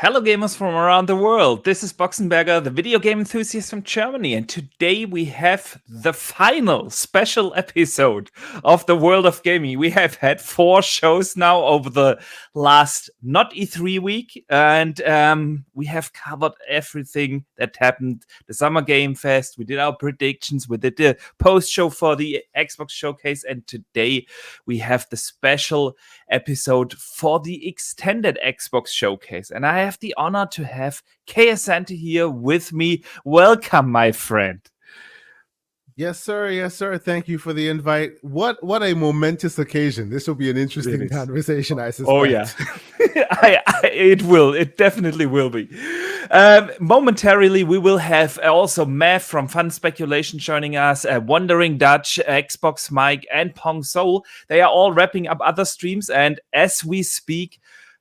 Hello, gamers from around the world. This is Boxenberger, the video game enthusiast from Germany, and today we have the final special episode of the World of Gaming. We have had 4 shows now over the last not E3 week, and we have covered everything that happened. The Summer Game Fest, we did our predictions, we did the post show for the Xbox Showcase, and today we have the special episode for the extended Xbox Showcase. And I have the honor to have Asante here with me. Welcome, my friend. Yes, sir. Yes, sir. Thank you for the invite. What a momentous occasion. This will be an interesting conversation, I suspect. Oh, yeah. It will. It definitely will be. Momentarily, we will have also Mav from Fun Speculation joining us, Wandering Dutch, Xbox Mike, and Pong Soul. They are all wrapping up other streams, and as we speak,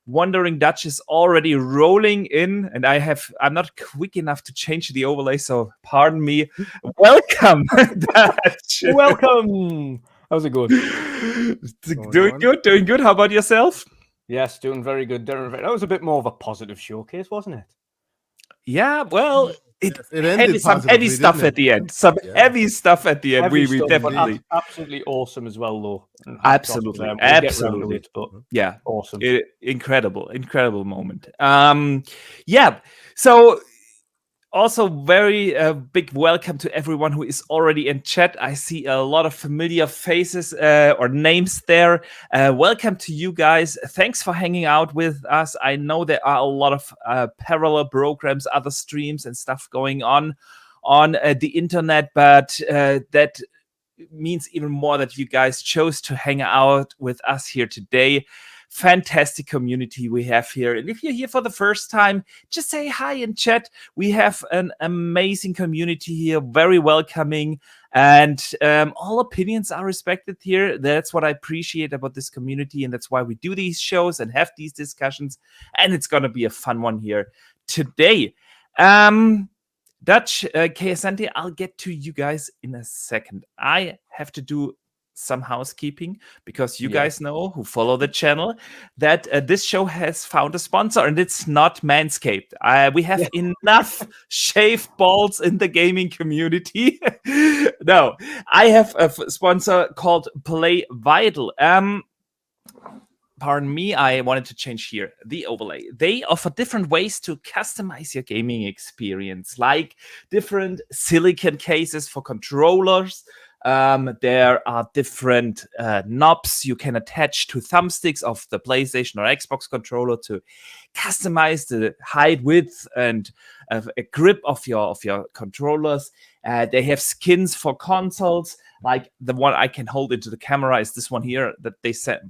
Wandering Dutch is already rolling in, and I'm not quick enough to change the overlay, so pardon me. Welcome, Dutch. Welcome. How's it going? Doing good. How about yourself? Yes, doing very good. That was a bit more of a positive showcase, wasn't it? Yeah, well, it ended some heavy stuff at the end. Heavy stuff at the end. Heavy We stuff, definitely absolutely awesome as well, though. Absolutely. We'll get round to Absolutely. it, but yeah, awesome. incredible moment. Yeah. So also very big welcome to everyone who is already in chat. I see a lot of familiar faces or names there. Welcome to you guys. Thanks for hanging out with us. I know there are a lot of parallel programs, other streams and stuff going on the internet, but that means even more that you guys chose to hang out with us here today. Fantastic community we have here. And if you're here for the first time, just say hi in chat. We have an amazing community here, very welcoming, and all opinions are respected here. That's what I appreciate about this community, and that's why we do these shows and have these discussions, and it's going to be a fun one here today. Dutch, Asante, I'll get to you guys in a second. I have to do some housekeeping because you guys know who follow the channel that this show has found a sponsor, and it's not Manscaped. We have enough shaved balls in the gaming community. No, I have a sponsor called Play Vital. Pardon me, I wanted to change here the overlay. They offer different ways to customize your gaming experience, like different silicone cases for controllers. There are different knobs you can attach to thumbsticks of the PlayStation or Xbox controller to customize the height, width, and a grip of your controllers. They have skins for consoles, like the one I can hold into the camera is this one here that they sent.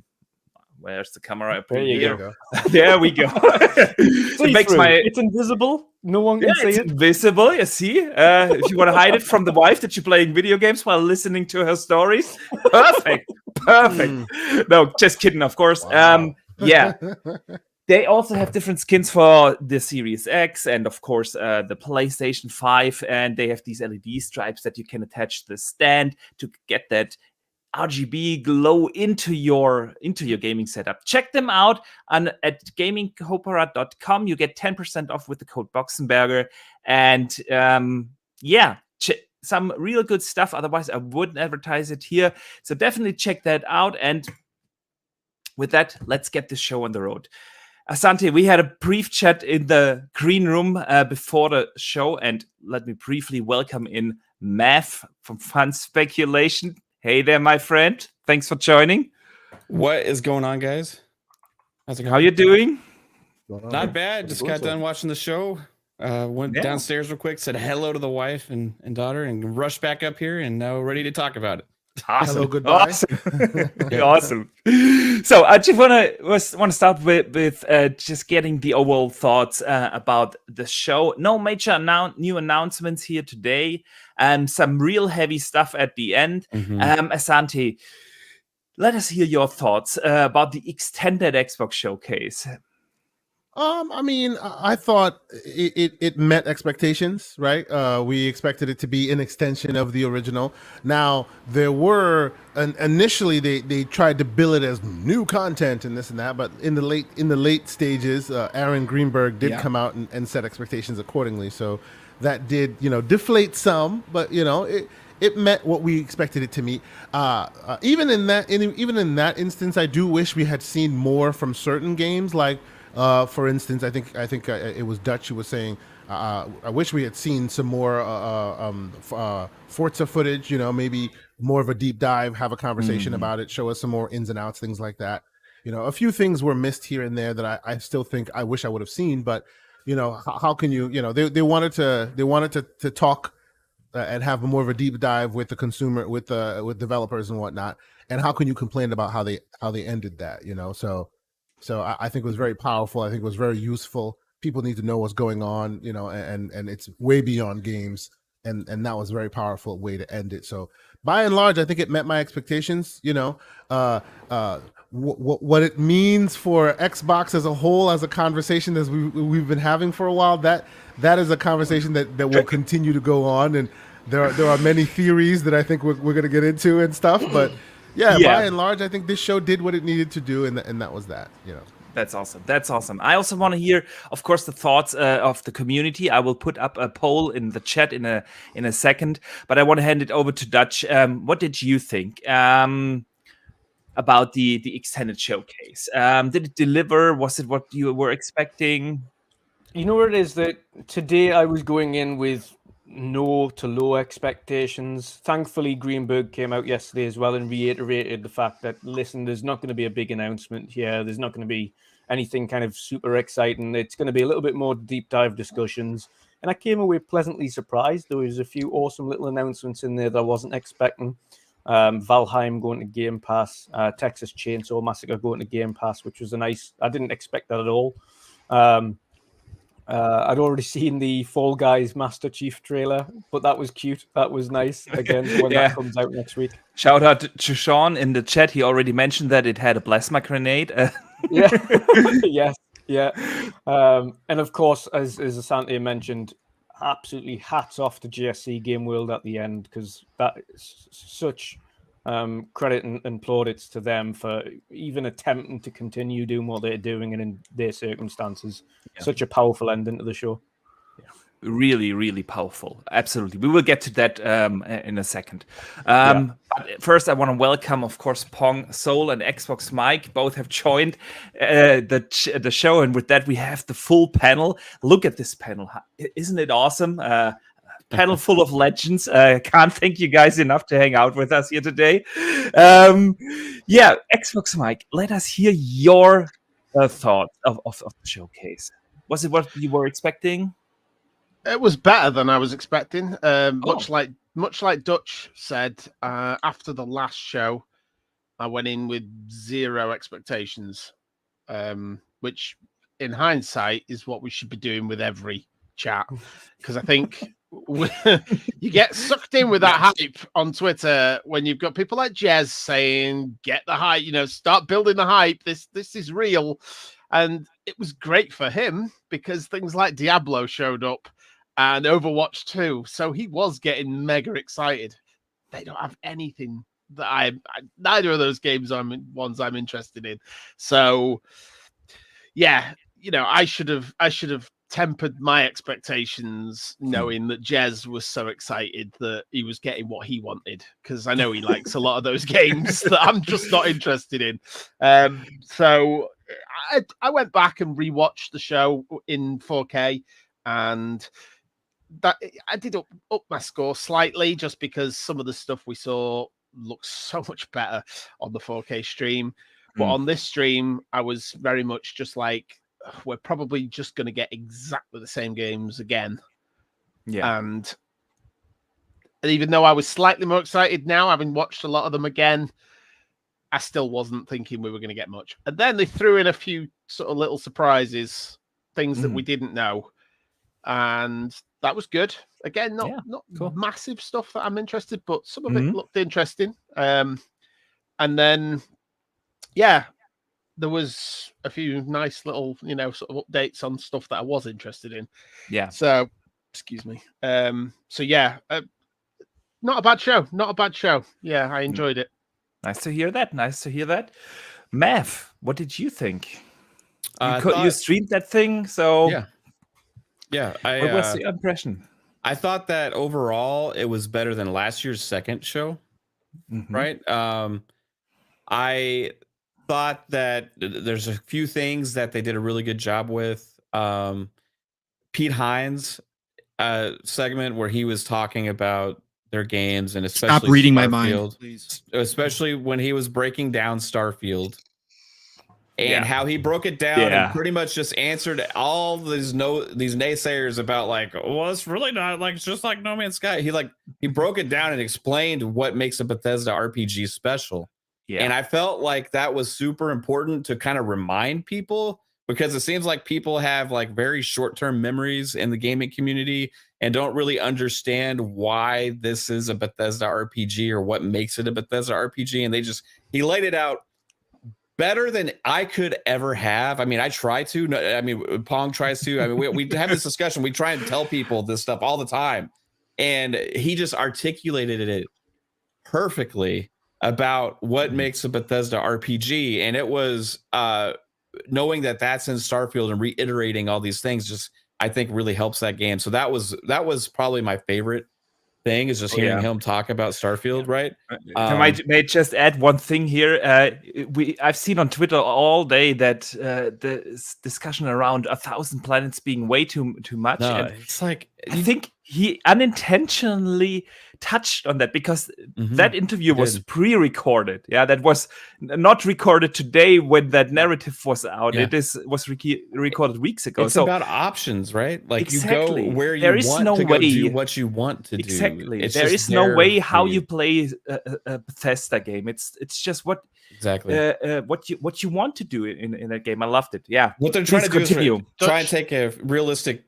Where's the camera? There you go. There we go. It makes it's invisible. No one can see it. Invisible, you see. If you want to hide it from the wife that you're playing video games while listening to her stories, perfect. No, just kidding, of course. Wow. Yeah. They also have different skins for the Series X and, of course, the PlayStation 5. And they have these LED stripes that you can attach to the stand to get that RGB glow into your gaming setup. Check them out at gamingcopera.com. You get 10% off with the code Boxenberger. And some real good stuff. Otherwise, I wouldn't advertise it here. So definitely check that out. And with that, let's get this show on the road. Asante, we had a brief chat in the green room before the show. And let me briefly welcome in Mav from Fun Speculation. Hey there, my friend. Thanks for joining. What is going on, guys? How's it going? How you doing? Not bad. Just got done watching the show. Went downstairs real quick, said hello to the wife and daughter, and rushed back up here, and now ready to talk about it. Awesome. Hello, goodbye. Awesome. So I just want to start with just getting the overall thoughts about the show. No major new announcements here today. Some real heavy stuff at the end. Asante, let us hear your thoughts about the extended Xbox Showcase. I mean, I thought it met expectations, right? We expected it to be an extension of the original. Now there were initially they tried to bill it as new content and this and that, but in the late stages, Aaron Greenberg did come out and set expectations accordingly. So that did deflate some, but it met what we expected it to meet. Even in that instance, I do wish we had seen more from certain games. Like, for instance, I think it was Dutch who was saying, I wish we had seen some more Forza footage. Maybe more of a deep dive, have a conversation about it, show us some more ins and outs, things like that. A few things were missed here and there that I still think I wish I would have seen. But how can you? They wanted to talk. And have more of a deep dive with the consumer, with developers and whatnot. And how can you complain about how they ended that? So I think it was very powerful. I think it was very useful. People need to know what's going on, and it's way beyond games. And that was a very powerful way to end it. So by and large, I think it met my expectations. What it means for Xbox as a whole, as a conversation as we've been having for a while, that is a conversation that will continue to go on, and there are many theories that I think we're going to get into and stuff. But by and large, I think this show did what it needed to do, and that was that. That's awesome. That's awesome. I also want to hear, of course, the thoughts of the community. I will put up a poll in the chat in a second, but I want to hand it over to Dutch. What did you think about the extended showcase? Did it deliver? Was it what you were expecting? You know what it is, that today I was going in with no to low expectations. Thankfully, Greenberg came out yesterday as well and reiterated the fact that, listen, there's not going to be a big announcement here. There's not going to be anything kind of super exciting. It's going to be a little bit more deep dive discussions. And I came away pleasantly surprised. There was a few awesome little announcements in there that I wasn't expecting. Valheim going to Game Pass, Texas Chainsaw Massacre going to Game Pass, which was I didn't expect that at all. I'd already seen the Fall Guys Master Chief trailer, but that was cute. That was nice. Again, when that comes out next week. Shout out to Sean in the chat. He already mentioned that it had a plasma grenade. Yeah. Yes. Yeah. And of course, as Asante mentioned, absolutely hats off to GSC Game World at the end, because that is such credit and plaudits to them for even attempting to continue doing what they're doing and in their circumstances. Such a powerful ending to the show. Really, really powerful. Absolutely. We will get to that in a second. But first, I want to welcome, of course, Pong Soul and Xbox Mike. Both have joined the show. And with that, we have the full panel. Look at this panel. Isn't it awesome? Panel full of legends. Can't thank you guys enough to hang out with us here today. Xbox Mike, let us hear your thoughts of the showcase. Was it what you were expecting? It was better than I was expecting. Much like Dutch said, after the last show, I went in with zero expectations, which in hindsight is what we should be doing with every chat, because I think you get sucked in with that hype on Twitter when you've got people like Jez saying, get the hype, start building the hype. This is real. And it was great for him because things like Diablo showed up and Overwatch 2. So he was getting mega excited. They don't have anything that neither of those games are ones I'm interested in. So yeah, I should have tempered my expectations knowing that Jez was so excited that he was getting what he wanted, because I know he likes a lot of those games that I'm just not interested in. So I went back and rewatched the show in 4K, and that I did up my score slightly just because some of the stuff we saw looks so much better on the 4K stream. But on this stream, I was very much just like, we're probably just going to get exactly the same games again. Yeah. And even though I was slightly more excited now, having watched a lot of them again, I still wasn't thinking we were going to get much. And then they threw in a few sort of little surprises, things that we didn't know. And that was good. Again, not cool. Massive stuff that I'm interested, but some of it looked interesting. And then, there was a few nice little, sort of updates on stuff that I was interested in. Yeah. So, excuse me. So yeah, not a bad show. Not a bad show. Yeah, I enjoyed it. Nice to hear that. Nice to hear that. Mav, what did you think? You streamed that thing, so yeah. What was the impression? I thought that overall it was better than last year's second show, right? I thought that there's a few things that they did a really good job with. Pete Hines' segment where he was talking about their games and especially stop reading Starfield, my mind, please. Especially when he was breaking down Starfield. And how he broke it down and pretty much just answered all these naysayers about like, well, it's really not like, it's just like No Man's Sky. He broke it down and explained what makes a Bethesda RPG special. Yeah. And I felt like that was super important to kind of remind people, because it seems like people have like very short-term memories in the gaming community and don't really understand why this is a Bethesda RPG or what makes it a Bethesda RPG. And he laid it out better than I could ever have. I mean, I try to. I mean, Pong tries to. I mean, we have this discussion. We try and tell people this stuff all the time. And he just articulated it perfectly about what makes a Bethesda RPG. And it was knowing that that's in Starfield and reiterating all these things just, I think, really helps that game. So that was probably my favorite thing, is just hearing him talk about Starfield, right? May I just add one thing here? I've seen on Twitter all day that the discussion around 1,000 planets being way too much. No, and it's like I think he unintentionally touched on that, because that interview was pre-recorded. Yeah, that was not recorded today when that narrative was out. Yeah. It was recorded weeks ago. It's about options, right? Like exactly. You go where you there is want no to way. go do what you want to do. Exactly. It's there is no way how you play a Bethesda game. It's just what what you want to do in that game. I loved it. Yeah. What they're trying to do is try and take a realistic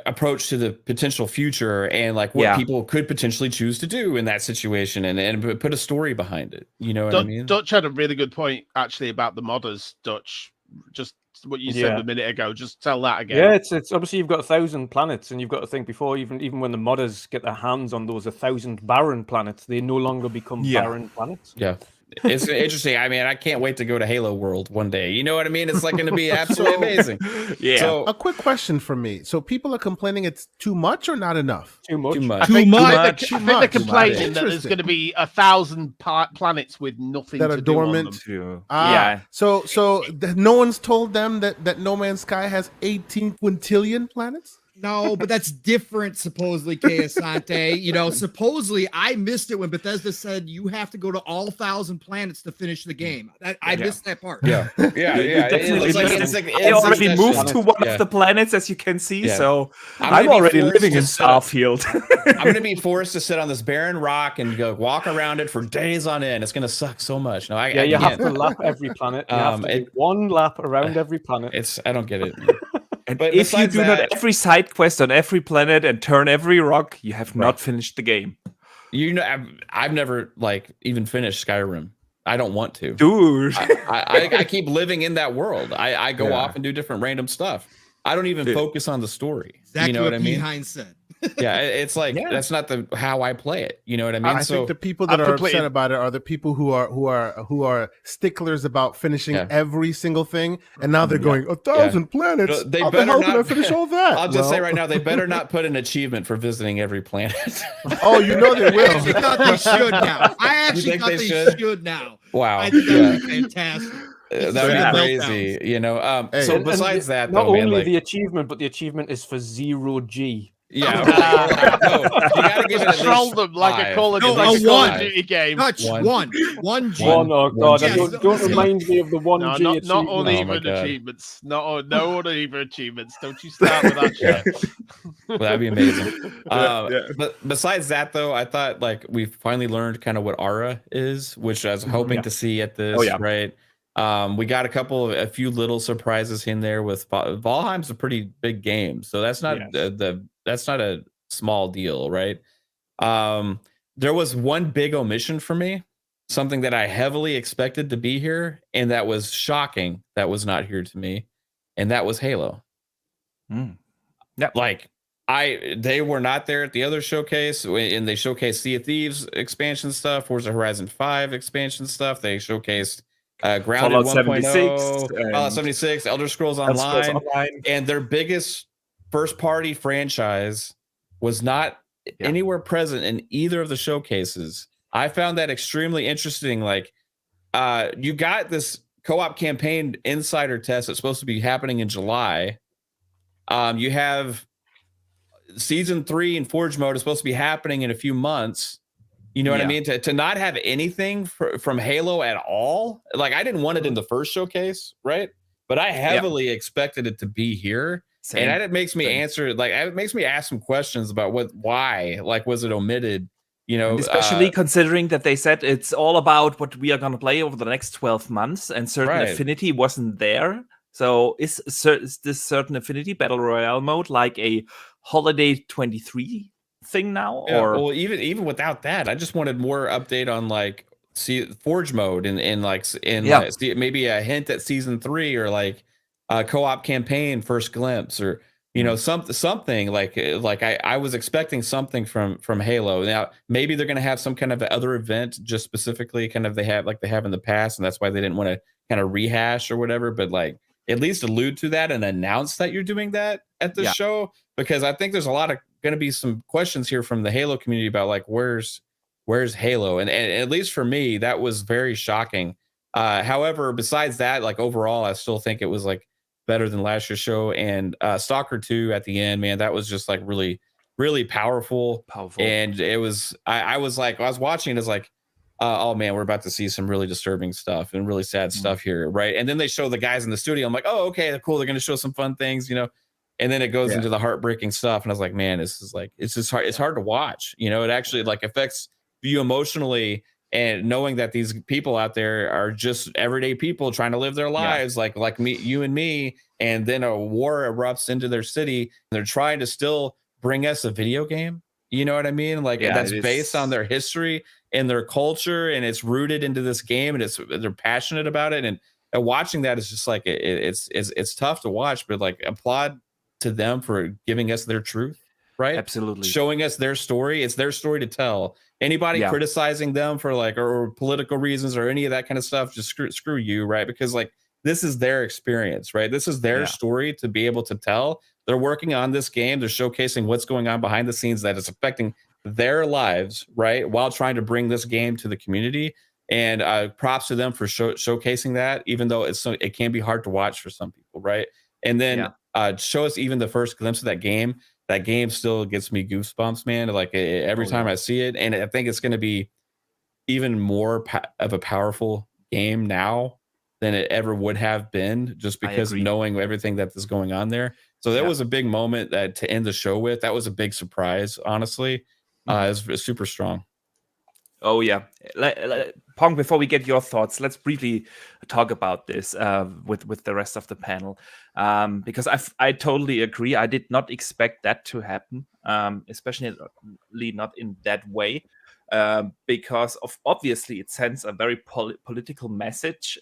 approach to the potential future and like what people could potentially choose to do in that situation, and put a story behind it. You know what I mean? Dutch had a really good point actually about the modders. Dutch, just what you said a minute ago. Just tell that again. Yeah, it's obviously you've got 1,000 planets, and you've got to think before even when the modders get their hands on those 1,000 barren planets, they no longer become barren planets. Yeah. It's interesting. I mean, I can't wait to go to Halo World one day. You know what I mean? It's like going to be absolutely amazing. Yeah. So, a quick question for me. So people are complaining it's too much or not enough? Too much. I think they're complaining that there's going to be 1,000 planets with nothing that to are dormant. Yeah. So no one's told them that No Man's Sky has 18 quintillion planets? No, but that's different, supposedly, Asante. Supposedly, I missed it when Bethesda said you have to go to all 1,000 planets to finish the game. I missed that part. Yeah. I already moved to one of the planets, as you can see, so I'm already living in Starfield. I'm going to be forced to sit on this barren rock and go walk around it for days on end. It's going to suck so much. No, you have to lap every planet. You have to do one lap around every planet. I don't get it. And but if you do not every side quest on every planet and turn every rock, you have not finished the game. I've never even finished Skyrim. I don't want to, dude. I keep living in that world. I go off and do different random stuff. I don't even focus on the story. Exactly, you know what I mean? Pete said. Yeah, it's like that's not how I play it. You know what I mean? I think the people that are upset about it are the people who are sticklers about finishing every single thing, and now they're going 1,000 planets. They how better the hell not can I finish all that? I'll just say right now, they better not put an achievement for visiting every planet. Oh, you know they will. I actually thought they should now. I actually thought they should now. Wow, I think that would be fantastic. That'd be crazy, So besides that, not only the achievement, but the achievement is for 0G. Yeah, you gotta give it troll them like a Call of Duty game. One G. Oh god, don't remind me of the one G. Not uneven achievements. No uneven achievements. Don't you start with that shit. Well, that'd be amazing. But besides that, though, I thought we finally learned kind of what Aura is, which I was hoping to see at this. Right. We got a few little surprises in there with Valheim's a pretty big game, so that's not that's not a small deal, right? There was one big omission for me, something that I heavily expected to be here, and that was shocking that was not here to me, and that was Halo. Yep. Like they were not there at the other showcase, and they showcased Sea of Thieves expansion stuff, Forza Horizon 5 expansion stuff. They showcased Grounded Fallout 1.0, Fallout and 76, Elder Scrolls Elder Scrolls Online, Online. and their biggest first party franchise was not anywhere present in either of the showcases. I found that extremely interesting. Like, you got this co-op campaign insider test that's supposed to be happening in July. You have season 3 and Forge mode is supposed to be happening in a few months. You know what I mean? To not have anything from Halo at all. Like, I didn't want it in the first showcase, right? But I heavily expected it to be here. Same. And that makes me answer, like, it makes me ask some questions about why, like, was it omitted? You know, and especially considering that they said it's all about what we are going to play over the next 12 months, and certain affinity wasn't there. So is this certain affinity battle royale mode like a holiday 23 thing now? Yeah, or well, even without that, I just wanted more update on like Forge mode and like maybe a hint at season 3, or like a co-op campaign first glimpse, or you know, something like I was expecting something from Halo. Now maybe they're going to have some kind of other event just specifically kind of they have in the past, and that's why they didn't want to kind of rehash or whatever, but like at least allude to that and announce that you're doing that at the show, because I think there's a lot of going to be some questions here from the Halo community about like where's Halo, and at least for me that was very shocking. However, besides that, like overall I still think it was like better than last year's show. And Stalker 2 at the end, man, that was just like really, really powerful. And it was, I was like, I was watching it, it's like, oh man, we're about to see some really disturbing stuff and really sad stuff here, right? And then they show the guys in the studio. I'm like, oh, okay, cool. They're going to show some fun things, you know. And then it goes into the heartbreaking stuff, and I was like, man, this is like, it's just hard. It's hard to watch. You know, it actually like affects you emotionally. And knowing that these people out there are just everyday people trying to live their lives, like me, you and me, and then a war erupts into their city, and they're trying to still bring us a video game. You know what I mean? Like that's based on their history and their culture, and it's rooted into this game, and they're passionate about it. And watching that is just like it's tough to watch, but like applaud to them for giving us their truth, right? Absolutely. Showing us their story. It's their story to tell. Anybody criticizing them for like or political reasons or any of that kind of stuff, just screw you, right? Because like this is their experience, right? This is their story to be able to tell. They're working on this game. They're showcasing what's going on behind the scenes that is affecting their lives, right? While trying to bring this game to the community. And props to them for showcasing that, even though it can be hard to watch for some people, right? And then show us even the first glimpse of that game. That game still gets me goosebumps, man. Like every time I see it, and I think it's going to be even more of a powerful game now than it ever would have been, just because of knowing everything that is going on there. So that was a big moment that to end the show with. That was a big surprise, honestly. It's super strong. Oh yeah, Pong. Before we get your thoughts, let's briefly talk about this with the rest of the panel, because I totally agree. I did not expect that to happen, especially not in that way, because of obviously it sends a very political message.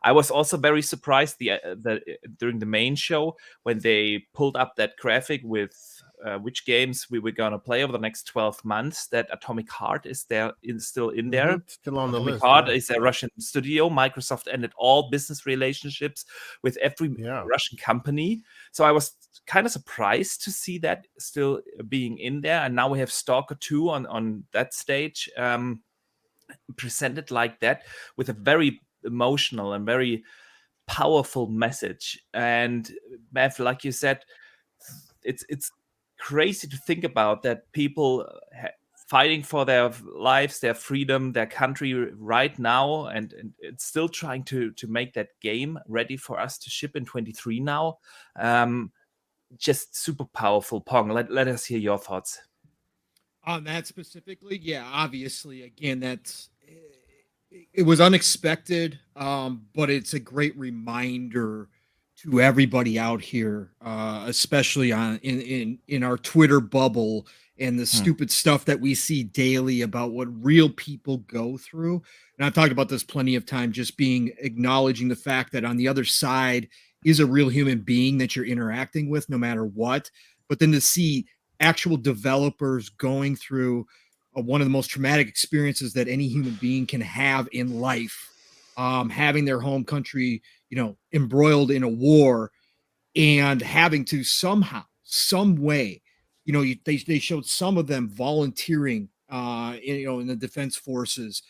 I was also very surprised during the main show when they pulled up that graphic with which games we were going to play over the next 12 months, that Atomic Heart is still in there. Still on the Atomic list. Heart is a Russian studio. Microsoft ended all business relationships with every Russian company. So I was kind of surprised to see that still being in there. And now we have Stalker 2 on that stage, presented like that with a very emotional and very powerful message. And Mav, like you said, it's crazy to think about that people fighting for their lives, their freedom, their country right now, and it's still trying to make that game ready for us to ship in 23 now. Just super powerful. Pong, let us hear your thoughts on that specifically. Yeah, obviously, again, it was unexpected, but it's a great reminder to everybody out here, especially in our Twitter bubble and the stupid stuff that we see daily about what real people go through. And I've talked about this plenty of time, just acknowledging the fact that on the other side is a real human being that you're interacting with no matter what. But then to see actual developers going through one of the most traumatic experiences that any human being can have in life, having their home country, embroiled in a war, and having to somehow, some way, they showed some of them volunteering, in the defense forces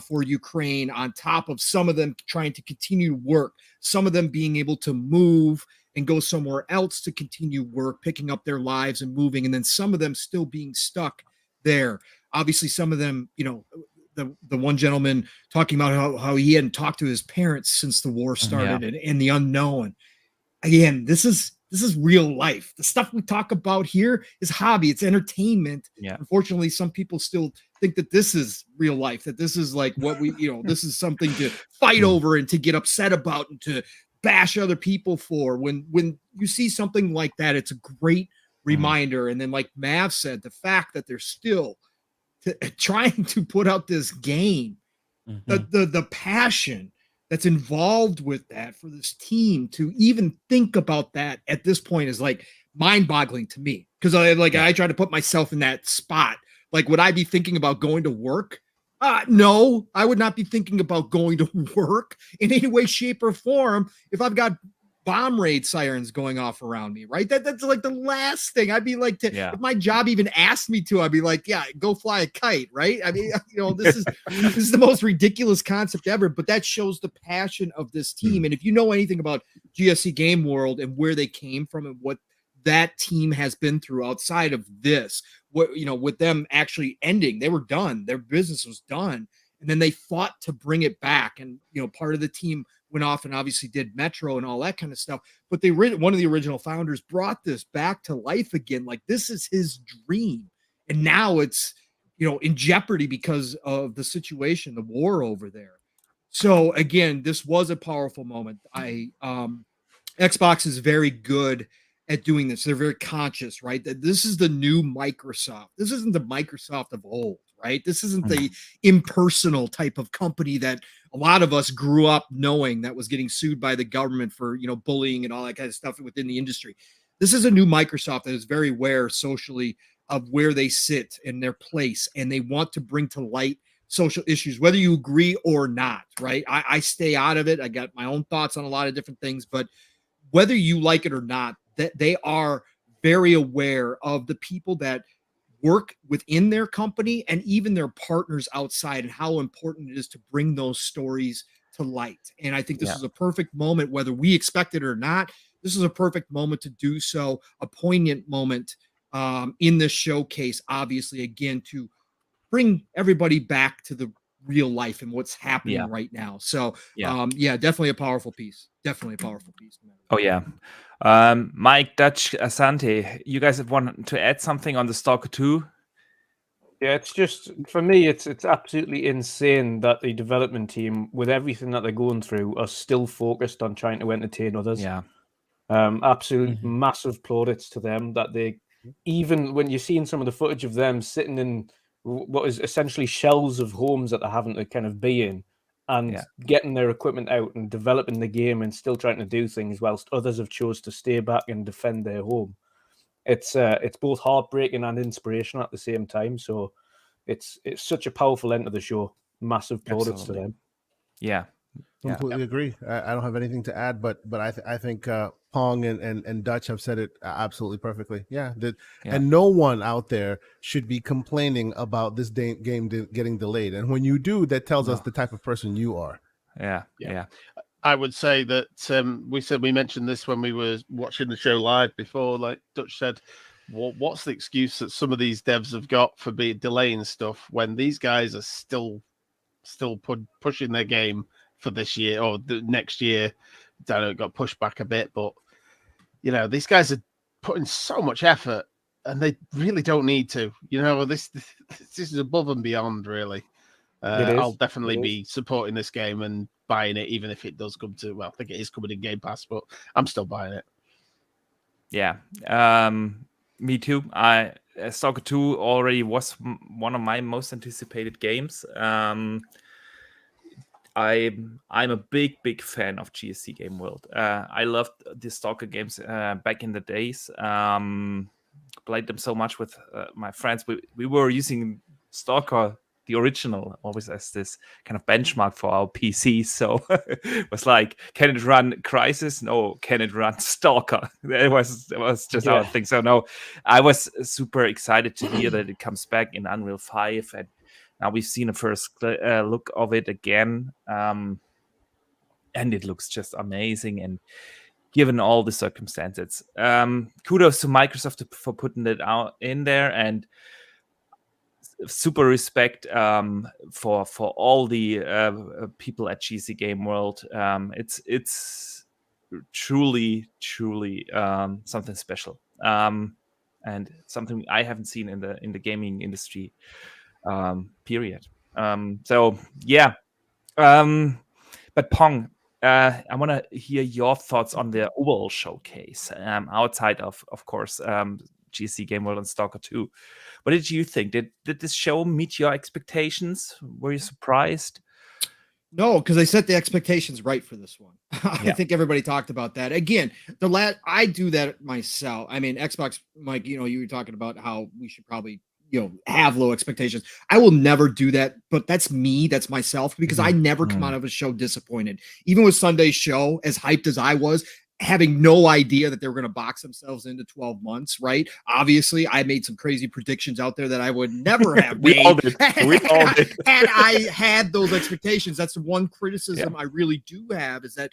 for Ukraine, on top of some of them trying to continue work, some of them being able to move and go somewhere else to continue work, picking up their lives and moving, and then some of them still being stuck there. Obviously, some of them, the one gentleman talking about how he hadn't talked to his parents since the war started, and the unknown. Again, this is real life. The stuff we talk about here is hobby, it's entertainment. Yeah. Unfortunately, some people still think that this is real life, that this is like what we, this is something to fight over and to get upset about and to bash other people for. When you see something like that, it's a great reminder. And then, like Mav said, the fact that they're still trying to put out this game, the passion that's involved with that for this team to even think about that at this point is like mind-boggling to me. Because I try to put myself in that spot. Like, would I be thinking about going to work? No, I would not be thinking about going to work in any way, shape, or form if I've got bomb raid sirens going off around me, right? That's like the last thing I'd be like if my job even asked me to, I'd be like, yeah, go fly a kite, right? I mean, this is the most ridiculous concept ever, but that shows the passion of this team. And if you know anything about GSC Game World and where they came from and what that team has been through outside of this, with them actually ending, they were done, their business was done, and then they fought to bring it back. And part of the team went off and obviously did Metro and all that kind of stuff, but one of the original founders brought this back to life again. Like, this is his dream, and now it's in jeopardy because of the situation, the war over there. So again, this was a powerful moment. Xbox is very good at doing this. They're very conscious, right? That this is the new Microsoft. This isn't the Microsoft of old, right? This isn't the impersonal type of company that a lot of us grew up knowing, that was getting sued by the government for, bullying and all that kind of stuff within the industry. This is a new Microsoft that is very aware socially of where they sit and their place, and they want to bring to light social issues, whether you agree or not, right? I stay out of it. I got my own thoughts on a lot of different things, but whether you like it or not, that they are very aware of the people that work within their company and even their partners outside, and how important it is to bring those stories to light. And I think this is a perfect moment, whether we expect it or not. This is a perfect moment to do so, a poignant moment in this showcase, obviously, again, to bring everybody back to the real life and what's happening right now. So definitely a powerful piece. Definitely a powerful piece. Oh yeah. Mike, Dutch, Asante, you guys want to add something on the Stalker 2? Yeah, it's just, for me, it's absolutely insane that the development team, with everything that they're going through, are still focused on trying to entertain others. Yeah. Absolute massive plaudits to them, that they, even when you're seeing some of the footage of them sitting in what is essentially shells of homes that they're having to kind of be in, and getting their equipment out and developing the game and still trying to do things whilst others have chose to stay back and defend their home. It's both heartbreaking and inspirational at the same time. So it's such a powerful end to the show. Massive plaudits to them. Yeah. Completely agree. I don't have anything to add, but I think Pong and Dutch have said it absolutely perfectly. And no one out there should be complaining about this game getting delayed. And when you do, that tells us the type of person you are. Yeah. I would say that we mentioned this when we were watching the show live before. Like Dutch said, what's the excuse that some of these devs have got for delaying stuff when these guys are still pushing their game for this year or the next year? I know it got pushed back a bit, but these guys are putting so much effort and they really don't need to. This is above and beyond, really. I'll definitely be supporting this game and buying it, even if it does come to, well, I think it is coming in Game Pass, but I'm still buying it. Yeah. Me too. Stalker 2 already was one of my most anticipated games. I'm a big fan of GSC Game World. I loved the Stalker games back in the days. Played them so much with my friends. We were using Stalker, the original, always as this kind of benchmark for our PC. So it was like, can it run Crisis? No. Can it run Stalker? It was just our thing. So no, I was super excited to hear that it comes back in Unreal 5, and now we've seen a first look of it again, and it looks just amazing. And given all the circumstances, kudos to Microsoft for putting it out in there, and super respect for all the people at GC Game World. It's truly something special, and something I haven't seen in the gaming industry. Period. So yeah. But Pong, I want to hear your thoughts on the overall showcase, outside of course, GC Game World and Stalker 2. What did you think? Did this show meet your expectations? Were you surprised? No, because I set the expectations right for this one. I think everybody talked about that. Again, I do that myself. I mean, Xbox, Mike, you were talking about how we should probably have low expectations. I will never do that, but that's me, that's myself, because I never come out of a show disappointed. Even with Sunday's show, as hyped as I was, having no idea that they were going to box themselves into 12 months, right? Obviously, I made some crazy predictions out there that I would never have made. We all did. And I had those expectations. That's the one criticism I really do have, is that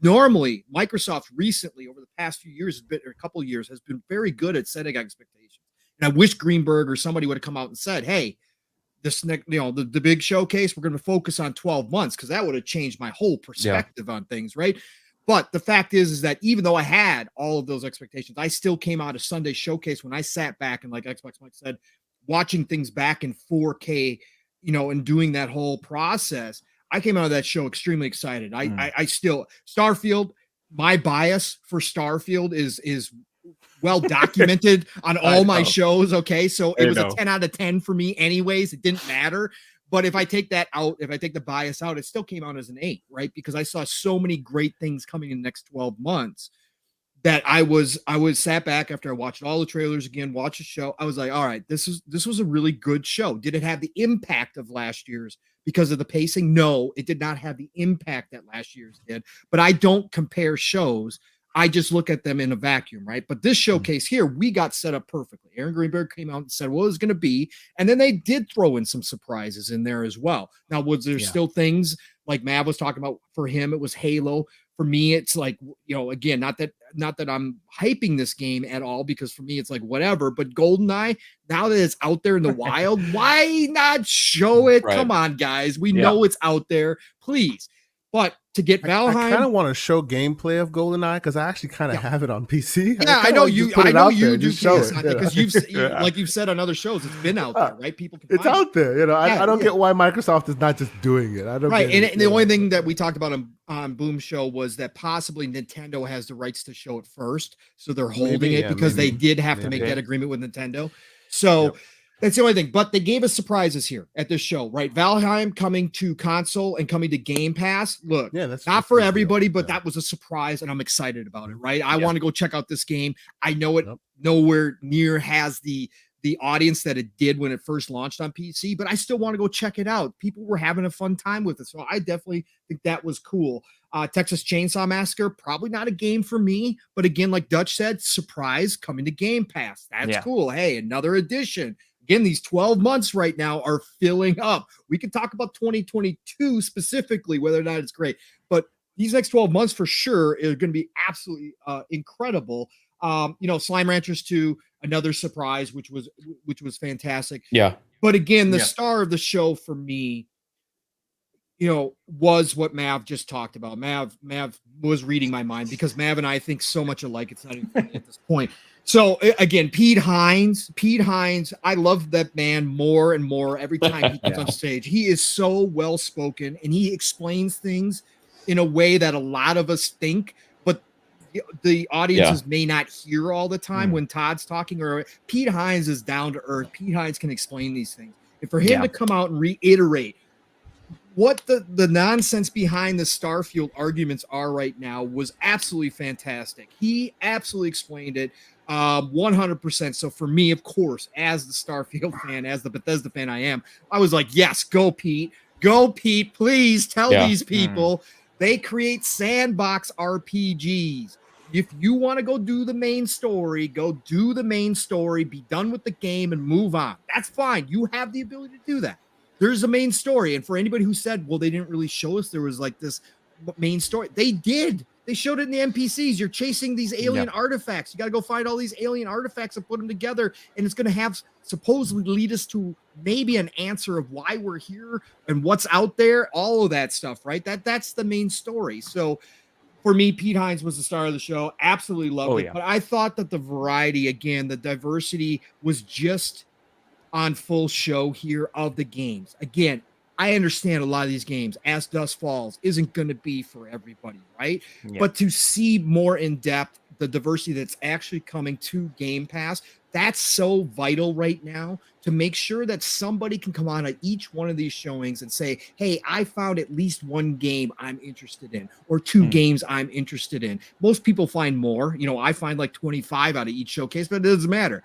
normally Microsoft recently, over the past few years, or a couple of years, has been very good at setting expectations. And I wish Greenberg or somebody would have come out and said, hey, this next, the big showcase, we're going to focus on 12 months, because that would have changed my whole perspective on things, right? But the fact is that even though I had all of those expectations, I still came out of Sunday showcase when I sat back and, like Xbox Mike said, watching things back in 4K, and doing that whole process, I came out of that show extremely excited. I still, Starfield, my bias for Starfield is well documented on all my shows. Okay. So it was a 10 out of 10 for me anyways. It didn't matter. But if I take that out, if I take the bias out, it still came out as an 8, right? Because I saw so many great things coming in the next 12 months that I was sat back after I watched all the trailers again, watched the show. I was like, all right, this was a really good show. Did it have the impact of last year's because of the pacing? No, it did not have the impact that last year's did. But I don't compare shows. I just look at them in a vacuum, right? But this showcase here, we got set up perfectly. Aaron Greenberg came out and said what it was going to be, and then they did throw in some surprises in there as well. Now, was there still things like Mav was talking about? For him, it was Halo. For me, it's like, again, not that I'm hyping this game at all, because for me, it's like whatever. But GoldenEye, now that it's out there in the wild, why not show it? Right. Come on, guys. We know it's out there. Please. But to get Valheim, I kind of want to show gameplay of GoldenEye, because I actually kind of have it on PC. Yeah, I know you. I know you do, because you've like you've said on other shows, it's been out there, right? People can. It's out there. I don't get why Microsoft is not just doing it. I don't. Right, and the only thing that we talked about on Boom Show was that possibly Nintendo has the rights to show it first, so they're holding it because they did have to make that agreement with Nintendo. So. That's the only thing. But they gave us surprises here at this show, right? Valheim coming to console and coming to Game Pass. Look, that's not for everybody, but that was a surprise, and I'm excited about it, right? I want to go check out this game. I know it nowhere near has the audience that it did when it first launched on PC, but I still want to go check it out. People were having a fun time with it, so I definitely think that was cool. Texas Chainsaw Massacre, probably not a game for me, but again, like Dutch said, surprise coming to Game Pass. That's cool. Hey, another edition. Again, these 12 months right now are filling up. We can talk about 2022 specifically, whether or not it's great, but these next 12 months for sure are going to be absolutely incredible. Slime Ranchers 2, another surprise, which was fantastic. Yeah. But again, the star of the show for me, was what Mav just talked about. Mav was reading my mind, because Mav and I think so much alike. It's not even funny at this point. So again, Pete Hines, I love that man more and more every time he comes on stage. He is so well spoken, and he explains things in a way that a lot of us think, but the audiences may not hear all the time when Todd's talking, or Pete Hines is down to earth. Pete Hines can explain these things. And for him to come out and reiterate what the nonsense behind the Starfield arguments are right now was absolutely fantastic. He absolutely explained it 100%. So for me, of course, as the Starfield fan, as the Bethesda fan I am, I was like, yes, go Pete. Go Pete. Please tell these people they create sandbox RPGs. If you want to go do the main story, go do the main story, be done with the game and move on. That's fine. You have the ability to do that. There's a main story. And for anybody who said, well, they didn't really show us there was like this main story, they did. They showed it in the NPCs. You're chasing these alien artifacts. You got to go find all these alien artifacts and put them together. And it's going to have supposedly lead us to maybe an answer of why we're here and what's out there. All of that stuff, right? That's the main story. So for me, Pete Hines was the star of the show. Absolutely loved it. But I thought that the variety, again, the diversity was just on full show here of the games. Again, I understand a lot of these games, As Dusk Falls, isn't going to be for everybody, right? Yeah. But to see more in depth the diversity that's actually coming to Game Pass, that's so vital right now to make sure that somebody can come on at each one of these showings and say, hey, I found at least one game I'm interested in, or two games I'm interested in. Most people find more. You know, I find like 25 out of each showcase, but it doesn't matter.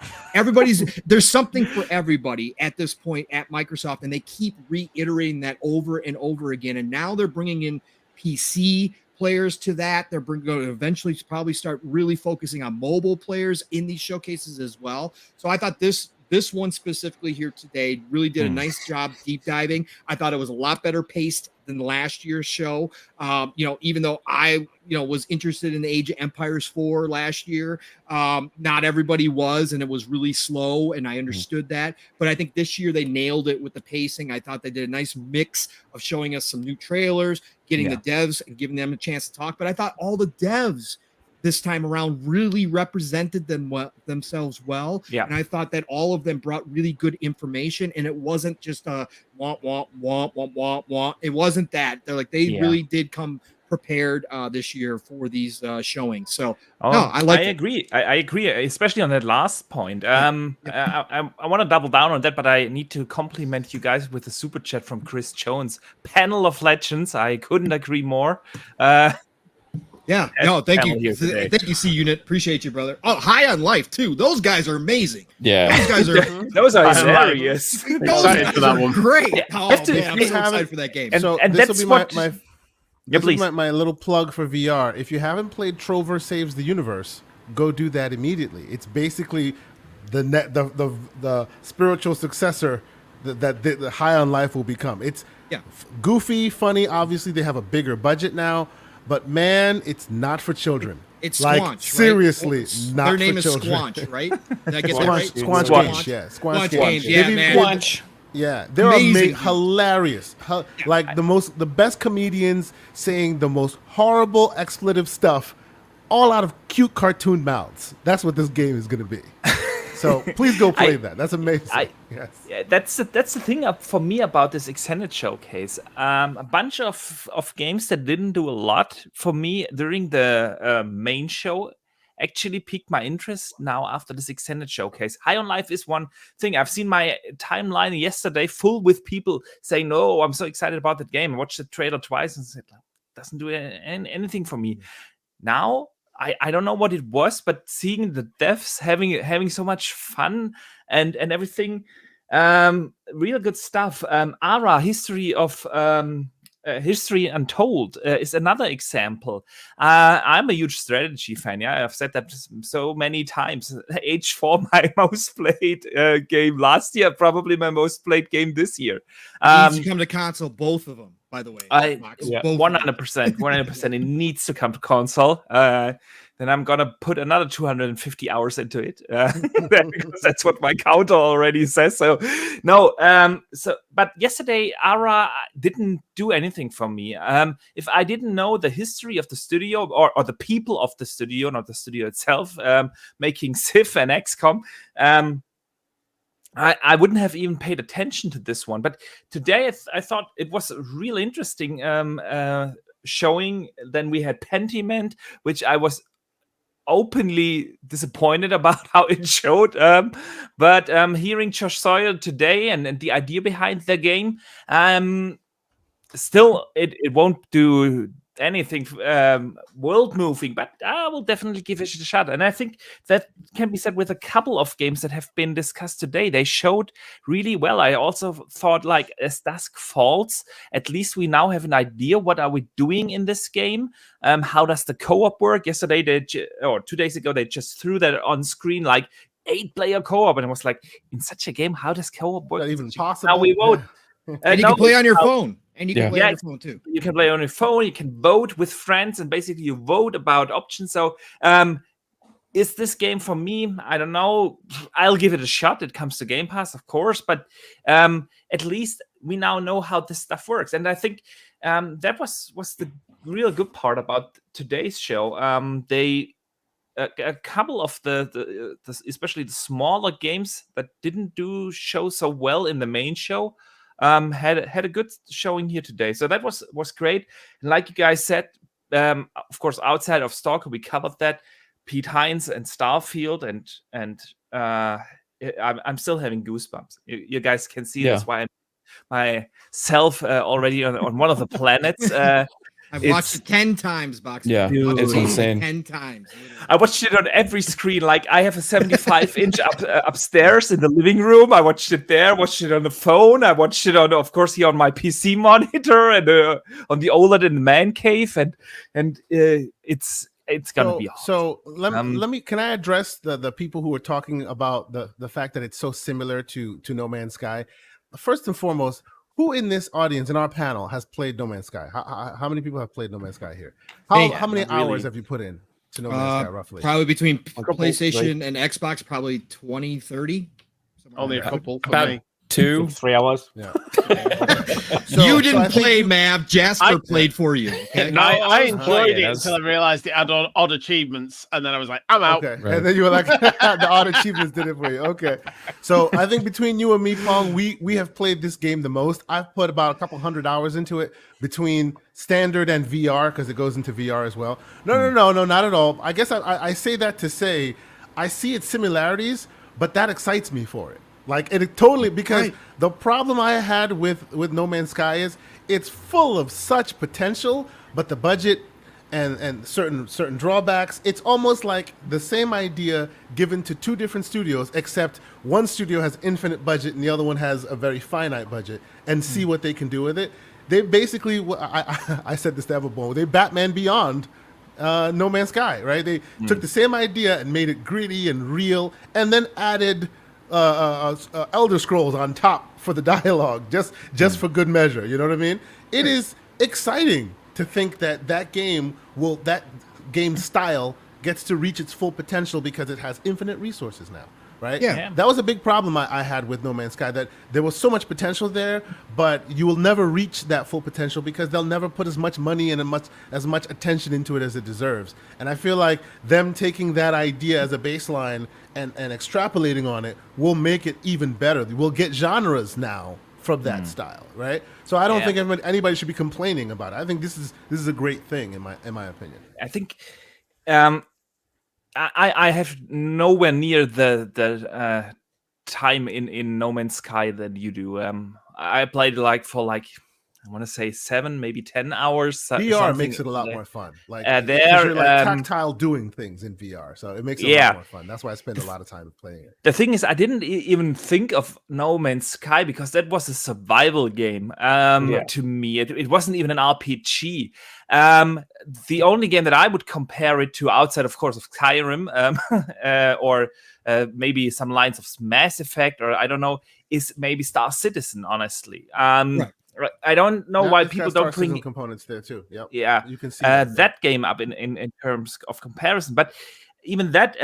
There's something for everybody at this point at Microsoft, and they keep reiterating that over and over again. And now they're bringing in PC players to that. They're going to eventually probably start really focusing on mobile players in these showcases as well. So I thought this one specifically here today really did a nice job deep diving. I thought it was a lot better paced than last year's show. Even though I, was interested in the Age of Empires 4 last year, not everybody was, and it was really slow, and I understood that. But I think this year they nailed it with the pacing. I thought they did a nice mix of showing us some new trailers, getting the devs and giving them a chance to talk. But I thought all the devs this time around really represented themselves well. Yeah. And I thought that all of them brought really good information, and it wasn't just a womp, womp, womp, womp, womp, womp. It wasn't that. They're like, they really did come prepared this year for these showings. So I agree. I agree, especially on that last point. I want to double down on that, but I need to compliment you guys with the super chat from Chris Jones. Panel of Legends. I couldn't agree more. Thank you. Thank you, C Unit. Appreciate you, brother. Oh, High on Life too. Those guys are amazing. Yeah, those guys are those are hilarious. Excited for that one. Great. Man, I'm so excited for that game. And this will be my little plug for VR. If you haven't played Trover Saves the Universe, go do that immediately. It's basically the spiritual successor that the High on Life will become. It's goofy, funny. Obviously, they have a bigger budget now. But man, it's not for children. It's like Squanch, seriously, right? not Their name for is children. Squanch, right? Did I get that right? Squanch Games, yeah. Squanch Games, yeah, man. Squanch. Yeah, they're amazing, hilarious. Like the best comedians saying the most horrible expletive stuff, all out of cute cartoon mouths. That's what this game is going to be. So please go play that. That's amazing. Yes. Yeah, that's the thing for me about this extended showcase. A bunch of games that didn't do a lot for me during the main show actually piqued my interest now after this extended showcase. High on Life is one thing. I've seen my timeline yesterday full with people saying, "No, I'm so excited about that game." I watched the trailer twice and said, "Doesn't do anything for me." Now, I don't know what it was, but seeing the devs having so much fun and everything, real good stuff. ARA, History Untold, is another example. I'm a huge strategy fan. Yeah, I've said that so many times. Age 4, my most played game last year, probably my most played game this year. Needs to come to console, both of them. By the way, 100%. It needs to come to console. Then I'm gonna put another 250 hours into it because that's what my counter already says. So no, but yesterday ARA didn't do anything for me. If I didn't know the history of the studio or the people of the studio, not the studio itself, making Civ and XCOM. I wouldn't have even paid attention to this one, but today I thought it was real interesting showing. Then we had Pentiment, which I was openly disappointed about how it showed. But hearing Josh Sawyer today and the idea behind the game, still it won't do anything world moving, but I will definitely give it a shot. And I think that can be said with a couple of games that have been discussed today. They showed really well. I also thought, like, as dusk falls, at least we now have an idea what are we doing in this game. How does the co-op work? Yesterday or 2 days ago they just threw that on screen, like 8-player co-op, and it was like, in such a game, how does co-op work? Is that even possible? Now we vote. And you can play on your phone. And you can play on Yeah, your phone too. You can play on your phone. You can vote with friends, and basically you vote about options. So, is this game for me? I don't know. I'll give it a shot. It comes to Game Pass, of course, but at least we now know how this stuff works. And I think that was the real good part about today's show. A couple of the especially the smaller games that didn't show so well in the main show. Had a good showing here today, so that was great. And like you guys said, of course, outside of Stalker, we covered that. Pete Hines and Starfield, and I'm still having goosebumps. You guys can see that's why I'm myself already on one of the planets. I've watched it 10 times, Boxer. Yeah, it's insane. 10 times. I watched it on every screen. Like, I have a 75-inch upstairs in the living room. I watched it there. Watched it on the phone. I watched it on, of course, here on my PC monitor and on the OLED in the man cave. And it's gonna be awesome. So let me. Can I address the people who are talking about the fact that it's so similar to No Man's Sky? First and foremost, who in this audience, in our panel, has played No Man's Sky? How many people have played No Man's Sky here? How many hours have you put in to No Man's Sky, roughly? Probably between PlayStation and Xbox, probably 20, 30. Only a couple. About 2-3 hours. Yeah. So, you didn't play, Mav. Jasper played for you. Okay? I enjoyed it until I realized it had odd achievements, and then I was like, I'm out. Okay. Right. And then you were like, the odd achievements did it for you. Okay. So I think between you and me, Pong, we have played this game the most. I've put about a couple 100 hours into it between standard and VR, because it goes into VR as well. No, not at all. I guess I say that to say I see its similarities, but that excites me for it. Like, it totally, because the problem I had with No Man's Sky is it's full of such potential, but the budget and certain drawbacks, it's almost like the same idea given to two different studios, except one studio has infinite budget and the other one has a very finite budget, and see what they can do with it. They basically, I said this to Everbone, they Batman Beyond No Man's Sky, right? They took the same idea and made it gritty and real, and then added Elder Scrolls on top for the dialogue, just for good measure. You know what I mean? It is exciting to think that game style gets to reach its full potential because it has infinite resources now, right? Yeah. That was a big problem I had with No Man's Sky, that there was so much potential there, but you will never reach that full potential because they'll never put as much money and as much attention into it as it deserves. And I feel like them taking that idea as a baseline and extrapolating on it will make it even better. We'll get genres now from that style, right? So I don't think anybody should be complaining about it. I think this is a great thing in my opinion. I think I have nowhere near the time in No Man's Sky that you do. I played for I want to say 7, maybe 10 hours. VR makes it a lot more fun. Like, you're tactile doing things in VR, so it makes it a lot more fun. That's why I spend a lot of time playing it. The thing is, I didn't even think of No Man's Sky because that was a survival game to me. It wasn't even an RPG. The only game that I would compare it to, outside, of course, of Skyrim, or maybe some lines of Mass Effect, or I don't know, is maybe Star Citizen, honestly. I don't know why people don't bring components there too. Yep. Yeah, you can see that game up in terms of comparison. But even that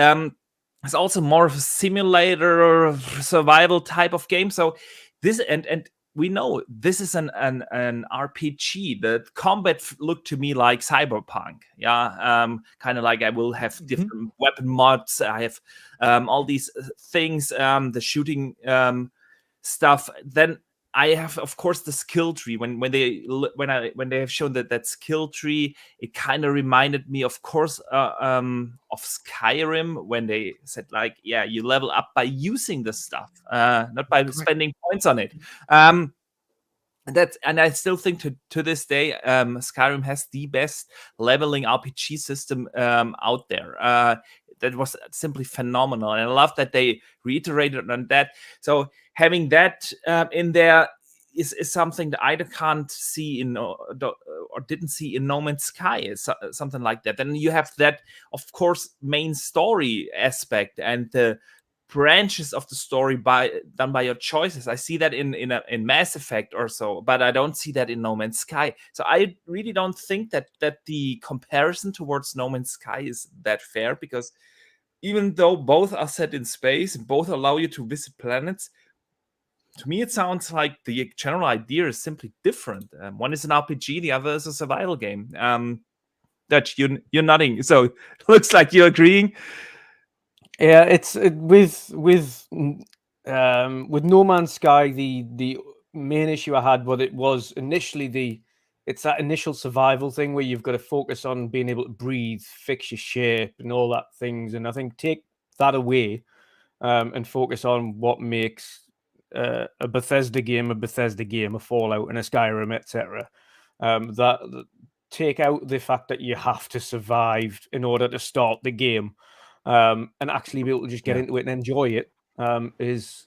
is also more of a simulator or survival type of game. So this and we know this is an RPG. The combat looked to me like Cyberpunk. Yeah, kind of like I will have different weapon mods. I have all these things. The shooting stuff. Then I have, of course, the skill tree. When they have shown that skill tree, it kind of reminded me, of course, of Skyrim, when they said like, yeah, you level up by using the stuff, not by spending points on it. And I still think to this day, Skyrim has the best leveling RPG system out there. That was simply phenomenal, and I love that they reiterated on that. So having that in there is something that I can't see or didn't see in No Man's Sky, something like that. Then you have that, of course, main story aspect and the branches of the story done by your choices. I see that in Mass Effect or so, but I don't see that in No Man's Sky. So I really don't think that the comparison towards No Man's Sky is that fair, because even though both are set in space and both allow you to visit planets, to me it sounds like the general idea is simply different. One is an RPG, the other is a survival game. Dutch, you're nodding, so it looks like you're agreeing. Yeah, with No Man's Sky, the main issue I had with it was initially it's that initial survival thing where you've got to focus on being able to breathe, fix your shape, and all that things. And I think take that away and focus on what makes a Bethesda game, a Fallout, and a Skyrim, etc. That take out the fact that you have to survive in order to start the game. And actually be able to just get into it and enjoy it is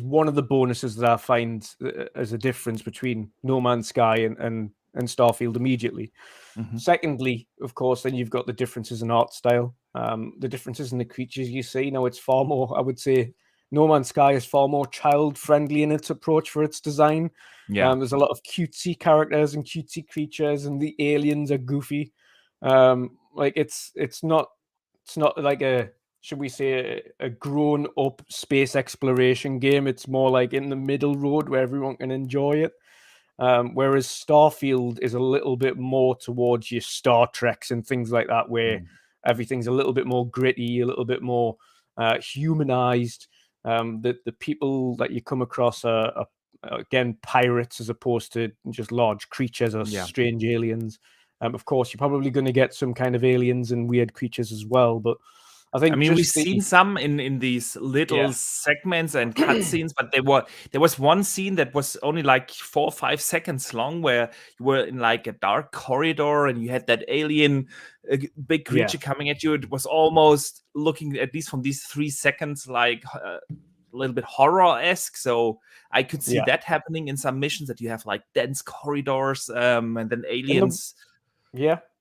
one of the bonuses that I find as a difference between No Man's Sky and Starfield immediately. Mm-hmm. Secondly, of course, then you've got the differences in art style, the differences in the creatures you see. Now, it's far more, I would say, No Man's Sky is far more child-friendly in its approach for its design. Yeah. There's a lot of cutesy characters and cutesy creatures, and the aliens are goofy. Like it's not like should we say, a grown-up space exploration game. It's more like in the middle road where everyone can enjoy it. Whereas Starfield is a little bit more towards your Star Treks and things like that, where everything's a little bit more gritty, a little bit more humanized. The people that you come across are again, pirates as opposed to just large creatures or strange aliens. Of course, you're probably going to get some kind of aliens and weird creatures as well, but I mean, we've seen some in these little segments and cutscenes, but there was one scene that was only like 4 or 5 seconds long, where you were in like a dark corridor and you had that alien big creature coming at you. It was almost looking, at least from these 3 seconds, like a little bit horror-esque. So I could see that happening in some missions, that you have like dense corridors and then aliens.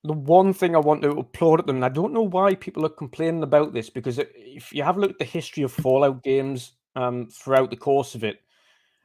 The one thing I want to applaud at them, and I don't know why people are complaining about this, because if you have a look at the history of Fallout games throughout the course of it,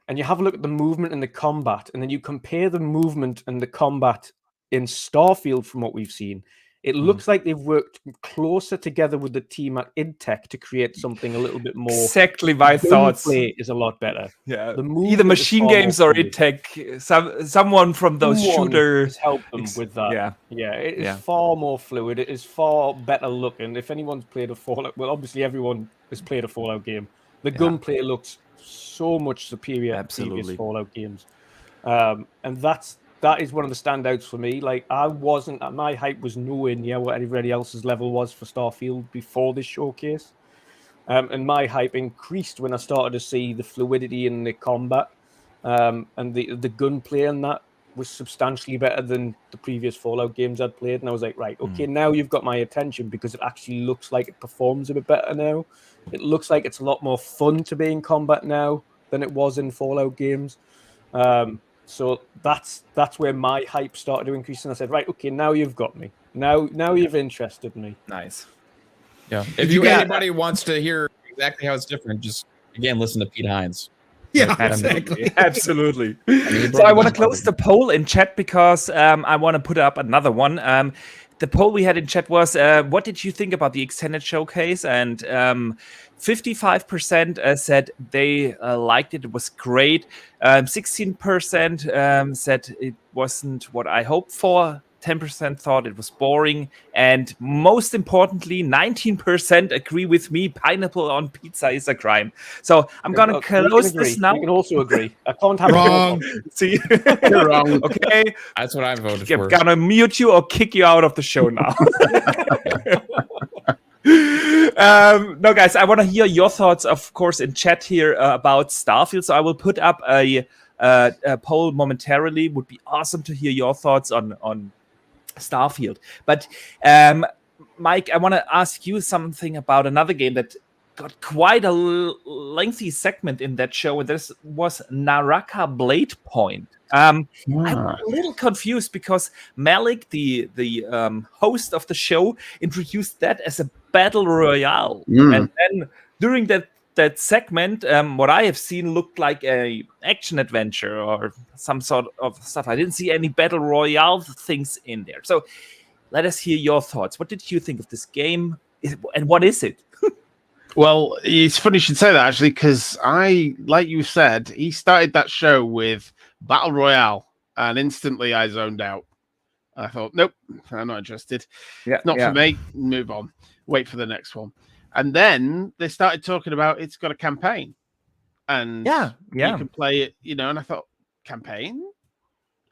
and you have a look at the movement and the combat, and then you compare the movement and the combat in Starfield from what we've seen, it looks like they've worked closer together with the team at id Tech to create something a little bit more. Exactly my thoughts. Play is a lot better. Yeah, either Machine Games or id Tech. Someone from those shooters helped them with that. Yeah, it is far more fluid. It is far better looking. If anyone's played a Fallout, well, obviously everyone has played a Fallout game. The gunplay looks so much superior to previous Fallout games, and that is one of the standouts for me. Like, my hype was nowhere near what everybody else's level was for Starfield before this showcase. And my hype increased when I started to see the fluidity in the combat, and the gunplay in that was substantially better than the previous Fallout games I'd played. And I was like, right, okay, now you've got my attention, because it actually looks like it performs a bit better now. It looks like it's a lot more fun to be in combat now than it was in Fallout games. So that's where my hype started to increase, and I said, right, okay, now you've got me. Now you've interested me. Nice. Yeah. If anybody wants to hear exactly how it's different, just again listen to Pete Hines. Yeah, exactly. Absolutely. So I want to close the poll in chat, because I want to put up another one. The poll we had in chat was, what did you think about the extended showcase? And 55% said they liked it. It was great. 16% said it wasn't what I hoped for. 10% thought it was boring, and most importantly, 19% agree with me. Pineapple on pizza is a crime. So I'm gonna close this now. We can also agree. I can't have Wrong. See, You're wrong. okay. That's what I voted I'm for. gonna mute you or kick you out of the show now. No, guys, I want to hear your thoughts, of course, in chat here about Starfield. So I will put up a poll momentarily. Would be awesome to hear your thoughts on Starfield. But Mike, I want to ask you something about another game that got quite a lengthy segment in that show, and this was Naraka Bladepoint. I'm a little confused because Malik, the host of the show, introduced that as a battle royale, and then during that segment, what I have seen looked like a action adventure or some sort of stuff. I didn't see any battle royale things in there. So let us hear your thoughts. What did you think of this game, and what is it? Well, it's funny you should say that, actually, because like you said, he started that show with Battle Royale, and instantly I zoned out. I thought, nope, I'm not interested. Yeah, not for me. Move on. Wait for the next one. And then they started talking about it's got a campaign. And you can play it, and I thought, campaign?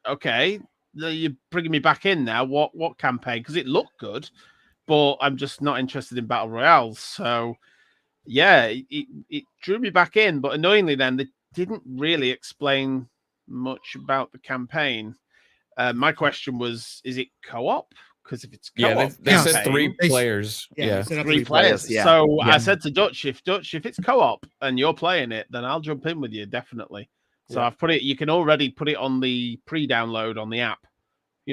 Okay, you're bringing me back in now. What campaign? Because it looked good, but I'm just not interested in Battle Royales. So, yeah, it drew me back in. But annoyingly, then they didn't really explain much about the campaign. My question was, is it co-op? Because if it's co-op, they said 3 players. Yeah, 3 players. Yeah. So I said to Dutch, if it's co-op and you're playing it, then I'll jump in with you, definitely. So I've put it. You can already put it on the pre-download on the app,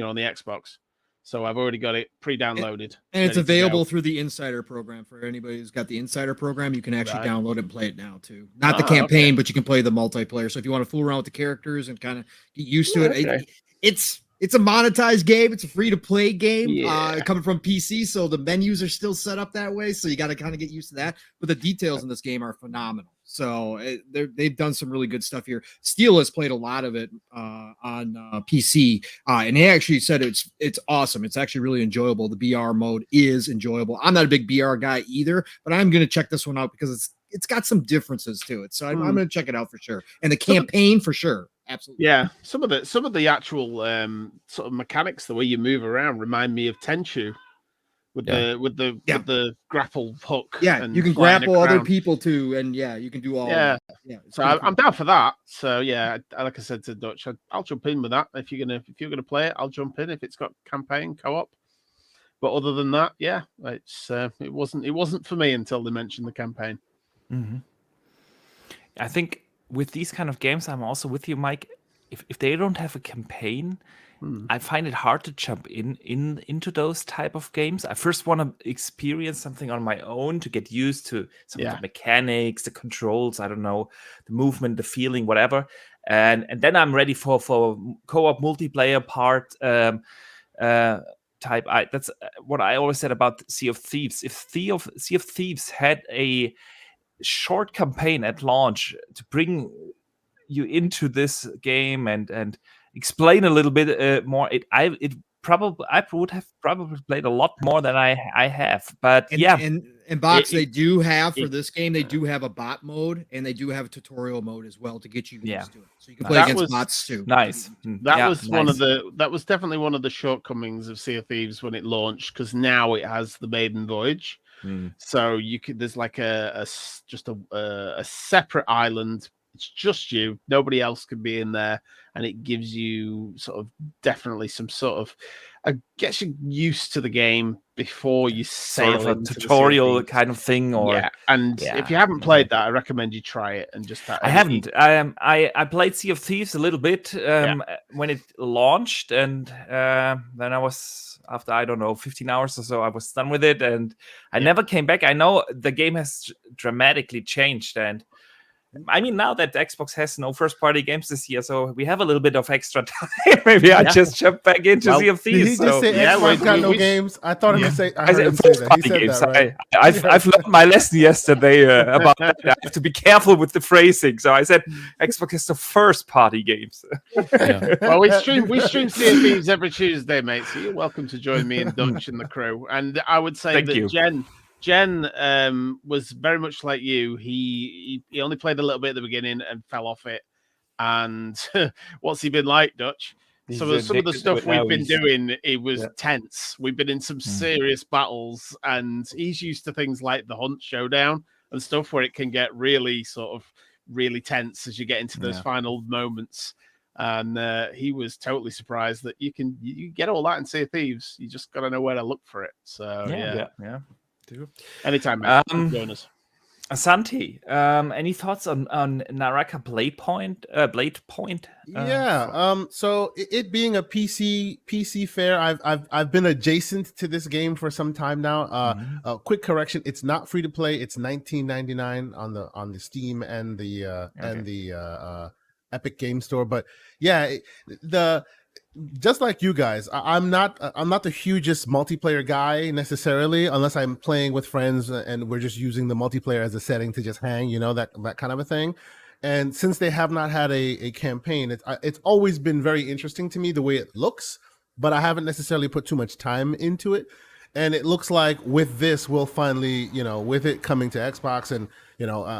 on the Xbox. So I've already got it pre-downloaded, and it's available through the Insider program for anybody who's got the Insider program. You can actually download it and play it now too. Not the campaign, but you can play the multiplayer. So if you want to fool around with the characters and kind of get used to it, it's a monetized game. It's a free-to-play game coming from PC, so the menus are still set up that way. So you got to kind of get used to that. But the details in this game are phenomenal. So they've done some really good stuff here. Steel has played a lot of it on PC, and he actually said it's awesome. It's actually really enjoyable. The BR mode is enjoyable. I'm not a big BR guy either, but I'm going to check this one out because it's got some differences to it. So I'm going to check it out for sure. And the campaign for sure. Absolutely. Yeah, some of the actual sort of mechanics, the way you move around, remind me of Tenchu with the grapple hook. Yeah, you can grapple other people too, and you can do all. Yeah, yeah. So I'm down for that. So yeah, like I said to Dutch, I'll jump in with that. If you're gonna play it, I'll jump in if it's got campaign co-op. But other than that, it wasn't for me until they mentioned the campaign. Mm-hmm. I think with these kind of games, I'm also with you, Mike. If they don't have a campaign, I find it hard to jump into those type of games. I first want to experience something on my own to get used to some of the mechanics, the controls, I don't know, the movement, the feeling, whatever. And then I'm ready for co-op multiplayer part type. That's what I always said about Sea of Thieves. If Sea of Thieves had a short campaign at launch to bring you into this game and explain a little bit more, I would have probably played a lot more than I have. But and Box, they do have for this game, they do have a bot mode and they do have a tutorial mode as well to get you used to it. So you can play against bots too. Nice. That was definitely one of the shortcomings of Sea of Thieves when it launched, because now it has the maiden voyage. So there's like a separate island. It's just you. Nobody else can be in there, and it gives you sort of definitely some sort of gets you used to the game before you sail a tutorial kind of thing. Or if you haven't played that, I recommend you try it and just. I haven't. I played Sea of Thieves a little bit when it launched, and then I was after 15 hours or so, I was done with it, and I never came back. I know the game has dramatically changed, and I mean, now that Xbox has no first-party games this year, so we have a little bit of extra time. Maybe I just jump back into Sea of Did Thieves. he just say Xbox got no games? I thought him to say. I I heard said him say that. He first-party said games. that, right? I've learned my lesson yesterday about that. I have to be careful with the phrasing. So I said Xbox has the first-party games. Well, we stream Sea of Thieves every Tuesday, mate. So you're welcome to join me and Dutch and the crew. And I would say Thank that you. Jen was very much like you. He only played a little bit at the beginning and fell off it. And what's he been like, Dutch? Some of the stuff we've been doing, it was tense. We've been in some serious battles, and he's used to things like the Hunt Showdown and stuff where it can get really really tense as you get into those final moments. And he was totally surprised that you get all that in Sea of Thieves. You just got to know where to look for it. So yeah. Anytime, mate. Join us. Asante, any thoughts on Naraka Bladepoint? So it being a PC fair, I've been adjacent to this game for some time now. Quick correction: it's not free to play. It's $19.99 on the Steam and the Epic Game Store. But yeah, just like you guys, I'm not the hugest multiplayer guy necessarily, unless I'm playing with friends and we're just using the multiplayer as a setting to just hang, that kind of a thing. And since they have not had a campaign, it's always been very interesting to me the way it looks, but I haven't necessarily put too much time into it. And it looks like with this, we'll finally, with it coming to Xbox and,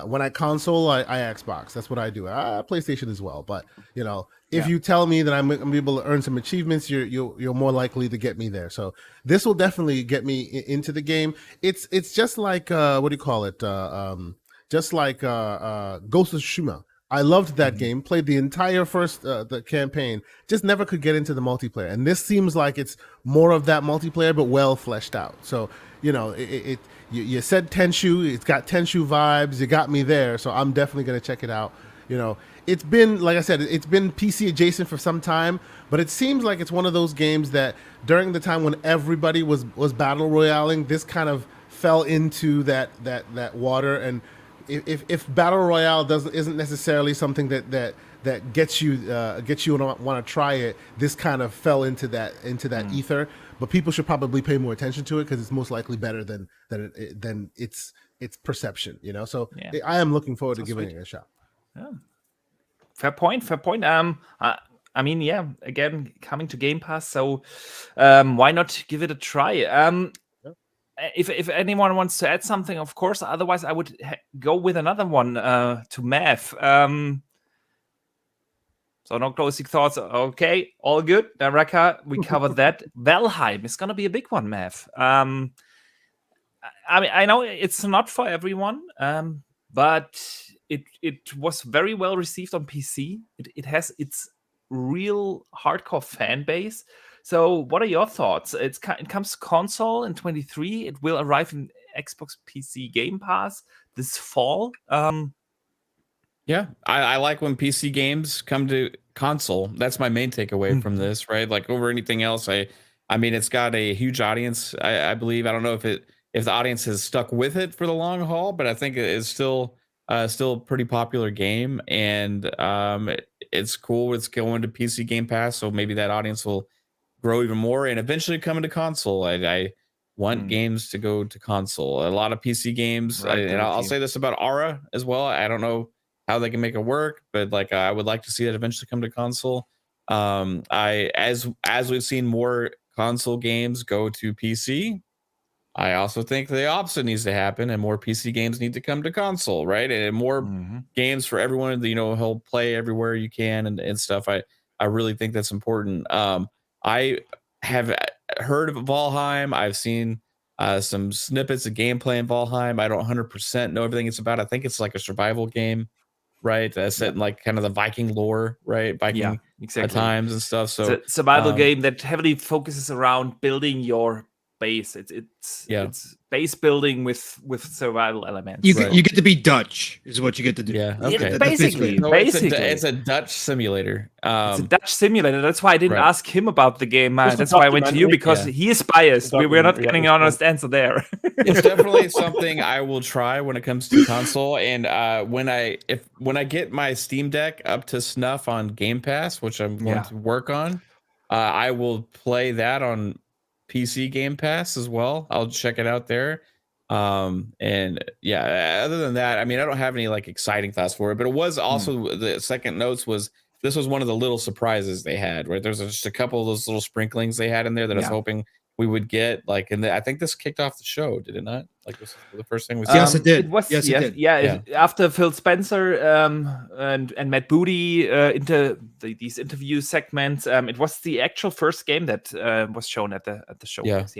when I console, I Xbox. That's what I do. PlayStation as well. But, if you tell me that I'm going to be able to earn some achievements, you're more likely to get me there. So this will definitely get me into the game. It's just like, what do you call it? Just like Ghost of Tsushima. I loved that game, played the entire first the campaign, just never could get into the multiplayer. And this seems like it's more of that multiplayer, but well fleshed out. So, you said Tenchu, it's got Tenchu vibes, you got me there. So I'm definitely going to check it out. It's been, like I said, it's been PC adjacent for some time, but it seems like it's one of those games that during the time when everybody was battle royaling, this kind of fell into that water. And if battle royale isn't necessarily something that gets you to want to try it, this kind of fell into that ether. But people should probably pay more attention to it because it's most likely better than its perception. So I am looking forward to giving it a shot. Yeah. Fair point. I mean, again, coming to Game Pass, so why not give it a try? If anyone wants to add something, of course. Otherwise, I would go with another one to Mav. So no closing thoughts. Okay, all good. Naraka, we covered that. Valheim is going to be a big one, Mav. I mean, I know it's not for everyone, but it was very well received on PC. It has its real hardcore fan base. So what are your thoughts? It comes to console in 2023. It will arrive in Xbox PC Game Pass this fall. Yeah, I like when PC games come to console. That's my main takeaway from this, right? Like over anything else, I mean, it's got a huge audience. I believe. I don't know if the audience has stuck with it for the long haul, but I think it is still a pretty popular game, and it's cool. It's going to PC Game Pass, so maybe that audience will grow even more and eventually come into console. I want games to go to console. A lot of PC games, and I'll say this about Aura as well. I don't know how they can make it work, but like I would like to see that eventually come to console. As we've seen more console games go to PC, I also think the opposite needs to happen, and more PC games need to come to console, right? And more games for everyone, he'll play everywhere you can and stuff. I really think that's important. I have heard of Valheim. I've seen some snippets of gameplay in Valheim. I don't 100% know everything it's about. I think it's like a survival game, right? Set in like kind of the Viking lore, right? Viking exactly. times and stuff. So it's a survival game that heavily focuses around building your base. It's base building with survival elements. You get to be Dutch, is what you get to do. Yeah, Yeah, okay. basically, So it's a Dutch simulator. It's a Dutch simulator. That's why I didn't ask him about the game. Just a That's why I went to you, because he is biased. We're not getting an honest answer there. It's definitely something I will try when it comes to console. And when I get my Steam Deck up to snuff on Game Pass, which I'm going to work on, I will play that on PC Game Pass as well. I'll check it out there. And yeah, other than that, I mean, I don't have any like exciting thoughts for it, but it was also the second notes was this was one of the little surprises they had, right? There's just a couple of those little sprinklings they had in there that I was hoping we would get, like, and I think this kicked off the show, did it not? Like, this was the first thing we saw. Yes, it did. It was, yes, it did. Yeah. After Phil Spencer and Matt Booty into these interview segments, it was the actual first game that was shown at the showcase.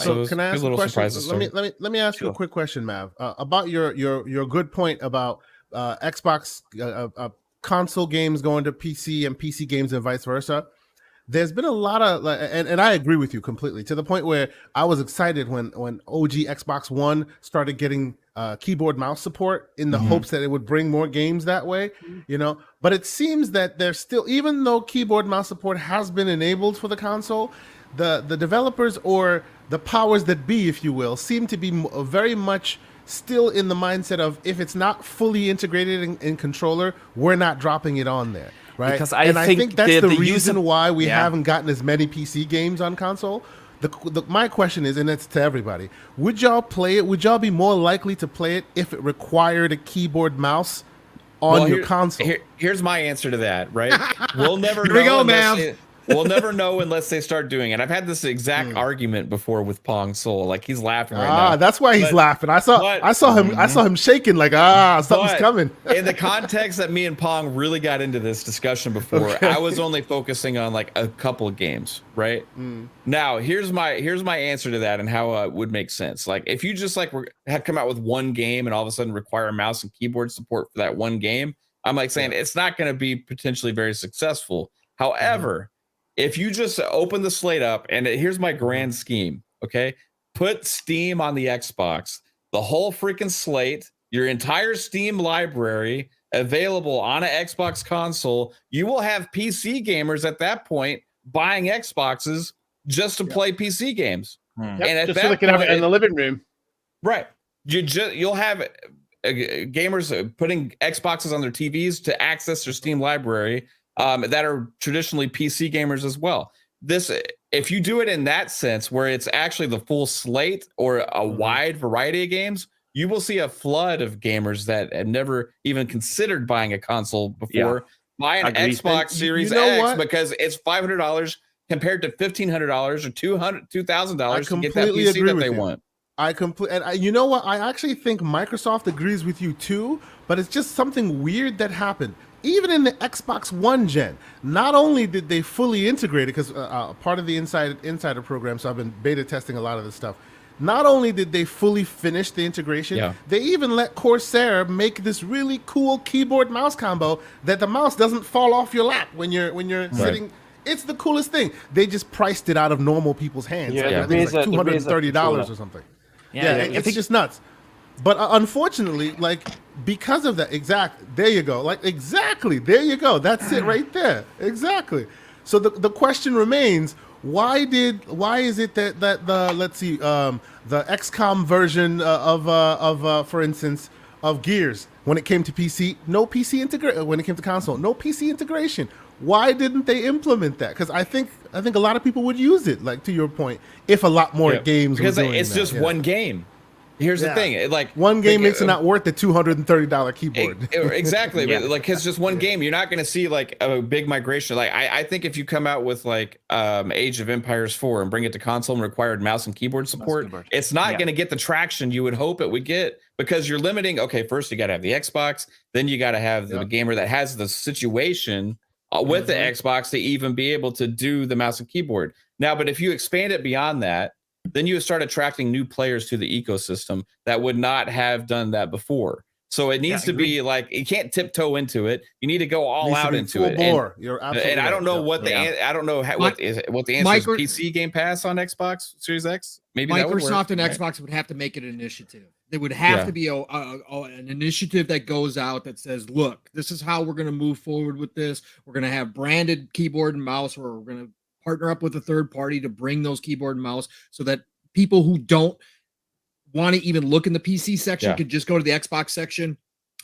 So can I ask a question? Let me ask you a quick question, Mav, about your good point about Xbox console games going to PC and PC games and vice versa. There's been a lot of, and I agree with you completely, to the point where I was excited when OG Xbox One started getting keyboard mouse support in the hopes that it would bring more games that way, you know. But it seems that there's still, even though keyboard mouse support has been enabled for the console, the developers, or the powers that be, if you will, seem to be very much still in the mindset of, if it's not fully integrated in controller, we're not dropping it on there. Right, because I think that's the reason why we haven't gotten as many PC games on console. My question is, and it's to everybody: would y'all play it? Would y'all be more likely to play it if it required a keyboard mouse on your console? Here's my answer to that. Right, we'll never. Here we go, man. We'll never know unless they start doing it. I've had this exact argument before with Pong Soul. Like, he's laughing right now. That's why he's laughing. I saw him shaking like, something's coming. In the context that me and Pong really got into this discussion before, I was only focusing on like a couple of games, right? Now, here's my answer to that and how it would make sense. Like, if you just had come out with one game and all of a sudden require mouse and keyboard support for that one game, I'm like saying it's not going to be potentially very successful. However, if you just open the slate up, and here's my grand scheme, okay? Put Steam on the Xbox, the whole freaking slate, your entire Steam library available on an Xbox console. You will have PC gamers at that point buying Xboxes just to play PC games. And at just that so they can have it in the living room. Right. You'll have gamers putting Xboxes on their TVs to access their Steam library. That are traditionally PC gamers as well. If you do it in that sense, where it's actually the full slate or a wide variety of games, you will see a flood of gamers that have never even considered buying a console before buy an Xbox Series X because it's $500 compared to $1,500 or $2,000 to get that PC that they want. And you know what? I actually think Microsoft agrees with you too, but it's just something weird that happened. Even in the Xbox One gen, not only did they fully integrate it, because part of the insider program, so I've been beta testing a lot of this stuff. Not only did they fully finish the integration, they even let Corsair make this really cool keyboard mouse combo that the mouse doesn't fall off your lap when you're sitting. It's the coolest thing. They just priced it out of normal people's hands. I think it's like $230 or something. It's just nuts. But unfortunately, like, because of that, there you go. There you go. That's it right there. Exactly. So the question remains, why is it that the, let's see, the XCOM version of for instance, of Gears, when it came to PC, no PC integration. When it came to console, no PC integration. Why didn't they implement that? Because I think a lot of people would use it, like, to your point, if a lot more games were doing it's that. just one game. Here's the thing, one game makes it not worth the $230 keyboard. Exactly, but it's just one game. You're not going to see like a big migration. Like, I think if you come out with like Age of Empires 4 and bring it to console and required mouse and keyboard support, it's not going to get the traction you would hope it would get, because you're limiting. Okay, first you got to have the Xbox, then you got to have the gamer that has the situation with the Xbox to even be able to do the mouse and keyboard. Now, but if you expand it beyond that, then you start attracting new players to the ecosystem that would not have done that before. So it needs to be like you can't tiptoe into it. You need to go all out into it. You're absolutely and I don't know right. what I don't know what the answer is. PC Game Pass on Xbox Series X. Maybe Microsoft and right? Xbox would have to make an initiative. There would have to be an initiative that goes out that says, "Look, this is how we're going to move forward with this. We're going to have branded keyboard and mouse, or we're going to partner up with a third party to bring those keyboard and mouse, so that people who don't want to even look in the PC section could just go to the Xbox section,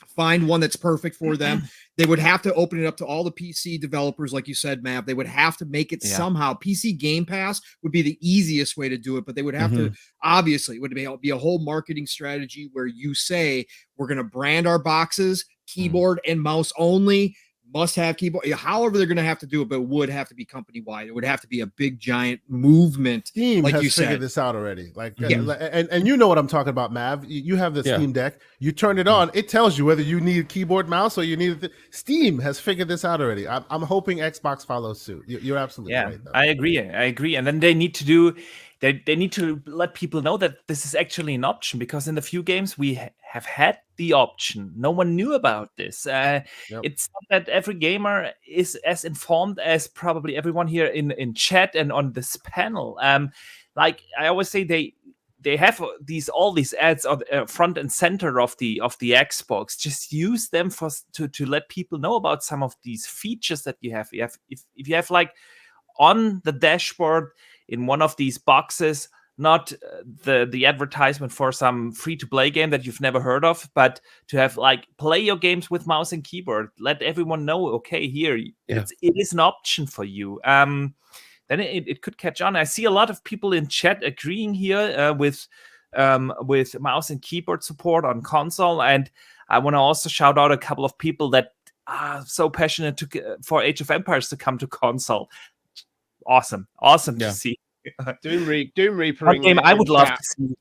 find one that's perfect for them." They would have to open it up to all the PC developers, like you said, Mav. They would have to make it somehow. PC Game Pass would be the easiest way to do it, but they would have to, obviously, it would be a whole marketing strategy where you say, we're going to brand our boxes, keyboard and mouse only, must have keyboard. However, they're going to have to do it, but it would have to be company wide. It would have to be a big giant movement. Steam like has you figured said. this out already. And you know what I'm talking about, Mav. You have the Steam Deck. You turn it on. It tells you whether you need keyboard, mouse, or you need. Steam has figured this out already. I'm hoping Xbox follows suit. You're absolutely right. Though. I agree. And then they need to do. They need to let people know that this is actually an option, because in the few games we have had the option. No one knew about this. It's not that every gamer is as informed as probably everyone here in chat and on this panel. Like I always say, they have all these ads on front and center of the Xbox. Just use them to let people know about some of these features that you have. If you have like on the dashboard in one of these boxes, not the advertisement for some free-to-play game that you've never heard of, but to have like play your games with mouse and keyboard. Let everyone know, okay, here it is an option for you. Then it could catch on. I see a lot of people in chat agreeing here with mouse and keyboard support on console, and I want to also shout out a couple of people that are so passionate for Age of Empires to come to console. Awesome to see. Doom Reaper. What game I would love to see.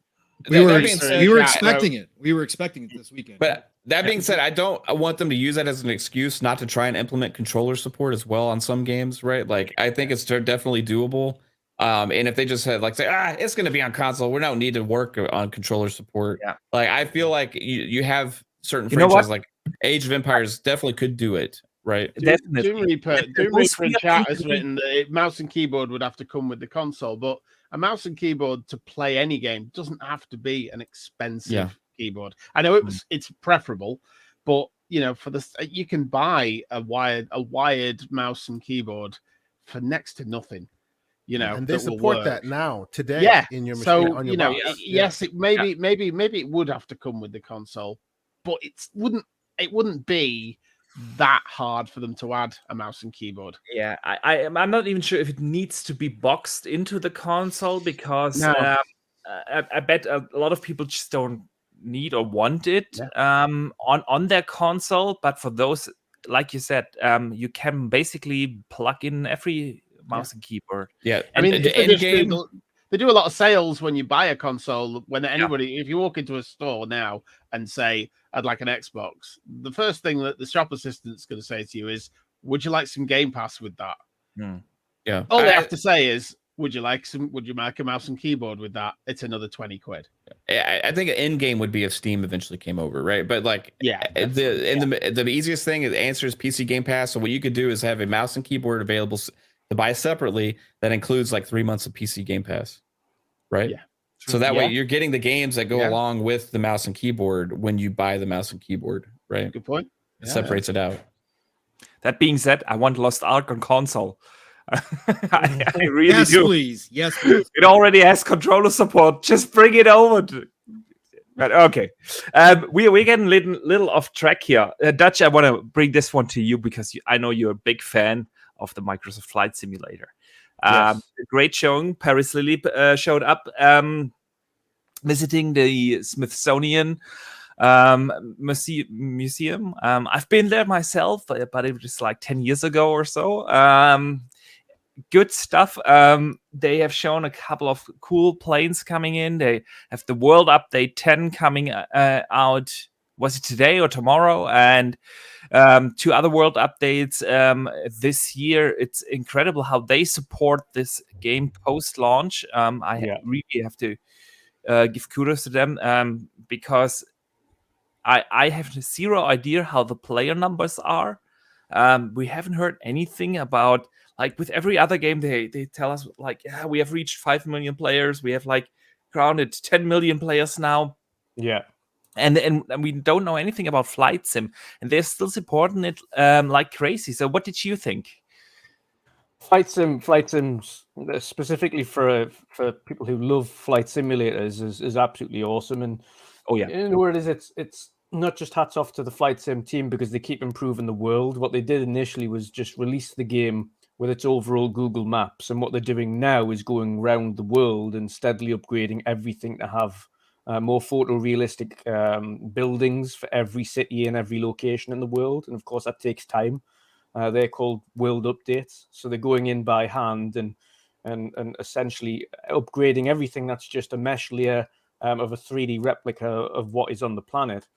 We were expecting it. We were expecting it this weekend. But that being said, I don't want them to use that as an excuse not to try and implement controller support as well on some games, right? Like I think it's definitely doable. And if they just had say, it's going to be on console, we don't need to work on controller support. Yeah. Like I feel like you have certain franchises like Age of Empires definitely could do it. Right. Definitely. Doom Reaper in chat has written that mouse and keyboard would have to come with the console, but a mouse and keyboard to play any game doesn't have to be an expensive keyboard. I know it's preferable, but for this you can buy a wired mouse and keyboard for next to nothing. And they support that now today in your machine. So on your box. yes, it maybe it would have to come with the console, but it wouldn't be that hard for them to add a mouse and keyboard. Yeah, I'm not even sure if it needs to be boxed into the console, because I bet a lot of people just don't need or want it on their console. But for those, like you said, you can basically plug in every mouse and keyboard. Yeah, I mean, they do a lot of sales when you buy a console. When if you walk into a store now and say, I'd like an Xbox, the first thing that the shop assistant's going to say to you is, would you like some Game Pass with that? Yeah. All they have to say is, would you like a mouse and keyboard with that? It's another 20 quid. I think an in-game would be if Steam eventually came over, right? But the easiest thing is answers PC Game Pass. So what you could do is have a mouse and keyboard available to buy separately that includes 3 months of PC Game Pass, right? Yeah. So that way you're getting the games that go along with the mouse and keyboard when you buy the mouse and keyboard, right? Good point. It separates it out. That being said, I want Lost Ark on console. I really do. Please. Yes, please. It already has controller support. Just bring it over. But okay, we're getting little off track here. Dutch, I want to bring this one to you because I know you're a big fan of the Microsoft Flight Simulator. Great showing. Paris Lily showed up visiting the Smithsonian museum. I've been there myself, but it was 10 years ago or so. Good stuff. They have shown a couple of cool planes coming in. They have the World Update 10 coming out. Was it today or tomorrow? And 2 other world updates this year. It's incredible how they support this game post-launch. I really have to give kudos to them because I have zero idea how the player numbers are. We haven't heard anything about, like with every other game, they tell us like, yeah, we have reached 5 million players. We have like grounded 10 million players now. Yeah. And we don't know anything about Flight Sim, and they're still supporting it like crazy. So what did you think? Flight sims specifically for people who love flight simulators is absolutely awesome. And Oh yeah, you know what it is? It's not just hats off to the flight sim team because they keep improving the world. What they did initially was just release the game with its overall Google Maps, and what they're doing now is going around the world and steadily upgrading everything to have more photorealistic buildings for every city and every location in the world. And of course, that takes time. They're called world updates, so they're going in by hand and essentially upgrading everything that's just a mesh layer of a 3D replica of what is on the planet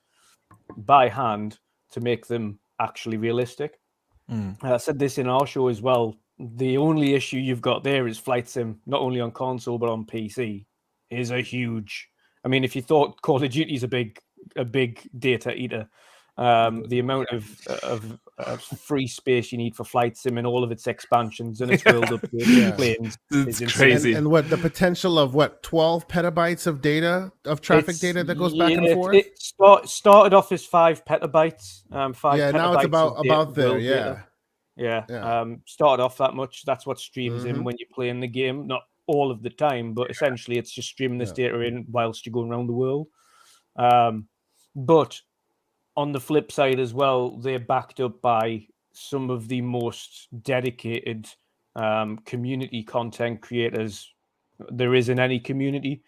by hand to make them actually realistic. I said this in our show as well. The only issue you've got there is Flight Sim, not only on console but on PC, is a huge. I mean, if you thought Call of Duty is a big data eater, the amount of free space you need for Flight Sim and all of its expansions and its world updates planes is crazy. And what the potential of 12 petabytes of data of traffic data that goes back and forth? It started off as 5 petabytes. 5 yeah, petabytes now it's about there. Yeah. Yeah. Started off that much. That's what streams in when you're playing the game. Not all of the time, but essentially it's just streaming this data in whilst you're going around the world. But on the flip side as well, they're backed up by some of the most dedicated community content creators there is in any community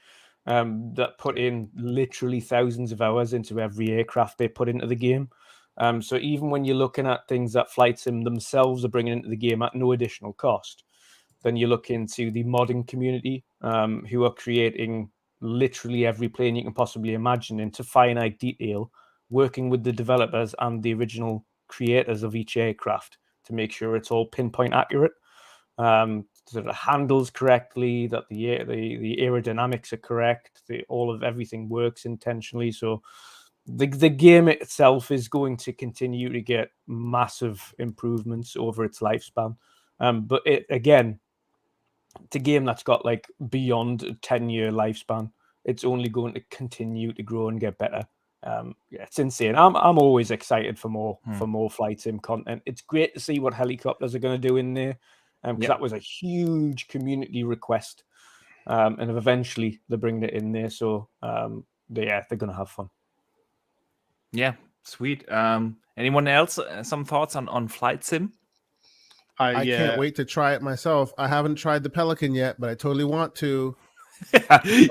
that put in literally thousands of hours into every aircraft they put into the game. So even when you're looking at things that Flight Sim themselves are bringing into the game at no additional cost, then you look into the modding community who are creating literally every plane you can possibly imagine into finite detail, working with the developers and the original creators of each aircraft to make sure it's all pinpoint accurate, so that it handles correctly, that the aerodynamics are correct, all of everything works intentionally. So the game itself is going to continue to get massive improvements over its lifespan. But again, it's a game that's got like beyond a 10-year lifespan. It's only going to continue to grow and get better. It's insane. I'm always excited for more Flight Sim content. It's great to see what helicopters are going to do in there, because that was a huge community request, and eventually they're bringing it in there. So they're going to have fun. Yeah, sweet. Anyone else? Some thoughts on Flight Sim? I can't wait to try it myself. I haven't tried the Pelican yet, but I totally want to.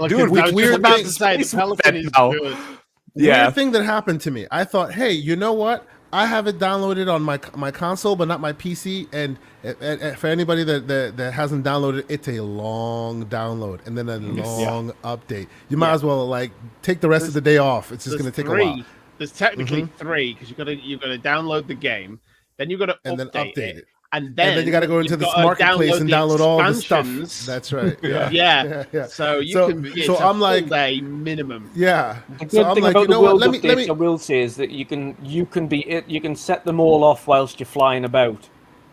Dude, weird about to say the Pelican is good. Weird thing that happened to me. I thought, hey, you know what? I have it downloaded on my console, but not my PC. And for anybody that hasn't downloaded, it's a long download and then a long update. You might as well like take the rest of the day off. It's just going to take a while. There's technically 3 because you've got to download the game, then you've got to update it. And then you got to go into this marketplace and download all the stuff. That's right. Yeah. So so I'm like day minimum. Yeah. The good thing about the world updates, I will say, is that you can set them all off whilst you're flying about,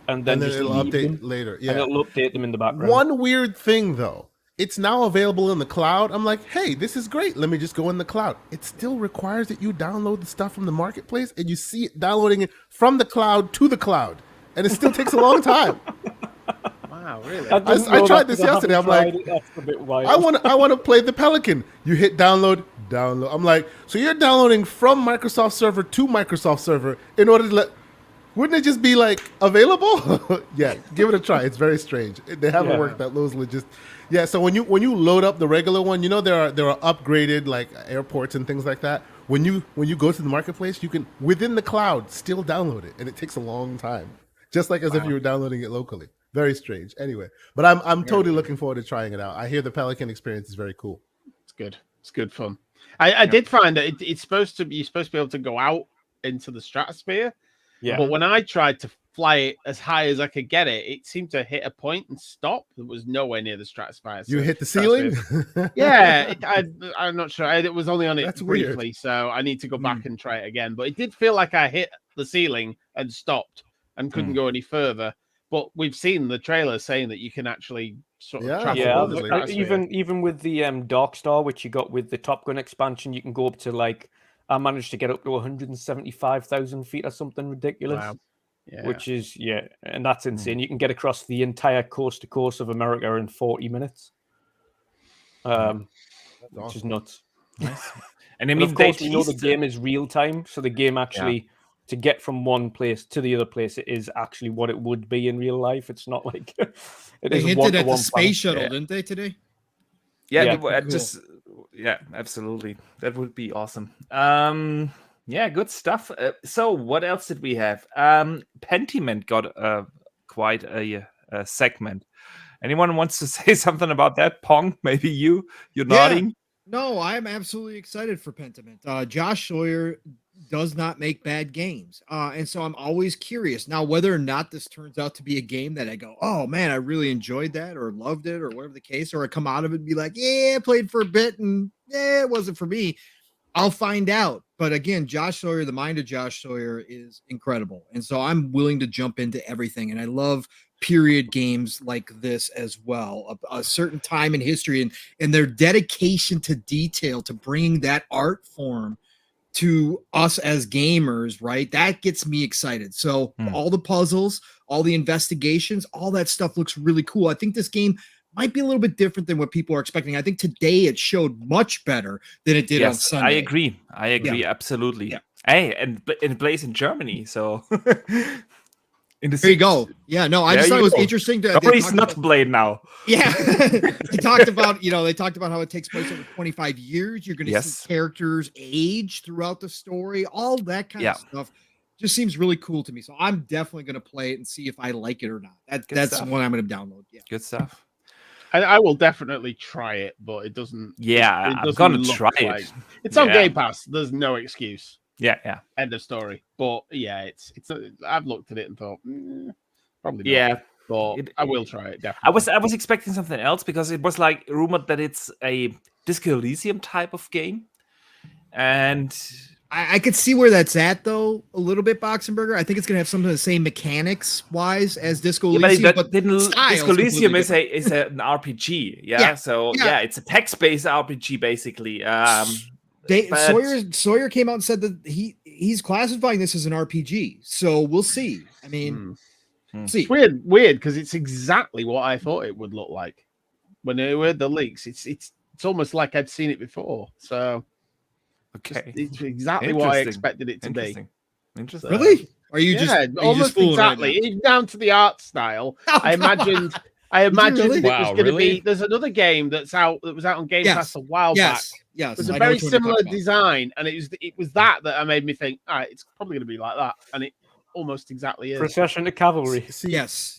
and then just it'll update later. Yeah. And it'll update them in the background. One weird thing though, it's now available in the cloud. I'm like, hey, this is great. Let me just go in the cloud. It still requires that you download the stuff from the marketplace, and you see it downloading it from the cloud to the cloud. And it still takes a long time. Wow, really? I tried this yesterday. I'm like, I want to play the Pelican. You hit download. I'm like, so you're downloading from Microsoft server to Microsoft server in order to wouldn't it just be like available? Yeah, give it a try. It's very strange. They haven't worked out those Yeah, so when you load up the regular one, there are upgraded like airports and things like that. When you go to the marketplace, you can within the cloud still download it, and it takes a long time. Just like as if you were downloading it locally. Very strange. Anyway, but I'm totally looking forward to trying it out. I hear the Pelican experience is very cool. It's good. It's good fun. I did find that you're supposed to be able to go out into the stratosphere. Yeah. But when I tried to fly it as high as I could get it. It seemed to hit a point and stop. It was nowhere near the stratosphere. You hit the ceiling? Yeah, I'm not sure. It was only on it That's briefly, weird. so I need to go back and try it again. But it did feel like I hit the ceiling and stopped and couldn't go any further. But we've seen the trailer saying that you can actually sort of travel over the stratosphere. even with the Dark Star, which you got with the Top Gun expansion, you can go up to like I managed to get up to 175,000 feet or something ridiculous. Wow. Yeah. Which is and that's insane. You can get across the entire coast to coast of America in 40 minutes. Which is nuts. Nice. And I But mean, of course, we know the game is real time, so the game actually to get from one place to the other place, it is actually what it would be in real life. It's not like They hinted at the space shuttle, didn't they, today? Yeah, Cool. Absolutely. That would be awesome. Yeah, good stuff. So, what else did we have? Pentiment got quite a segment. Anyone wants to say something about that? Pong, maybe you're nodding. No, I'm absolutely excited for Pentiment. Josh Sawyer does not make bad games. And so I'm always curious now whether or not this turns out to be a game that I go, oh man, I really enjoyed that or loved it or whatever the case, or I come out of it and be like, yeah, I played for a bit and it wasn't for me. I'll find out. But again, Josh Sawyer, the mind of Josh Sawyer is incredible. And so I'm willing to jump into everything. And I love period games like this as well, a certain time in history and their dedication to detail, to bringing that art form to us as gamers, right? That gets me excited. So all the puzzles, all the investigations, all that stuff looks really cool. I think this game might be a little bit different than what people are expecting. I think today it showed much better than it did on Sunday. I agree, absolutely. Yeah. Hey, and it plays in Germany, so there you go. Yeah, no, I just thought it was interesting. Nobody's not Blade now. Yeah, they talked about how it takes place over 25 years. You're going to see characters age throughout the story, all that kind of stuff. Just seems really cool to me. So I'm definitely going to play it and see if I like it or not. That's what I'm going to download. Yeah, good stuff. I will definitely try it, but it doesn't. Yeah, it doesn't I'm gonna try it. It's on Game Pass. There's no excuse. Yeah. End of story. But yeah, it's. I've looked at it and thought, probably not. Yeah. But I will try it. Definitely. I was expecting something else because it was like rumored that it's a Disco Elysium type of game, and I could see where that's at though a little bit. Boxenberger. I think it's gonna have some of the same mechanics wise as Disco Elysium, but Disco Elysium is an RPG. Yeah. So it's a text based RPG basically. Sawyer came out and said that he's classifying this as an RPG. So we'll see. I mean, see. It's weird because it's exactly what I thought it would look like when they heard the leaks. It's almost like I'd seen it before. So. Okay, it's exactly what I expected it to be. Interesting. Really? Are you just almost exactly right down to the art style? I imagined it was going to be. There's another game that was out on Game Pass a while back. Yes, it's a very similar design, and it was that I made me think, all right, it's probably going to be like that, and it almost exactly is. Procession to Cavalry. Yes,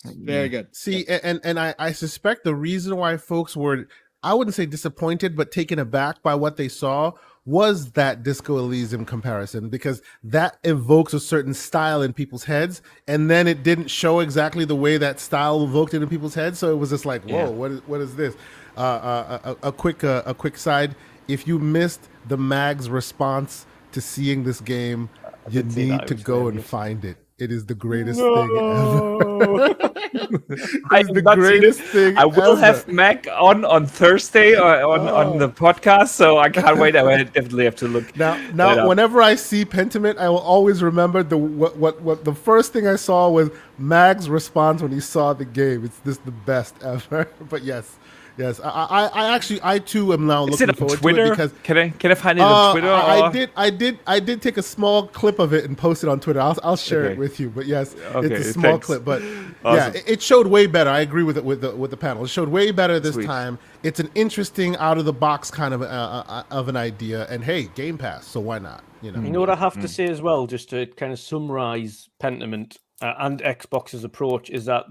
very good. See, and I suspect the reason why folks were, I wouldn't say disappointed, but taken aback by what they saw was that Disco Elysium comparison, because that evokes a certain style in people's heads, and then it didn't show exactly the way that style evoked it in people's heads. So it was just like, whoa, what is this? A quick side: if you missed the Mag's response to seeing this game, you need to go and find it. It is the greatest thing ever. It's the greatest thing I will have Mac on Thursday on the podcast, so I can't wait. I definitely have to look. Now, whenever I see Pentiment, I will always remember what the first thing I saw was Mag's response when he saw the game. It's just the best ever. But yes. I too am now looking forward to it because can I find it on Twitter? I did take a small clip of it and post it on Twitter. I'll share it with you. But yes, it's a small clip. But awesome. Yeah, it showed way better. I agree with it with the panel. It showed way better this time. It's an interesting out of the box kind of an idea. And hey, Game Pass, so why not? You know what I have to say as well, just to kind of summarize Pentiment and Xbox's approach, is that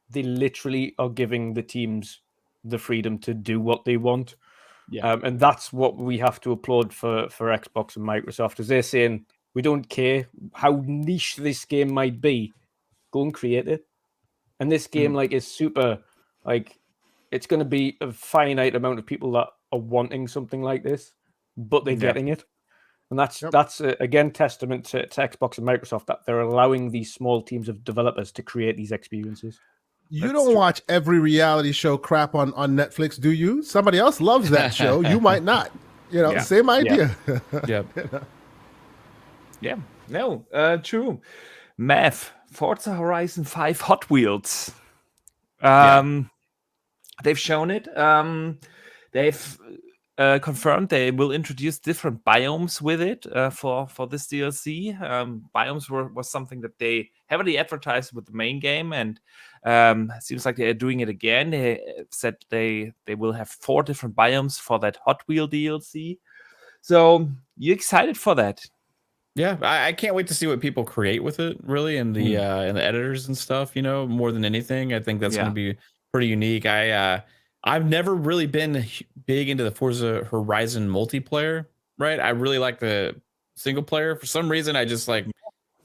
they literally are giving the teams the freedom to do what they want. And that's what we have to applaud for Xbox and Microsoft, as they're saying, we don't care how niche this game might be, go and create it. And this game like is super like it's going to be a finite amount of people that are wanting something like this, but they're getting it. And that's again testament to Xbox and Microsoft that they're allowing these small teams of developers to create these experiences. You don't watch every reality show crap on Netflix, do you? Somebody else loves that show. You might not. Same idea. Yeah. No, true. Math, Forza Horizon 5 Hot Wheels. They've shown it. They've confirmed they will introduce different biomes with it for this DLC. Biomes was something that they heavily advertised with the main game, and it seems like they're doing it again. They said they will have 4 different biomes for that Hot Wheel DLC. So you excited for that? Yeah, I can't wait to see what people create with it, really, and the editors and stuff. More than anything, I think that's going to be pretty unique. I've never really been big into the Forza Horizon multiplayer, right? I really like the single player. For some reason, I just like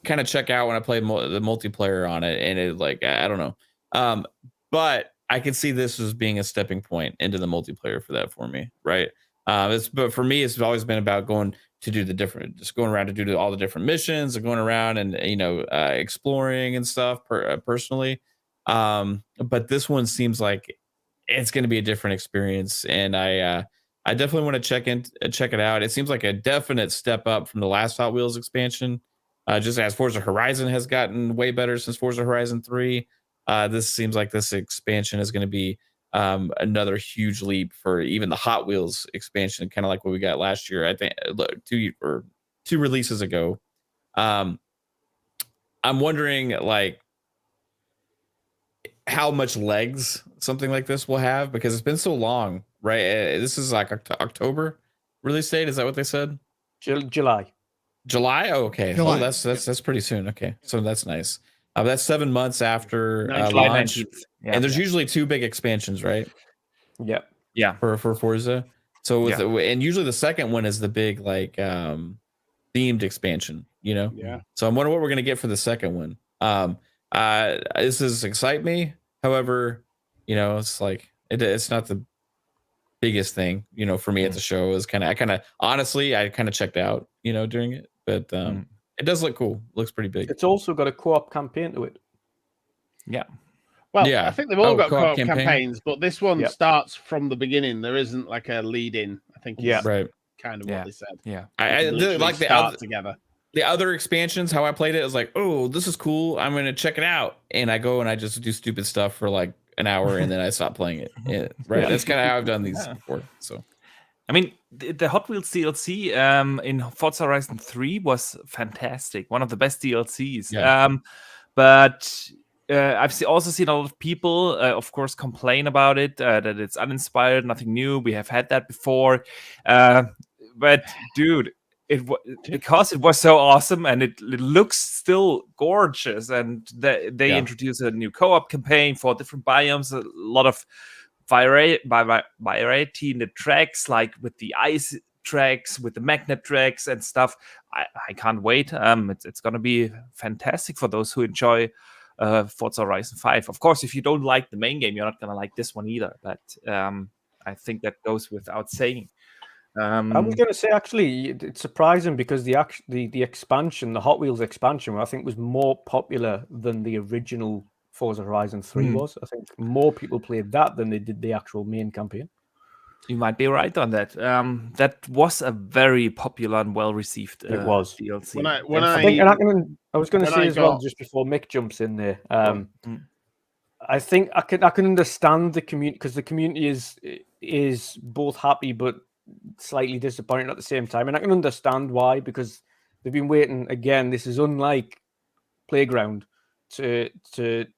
kind of check out when I play the multiplayer on it, and it like I don't know. But I can see this as being a stepping point into the multiplayer for that for me, right? But for me, it's always been about going around to do all the different missions and going around and exploring and stuff personally. But this one seems like it's going to be a different experience, and I definitely want to check it out. It seems like a definite step up from the last Hot Wheels expansion. Just as Forza Horizon has gotten way better since Forza Horizon 3, this seems like this expansion is going to be another huge leap for even the Hot Wheels expansion, kind of like what we got last year. I think 2 releases ago. I'm wondering like how much legs something like this will have, because it's been so long, right? This is like October release date. Is that what they said? July. Oh, okay. July. Oh, that's pretty soon. Okay, so that's nice. That's 7 months after July launch. 19th. Yeah. And there's usually 2 big expansions, right? Yeah. For Forza. So and usually the second one is the big like themed expansion, Yeah. So I'm wondering what we're gonna get for the second one. This is excite me. However, it's like it's not the biggest thing, for me at the show. Is I honestly checked out, during it, but it does look cool. Looks pretty big. It's also got a co-op campaign to it. Yeah. Well, Yeah. I think they've all got co-op co-op campaigns, but this one starts from the beginning. There isn't like a lead-in. I think it's right. kind of what they said. Yeah. I like together. The other expansions, how I played it was like, oh, this is cool. I'm going to check it out. And I go and I just do stupid stuff for like an hour and then I stop playing it. Yeah, right. That's kind of how I've done these before. So, I mean, the Hot Wheels DLC in Forza Horizon 3 was fantastic. One of the best DLCs. Yeah. But I've also seen a lot of people, of course, complain about it, that it's uninspired, nothing new. We have had that before. But dude, because it was so awesome and it looks still gorgeous, and they introduced a new co-op campaign for different biomes, a lot of variety in the tracks, like with the ice tracks, with the magnet tracks and stuff. I can't wait. It's gonna be fantastic for those who enjoy Forza Horizon 5. Of course, if you don't like the main game, you're not gonna like this one either, but I think that goes without saying. I was going to say, actually, it's surprising because the expansion, the Hot Wheels expansion, I think was more popular than the original Forza Horizon 3 was. I think more people played that than they did the actual main campaign. You might be right on that. That was a very popular and well-received DLC. I was going to say as well, just before Mick jumps in there, I think I can understand the community, because the community is both happy but slightly disappointed at the same time, and I can understand why, because they've been waiting. Again, this is unlike Playground to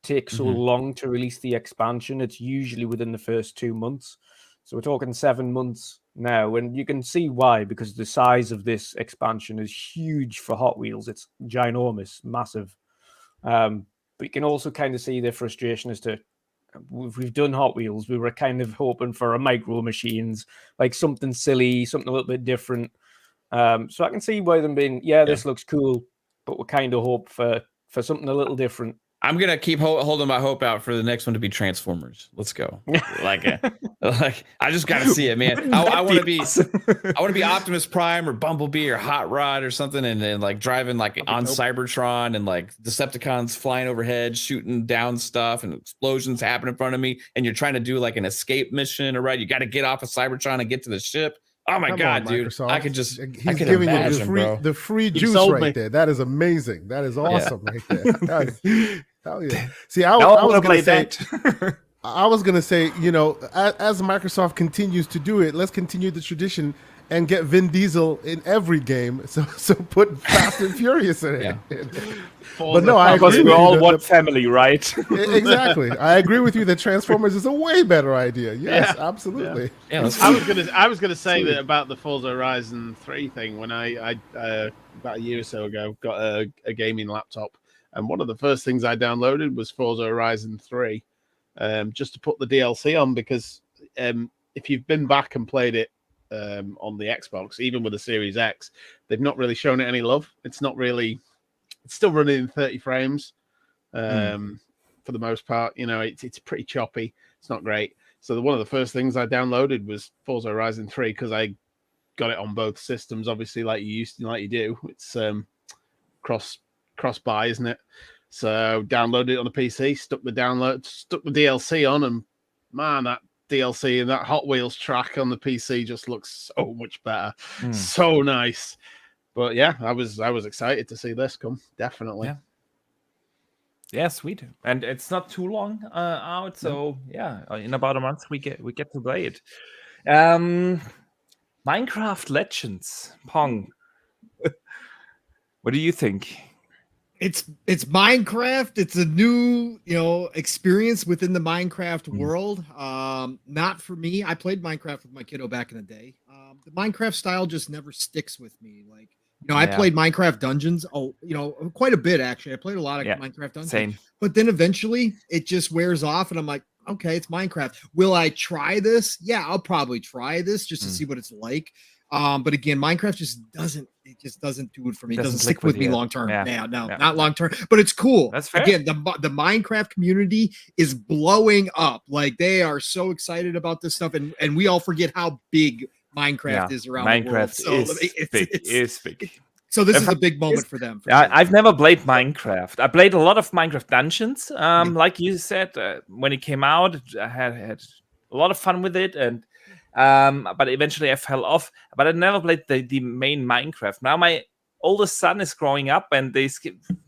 take so long to release the expansion. It's usually within the first 2 months, so we're talking 7 months now, and you can see why, because the size of this expansion is huge for Hot Wheels. It's ginormous, massive, but you can also kind of see their frustration as to, we've done Hot Wheels, we were kind of hoping for a Micro Machines, like something silly, something a little bit different. So I can see why them being, this looks cool, but we kind of hope for something a little different. I'm gonna keep holding my hope out for the next one to be Transformers. Let's go. Like I just gotta see it, man. I want to be Optimus Prime or Bumblebee or Hot Rod or something, and then like driving like on Cybertron and like Decepticons flying overhead, shooting down stuff, and explosions happen in front of me. And you're trying to do like an escape mission, or right? You got to get off of Cybertron and get to the ship. Oh my God, dude! Microsoft. I could just he's giving you the free juice right there. That is amazing. That is awesome right there. Hell yeah! See, I was gonna say that. I was gonna say, you know, as Microsoft continues to do it, let's continue the tradition and get Vin Diesel in every game. So put Fast and Furious in it. Yeah. But no, I agree. We're all one family, right? Exactly. I agree with you that Transformers is a way better idea. Yes, absolutely. Yeah. I was gonna say that about the Forza Horizon 3 thing when I about a year or so ago got a gaming laptop, and one of the first things I downloaded was Forza Horizon 3, just to put the DLC on, because if you've been back and played it on the Xbox, even with the Series X, they've not really shown it any love. It's still running in 30 frames for the most part. You know, it's pretty choppy. It's not great. So one of the first things I downloaded was Forza Horizon 3 because I got it on both systems, obviously, like you do. It's cross buy, isn't it? So downloaded it on the PC, stuck the DLC on, and man, that DLC and that Hot Wheels track on the PC just looks so much better. So nice. But yeah, I was excited to see this come. Definitely. Yeah, sweet. And it's not too long out, so yeah, in about a month we get to play it. Minecraft Legends, Pong. What do you think? It's Minecraft. It's a new, experience within the Minecraft world. Not for me. I played Minecraft with my kiddo back in the day. The Minecraft style just never sticks with me. Like, I played Minecraft Dungeons. Quite a bit actually. I played a lot of Minecraft Dungeons. Same. But then eventually it just wears off, and I'm like, okay, it's Minecraft. Will I try this? Yeah, I'll probably try this just to see what it's like. But again, Minecraft just doesn't do it for me. It doesn't stick with me long term. Not long term. But it's cool. That's fair. Again, the Minecraft community is blowing up. Like, they are so excited about this stuff, and we all forget how big Minecraft is around the world. So is big. So this is a big moment for them. I've never played Minecraft. I played a lot of Minecraft Dungeons. Like you said, when it came out, I had a lot of fun with it, and but eventually I fell off. But I never played the main Minecraft. Now my oldest son is growing up, and they're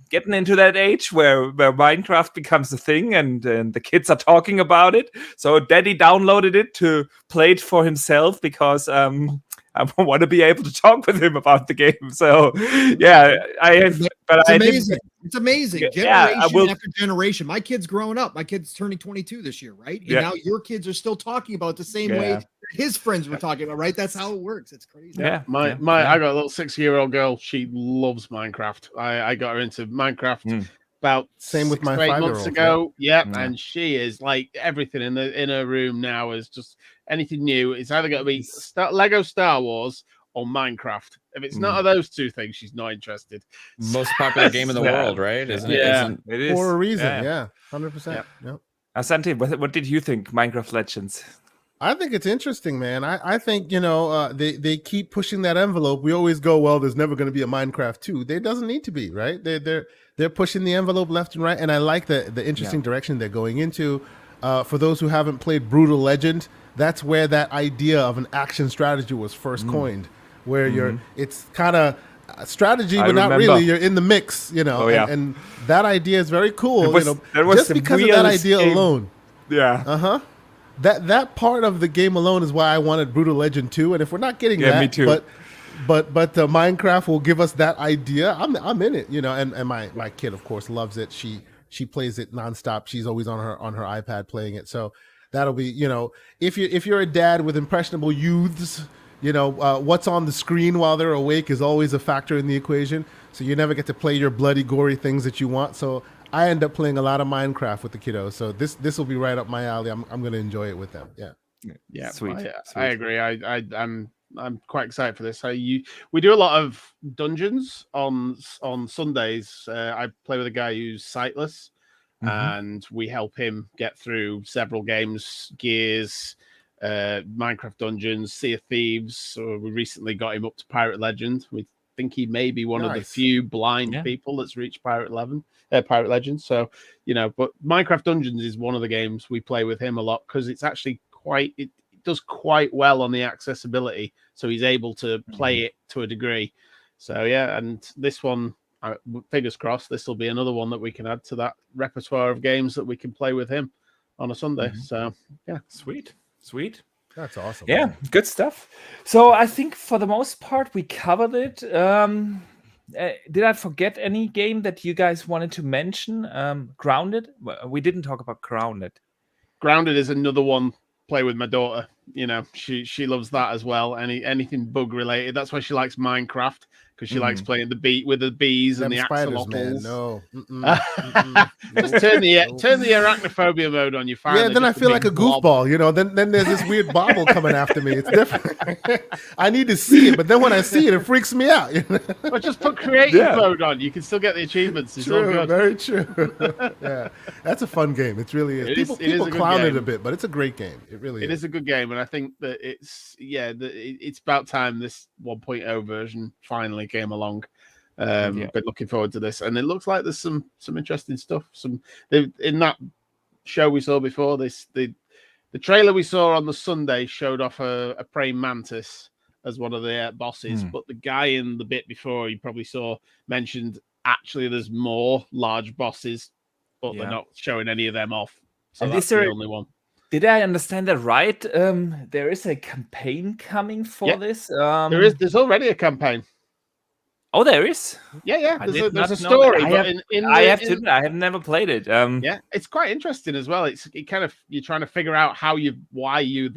getting into that age where Minecraft becomes a thing, and the kids are talking about it. So Daddy downloaded it to play it for himself because I want to be able to talk with him about the game. So yeah, it's amazing. It's amazing. Generation after generation. My kid's growing up. My kid's turning 22 this year, right? And now your kids are still talking about it the same way his friends were talking about, right? That's how it works. It's crazy. I got a little 6-year-old girl. She loves Minecraft. I got her into Minecraft about same with my 8 months ago. And she is like everything in her room now is just anything new. It's either going to be Lego Star Wars or Minecraft. If it's not of those two things, she's not interested. Most popular game in the world, right? Isn't it? Yeah, it is for a reason. 100%. Yep. Asante, what did you think, Minecraft Legends? I think it's interesting, man. I think, they keep pushing that envelope. We always go, well, there's never going to be a Minecraft 2. There doesn't need to be, right? They're pushing the envelope left and right, and I like the interesting direction they're going into. For those who haven't played Brutal Legend, that's where that idea of an action strategy was first coined, where it's kind of strategy, but not really. You're in the mix, and that idea is very cool. Just because of that idea alone. Yeah. That part of the game alone is why I wanted Brutal Legend 2. And if we're not getting that, me too. but Minecraft will give us that idea. I'm in it, and my kid, of course, loves it. She plays it nonstop. She's always on her iPad playing it. So that'll be, if you're a dad with impressionable youths, what's on the screen while they're awake is always a factor in the equation. So you never get to play your bloody, gory things that you want. So I end up playing a lot of Minecraft with the kiddos. So this will be right up my alley. I'm going to enjoy it with them. Yeah. Sweet. I agree. I'm quite excited for this. We do a lot of dungeons on Sundays. I play with a guy who's sightless, and we help him get through several games, Gears, Minecraft Dungeons, Sea of Thieves. So we recently got him up to Pirate Legend. We think he may be one of the few blind people that's reached Pirate Legend. So, but Minecraft Dungeons is one of the games we play with him a lot because it's actually it does quite well on the accessibility. So he's able to play it to a degree. So, and this one, fingers crossed, this will be another one that we can add to that repertoire of games that we can play with him on a Sunday. So, Sweet. That's awesome. Yeah, good stuff. So I think for the most part we covered it. Did I forget any game that you guys wanted to mention? Grounded? We didn't talk about Grounded. Grounded is another one. Play with my daughter. She loves that as well. Anything bug related. That's why she likes Minecraft, because she likes playing with the bees and the axolotls. No. Just turn the arachnophobia mode on. You find then I feel like a goofball. Then there's this weird bobble coming after me. It's different. I need to see it, but then when I see it, it freaks me out. Well, just put creative mode on. You can still get the achievements. It's all good. Very true. Yeah, that's a fun game. It really is. People clown it a bit, but it's a great game. It really is. It is a good game, and I think that it's about time this 1.0 version finally came along. Been looking forward to this, and it looks like there's some interesting stuff. In that show we saw before this, the trailer we saw on the Sunday showed off a praying mantis as one of the bosses, but the guy in the bit before you probably saw mentioned actually there's more large bosses, but they're not showing any of them off. So that's the only one. Did I understand that right? There is a campaign coming for this. There's already a campaign. Oh, there is. Yeah. There's a story. I have never played it. It's quite interesting as well. You're trying to figure out why you've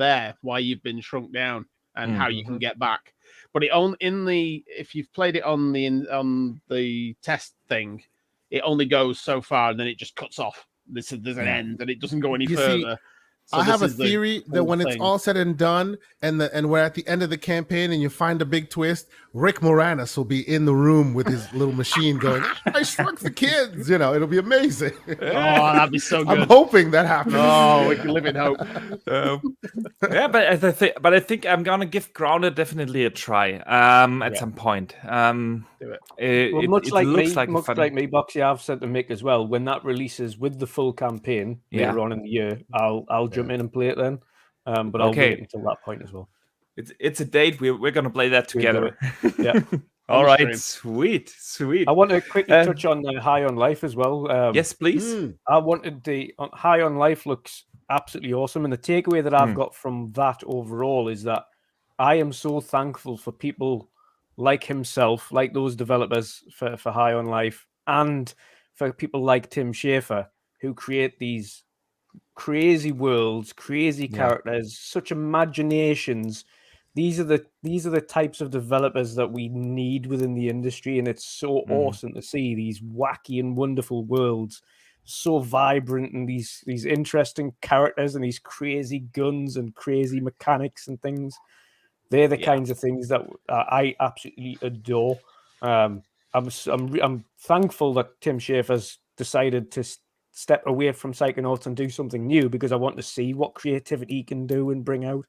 been shrunk down, and how you can get back. But if you've played it on the test thing, it only goes so far, and then it just cuts off. There's an end, and it doesn't go any further. So I have a theory that when it's all said and done, and we're at the end of the campaign, and you find a big twist, Rick Moranis will be in the room with his little machine going, "I shrunk the kids." It'll be amazing. Oh, that'd be so good. I'm hoping that happens. Oh, we can live in hope. But I think I'm gonna give Grounded definitely a try. At some point. Do it. Much like me, Boxy, I've said to Mick as well. When that releases with the full campaign later on in the year, I'll jump in and play it then. But I'll wait until that point as well. It's a date. We're gonna play that together. Yeah. All right. Sweet. I want to quickly touch on the High on Life as well. Yes, please. I wanted the High on Life looks absolutely awesome, and the takeaway that I've got from that overall is that I am so thankful for people like himself, like those developers for High on Life, and for people like Tim Schafer who create these crazy worlds, crazy characters, such imaginations. These are the types of developers that we need within the industry, and it's so awesome to see these wacky and wonderful worlds, so vibrant, and these interesting characters and these crazy guns and crazy mechanics and things. They're the kinds of things that I absolutely adore. I'm thankful that Tim Schafer's decided to step away from Psychonauts and do something new, because I want to see what creativity he can do and bring out.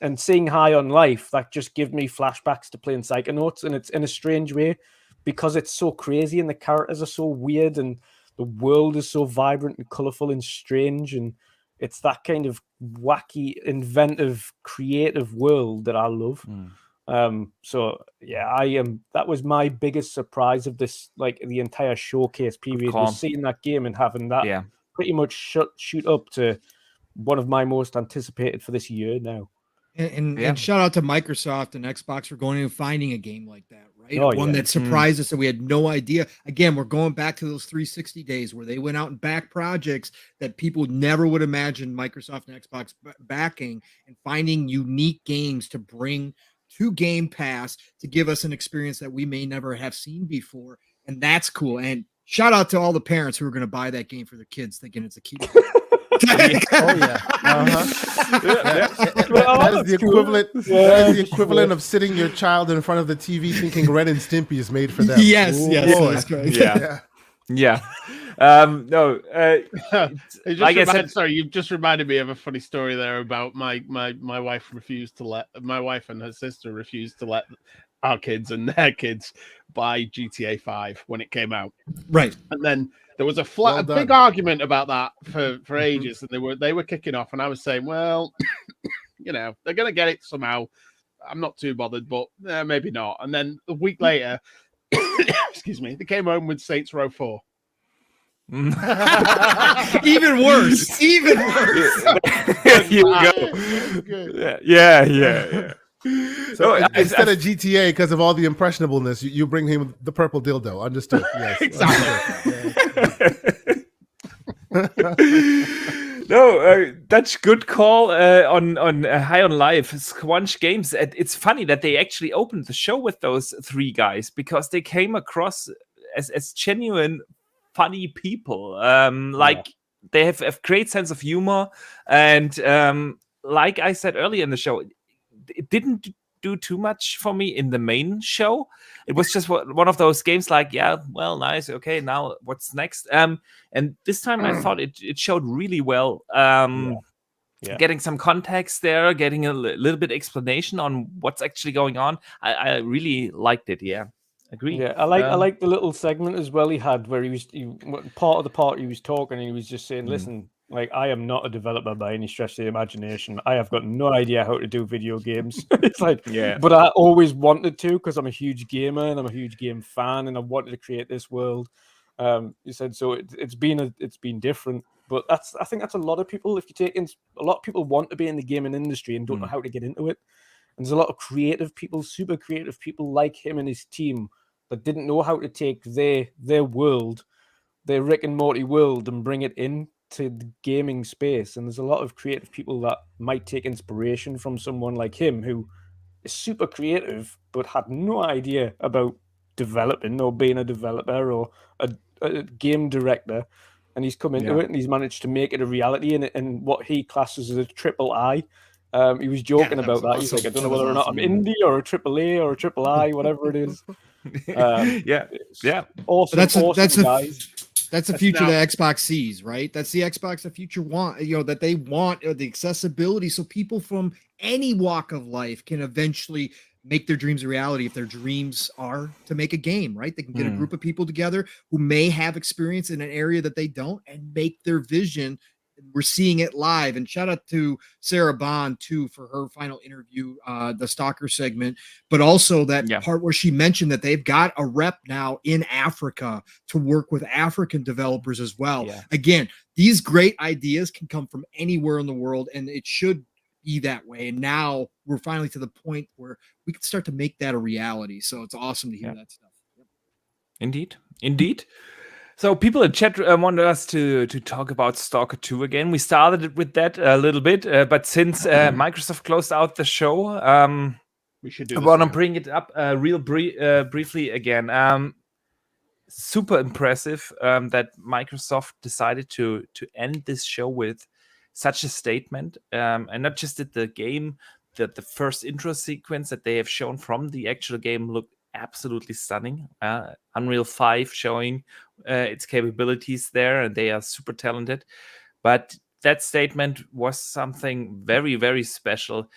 And seeing High on Life, that just gives me flashbacks to playing Psychonauts, and it's in a strange way because it's so crazy and the characters are so weird and the world is so vibrant and colorful and strange, and it's that kind of wacky, inventive, creative world that I love. That was my biggest surprise of this, like the entire showcase period, was seeing that game and having that pretty much shoot up to one of my most anticipated for this year now. And shout out to Microsoft and Xbox for going and finding a game like that, right? One that surprised us, and we had no idea. Again, we're going back to those 360 days where they went out and backed projects that people never would imagine Microsoft and Xbox backing, and finding unique games to bring to Game Pass to give us an experience that we may never have seen before. And that's cool. And shout out to all the parents who are going to buy that game for their kids thinking it's a cute game. That is the equivalent. That is the equivalent of sitting your child in front of the TV thinking Ren and Stimpy is made for them. Yes, that's correct. Yeah. No. Like I said, sorry, you've just reminded me of a funny story there about my wife and her sister refused to let our kids and their kids buy GTA 5 when it came out. Right. And then there was a big argument about that for ages, and they were kicking off, and I was saying, well, they're gonna get it somehow. I'm not too bothered, but maybe not. And then a week later, excuse me, they came home with Saints Row 4. Even worse. Even worse. Here we go. Yeah. So instead of GTA, because of all the impressionableness, you bring him the purple dildo. Understood? Yes, exactly. No, that's good call on High on Life. Squanch Games. It's funny that they actually opened the show with those three guys because they came across as genuine, funny people. They have a great sense of humor, and like I said earlier in the show, it didn't do too much for me in the main show. It was just one of those games like, yeah, well, nice, okay, now what's next? And this time I thought it showed really well. Getting some context there, getting a little bit explanation on what's actually going on. I really liked it. Yeah, agree. Yeah, I like the little segment as well he had where part of the part he was talking and he was just saying, listen, like, I am not a developer by any stretch of the imagination. I have got no idea how to do video games. It's like, but I always wanted to because I'm a huge gamer and I'm a huge game fan and I wanted to create this world. He said, so it's been different, but I think that's a lot of people. If you take in, a lot of people want to be in the gaming industry and don't know how to get into it. And there's a lot of creative people, super creative people like him and his team that didn't know how to take their world, their Rick and Morty world, and bring it in to the gaming space. And there's a lot of creative people that might take inspiration from someone like him who is super creative but had no idea about developing or being a developer or a game director, and he's come into it and he's managed to make it a reality in what he classes as a triple I. He was joking about that. He's like, I don't know whether or not I'm indie or a triple A or a triple I, whatever it is. Awesome guys. That's the future that Xbox sees, right? That's the Xbox the future want, that they want the accessibility so people from any walk of life can eventually make their dreams a reality. If their dreams are to make a game, right? They can get a group of people together who may have experience in an area that they don't and make their vision. We're seeing it live. And shout out to Sarah Bond too for her final interview, the Stalker segment, but also that part where she mentioned that they've got a rep now in Africa to work with African developers as well. Again, these great ideas can come from anywhere in the world, and it should be that way. And now we're finally to the point where we can start to make that a reality. So it's awesome to hear that stuff. Indeed. So people in chat wanted us to talk about Stalker 2 again. We started with that a little bit, but since Microsoft closed out the show, we should I want to bring it up briefly again. Super impressive that Microsoft decided to end this show with such a statement, and not just that the game, that the first intro sequence that they have shown from the actual game looked absolutely stunning. Unreal 5 showing its capabilities there, and they are super talented. But that statement was something very, very special.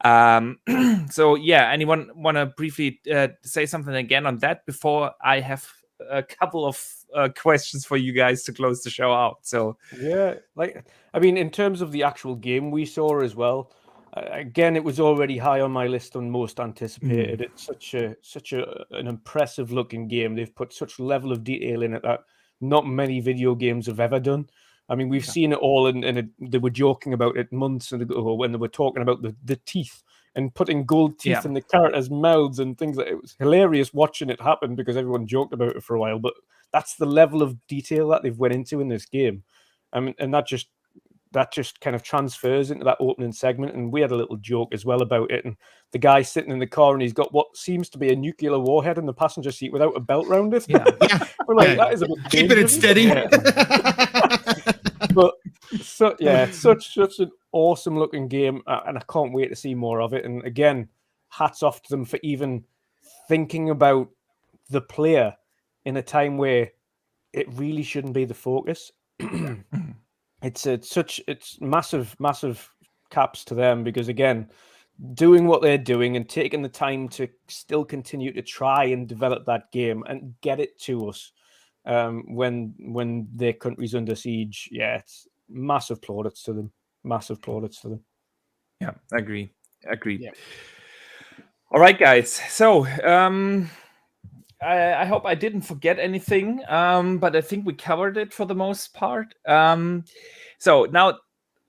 So yeah, anyone want to briefly say something again on that before I have a couple of questions for you guys to close the show out? So yeah, in terms of the actual game we saw as well, again, it was already high on my list on most anticipated. It's such an impressive looking game. They've put such level of detail in it that not many video games have ever done. I mean, we've seen it all, and they were joking about it months ago when they were talking about the teeth and putting gold teeth in the characters' mouths and things. It was hilarious watching it happen because everyone joked about it for a while. But that's the level of detail that they've went into in this game. And that just kind of transfers into that opening segment. And we had a little joke as well about it. And the guy sitting in the car and he's got what seems to be a nuclear warhead in the passenger seat without a belt round it. We're like, that is a bit keeping it steady. But such an awesome looking game. And I can't wait to see more of it. And again, hats off to them for even thinking about the player in a time where it really shouldn't be the focus. It's massive caps to them, because again, doing what they're doing and taking the time to still continue to try and develop that game and get it to us when their country's under siege. Yeah, it's massive plaudits to them. Massive plaudits to them. Yeah, agreed. Yeah. All right, guys. So I hope I didn't forget anything, but I think we covered it for the most part. So now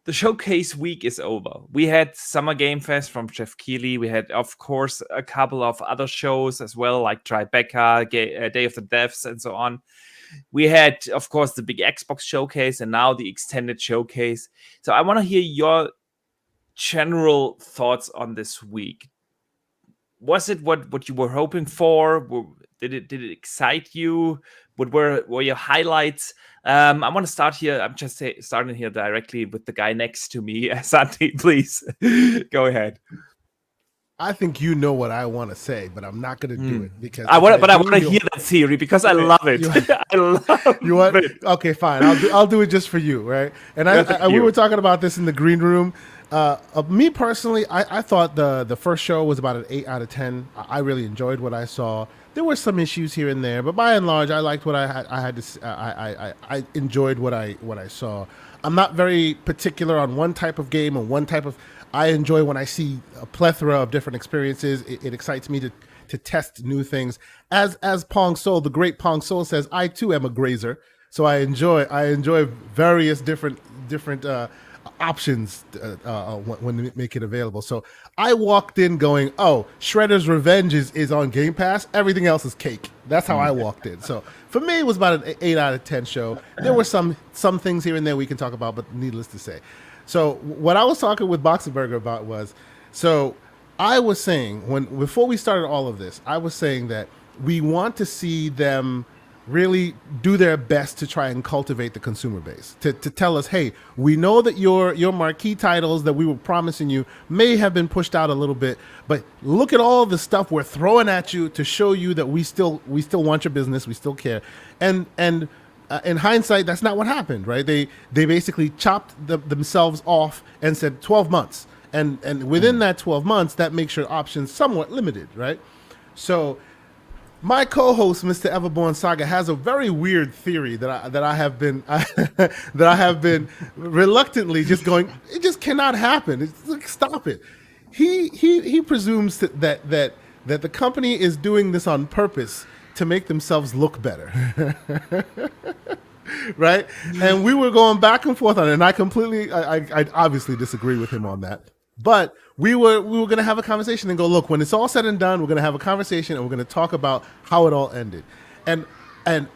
the showcase week is over. We had Summer Game Fest from Jeff Keighley. We had, of course, a couple of other shows as well, like Tribeca, Day of the Devs, and so on. We had, of course, the big Xbox showcase and now the extended showcase. So I want to hear your general thoughts on this week. Was it what you were hoping for? Did it excite you? What were your highlights? I want to start here. I'm just starting here directly with the guy next to me. Asante, please go ahead. I think you know what I want to say, but I'm not going to do it because I want to hear that theory because I love it. I love you want it. Okay, fine. I'll do it just for you, right? And we were talking about this in the green room. Me personally, I thought the first show was about an 8 out of 10. I really enjoyed what I saw. There were some issues here and there, but by and large, I liked what I enjoyed what I saw. I'm not very particular on one type of game or one type of. I enjoy when I see a plethora of different experiences. It excites me to test new things. As Pong Soul, the great Pong Soul says, I too am a grazer, so I enjoy various different options when they make it available. So I walked in going, oh, Shredder's Revenge is on Game Pass. Everything else is cake. That's how I walked in. So for me, it was about an 8 out of 10 show. There were some things here and there we can talk about, but needless to say. So what I was talking with Boxenberger about was, so I was saying before we started all of this, I was saying that we want to see them really do their best to try and cultivate the consumer base, to tell us, hey, we know that your marquee titles that we were promising you may have been pushed out a little bit, but look at all the stuff we're throwing at you to show you that we still want your business, we still care. And in hindsight, that's not what happened, right? They basically chopped themselves off and said 12 months. And within that 12 months, that makes your options somewhat limited, right? So my co-host, Mr. Everborn Saga, has a very weird theory that I have been that I have been reluctantly just going, it just cannot happen. It's like, stop it. He presumes that the company is doing this on purpose to make themselves look better. Right? And we were going back and forth on it, and I obviously disagree with him on that. But we were going to have a conversation and go, look, when it's all said and done, we're going to have a conversation and we're going to talk about how it all ended. And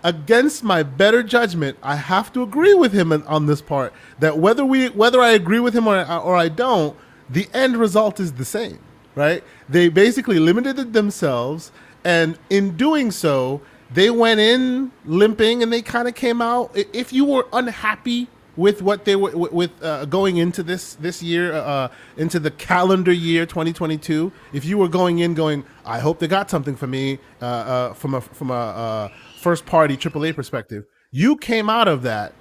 against my better judgment, I have to agree with him on this part, that whether I agree with him or I don't, the end result is the same, right? They basically limited themselves, and in doing so, they went in limping and they kind of came out. If you were unhappy with what they were going into this year, into the calendar year 2022, if you were going in going, I hope they got something for me from a first party AAA perspective, you came out of that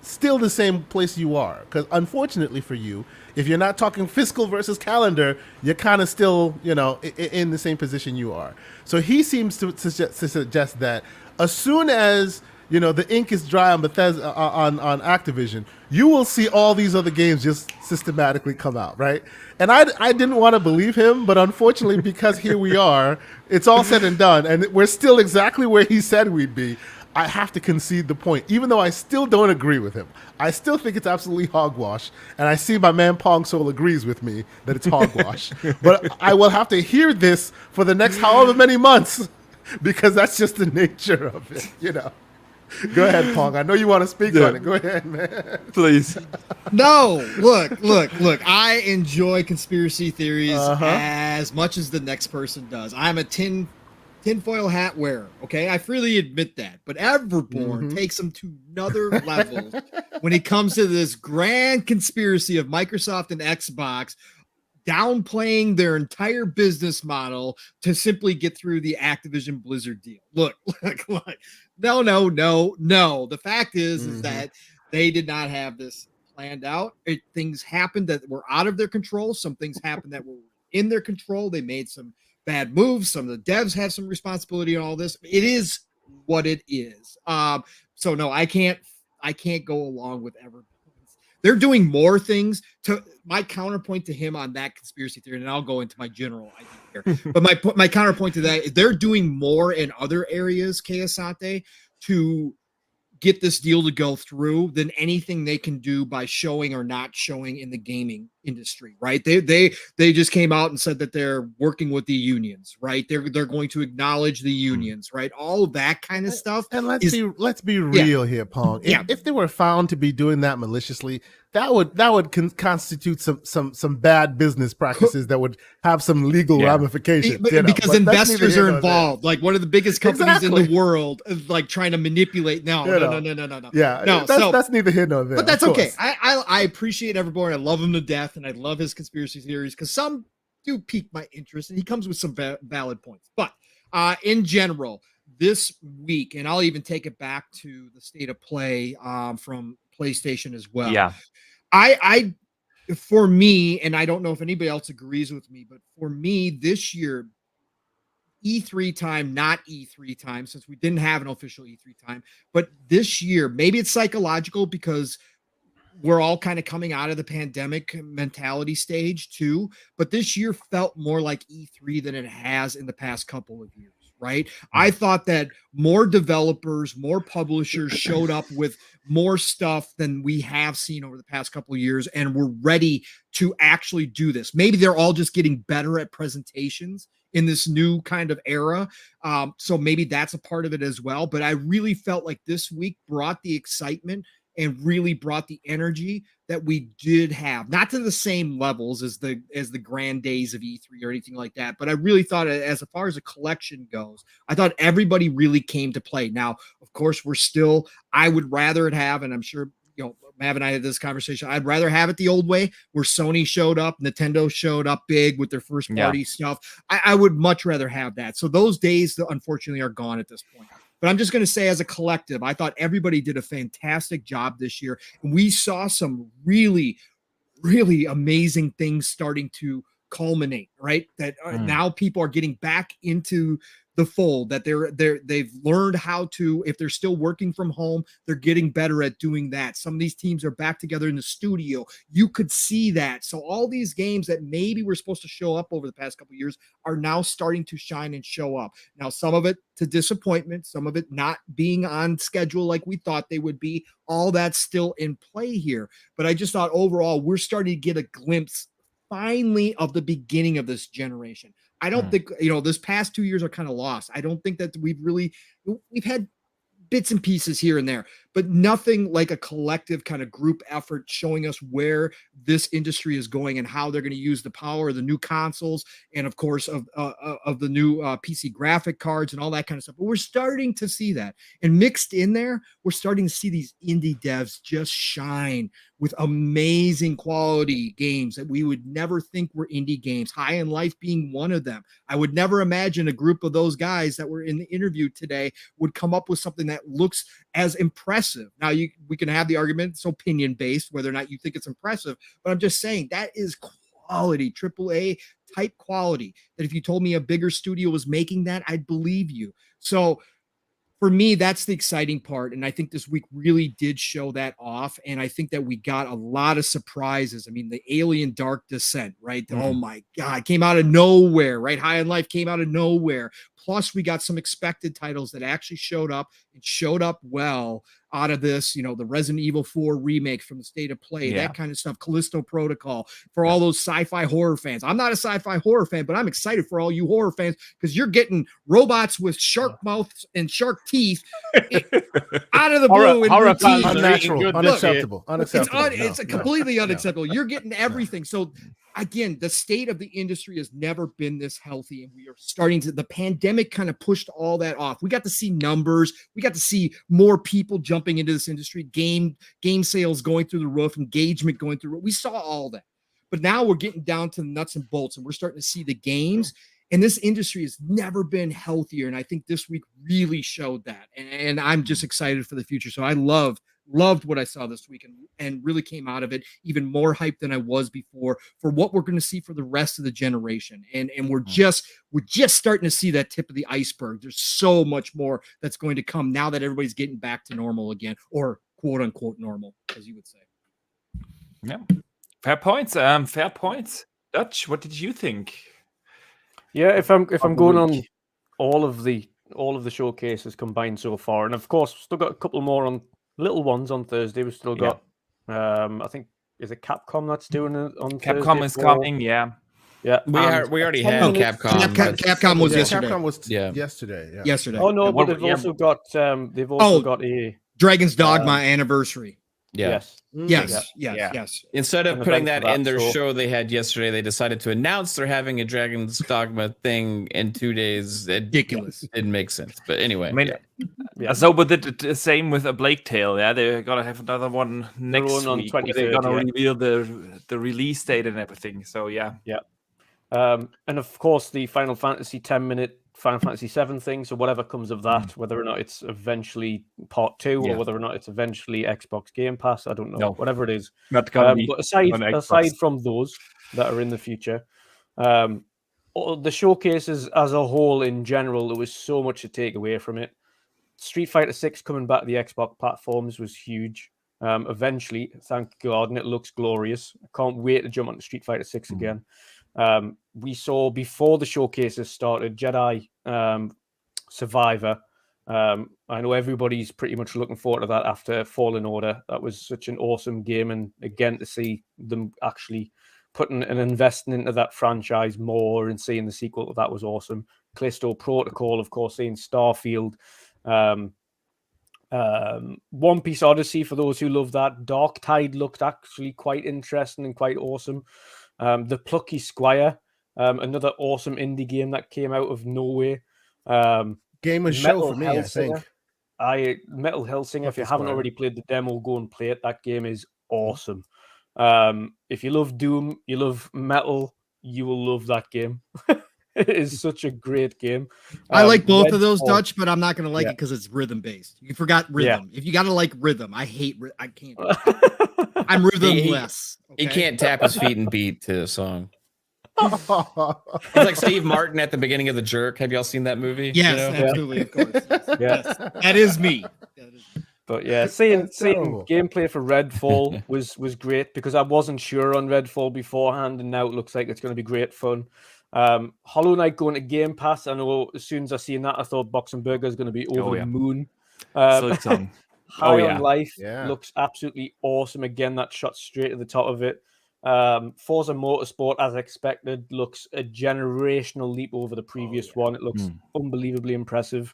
still the same place you are. Because unfortunately for you, if you're not talking fiscal versus calendar, you're kind of still, in the same position you are. So he seems to suggest that as soon as the ink is dry on Bethesda, on Activision, you will see all these other games just systematically come out, right? And I didn't want to believe him, but unfortunately, because here we are, it's all said and done, and we're still exactly where he said we'd be. I have to concede the point, even though I still don't agree with him. I still think it's absolutely hogwash, and I see my man Pong Soul agrees with me that it's hogwash. But I will have to hear this for the next however many months, because that's just the nature of it, Go ahead, Pong. I know you want to speak on it. Go ahead, man. Please. No, look. I enjoy conspiracy theories as much as the next person does. I'm a tinfoil hat wearer, okay? I freely admit that. But Everborn takes them to another level when it comes to this grand conspiracy of Microsoft and Xbox downplaying their entire business model to simply get through the Activision Blizzard deal. Look. No. The fact is that they did not have this planned out. Things happened that were out of their control. Some things happened that were in their control. They made some bad moves. Some of the devs have some responsibility in all this. It is what it is. So no, I can't go along with everything. They're doing more things. To my counterpoint to him on that conspiracy theory, and I'll go into my general idea here. But my counterpoint to that is they're doing more in other areas, Asante, to get this deal to go through than anything they can do by showing or not showing in the gaming industry, right? They just came out and said that they're working with the unions, right? They're going to acknowledge the unions, right? All of that kind of stuff. And let's be real here, Pong. If they were found to be doing that maliciously, that would constitute some bad business practices that would have some legal ramifications. Because investors are involved. Like one of the biggest companies in the world is like trying to manipulate. No. Yeah, no. That's neither here nor there. But that's okay. I appreciate everyone. I love him to death, and I love his conspiracy theories because some do pique my interest, and he comes with some valid points. But in general, this week, and I'll even take it back to the state of play from PlayStation as well. Yeah. I for me, and I don't know if anybody else agrees with me, but for me this year, E3 time, not E3 time, since we didn't have an official E3 time, but this year, maybe it's psychological because we're all kind of coming out of the pandemic mentality stage too, but this year felt more like E3 than it has in the past couple of years. Right. I thought that more developers, more publishers showed up with more stuff than we have seen over the past couple of years. And we're ready to actually do this. Maybe they're all just getting better at presentations in this new kind of era. So maybe that's a part of it as well. But I really felt like this week brought the excitement and really brought the energy that we did have, not to the same levels as the grand days of E3 or anything like that. But I really thought, as far as a collection goes, I thought everybody really came to play. Now, of course, I would rather it have, and I'm sure, Mav and I had this conversation, I'd rather have it the old way where Sony showed up, Nintendo showed up big with their first party stuff. I would much rather have that. So those days, unfortunately, are gone at this point. But I'm just going to say, as a collective, I thought everybody did a fantastic job this year. And we saw some really, really amazing things starting to culminate, right? That now people are getting back into the fold, that they've learned how to, if they're still working from home, they're getting better at doing that. Some of these teams are back together in the studio. You could see that. So all these games that maybe were supposed to show up over the past couple of years are now starting to shine and show up. Now, some of it to disappointment, some of it not being on schedule like we thought they would be. All that's still in play here. But I just thought overall, we're starting to get a glimpse finally of the beginning of this generation. I don't think, this past 2 years are kind of lost. I don't think that we've had bits and pieces here and there, but nothing like a collective kind of group effort showing us where this industry is going and how they're going to use the power of the new consoles and, of course, of the new PC graphic cards and all that kind of stuff. But we're starting to see that. And mixed in there, we're starting to see these indie devs just shine with amazing quality games that we would never think were indie games, High in Life being one of them. I would never imagine a group of those guys that were in the interview today would come up with something that looks as impressive. Now, we can have the argument, it's opinion-based, whether or not you think it's impressive, but I'm just saying that is quality, AAA type quality, that if you told me a bigger studio was making that, I'd believe you. So for me, that's the exciting part. And I think this week really did show that off. And I think that we got a lot of surprises. I mean, the Alien Dark Descent, right? Oh my God, came out of nowhere, right? High in Life came out of nowhere. Plus, we got some expected titles that actually showed up and showed up well out of this, the Resident Evil 4 remake from the State of Play, that kind of stuff, Callisto Protocol, for all those sci-fi horror fans. I'm not a sci-fi horror fan, but I'm excited for all you horror fans because you're getting robots with shark mouths and shark teeth out of the blue. Unnatural, unacceptable. It's completely unacceptable. You're getting everything. So again, the state of the industry has never been this healthy, and we are starting to, the pandemic kind of pushed all that off. We got to see numbers. We got to see more people jumping into this industry, game sales going through the roof, engagement going through. We saw all that. But now we're getting down to the nuts and bolts, and we're starting to see the games. And this industry has never been healthier. And I think this week really showed that. And I'm just excited for the future. So I loved what I saw this week and really came out of it even more hyped than I was before for what we're going to see for the rest of the generation. And we're just starting to see that tip of the iceberg. There's so much more that's going to come now that everybody's getting back to normal again, or quote unquote normal, as you would say. Yeah. Fair points. Fair points. Dutch, what did you think? Yeah, if I'm going on all of the showcases combined so far, and of course we've still got a couple more on little ones on Thursday. We've still got I think is it Capcom that's doing it on Capcom Thursday is coming, yeah. Yeah. We already had Capcom. Capcom was yesterday. Capcom was yesterday. Yeah. Yesterday. Oh no, but they've also got a Dragon's Dogma anniversary. Yeah. Yes. Instead of An putting event that for in that, their so- show they had yesterday, they decided to announce they're having a Dragon's Dogma thing in 2 days. It Ridiculous. didn't make sense. But anyway, I mean, Asobo did the same with a Blake Tale. Yeah, they're gonna have another one next one on week. Where 23rd, they're gonna yeah. reveal the release date and everything. So yeah. and of course the Final Fantasy 10-minute Final Fantasy 7 thing. So whatever comes of that, whether or not it's eventually part 2 or whether or not it's eventually Xbox Game Pass, I don't know. No. Whatever it is. Not gonna be But aside on Xbox. aside from those that are in the future, all the showcases as a whole in general, there was so much to take away from it. Street Fighter 6 coming back to the Xbox platforms was huge. Eventually, thank God, and it looks glorious. I can't wait to jump on Street Fighter 6 again. We saw before the showcases started Jedi Survivor. I know everybody's pretty much looking forward to that after Fallen Order. That was such an awesome game, and again to see them actually putting and investing into that franchise more and seeing the sequel to that was awesome. Callisto Protocol, of course, seeing Starfield. One Piece Odyssey, for those who love that. Dark Tide looked actually quite interesting and quite awesome. The Plucky Squire, another awesome indie game that came out of nowhere. Game of show Metal for me, I Hellsinger. think. Metal Hellsinger, if you Plucky haven't Squire. already played the demo, go and play it. That game is awesome. If you love Doom, you love Metal, you will love that game. It is such a great game. I like both of those, Redfall- Dutch, but I'm not going to like Yeah. it because it's rhythm based. You forgot rhythm. If you got to like rhythm, I hate. I can't. I'm rhythmless. he okay? can't tap his feet and beat to a song. He's like Steve Martin at the beginning of The Jerk. Have y'all seen that movie? Yes, You know? absolutely, of course. Yes. Yeah. That is me. But yeah, seeing That's terrible. gameplay for Redfall was great because I wasn't sure on Redfall beforehand, and now it looks like it's going to be great fun. Hollow Knight going to Game Pass. I know as soon as I seen that, I thought Box and Burger is going to be over the moon. Silk Song. High on Life Yeah. looks absolutely awesome. Again, that shot straight to the top of it. Forza Motorsport, as expected, looks a generational leap over the previous one. It looks unbelievably impressive.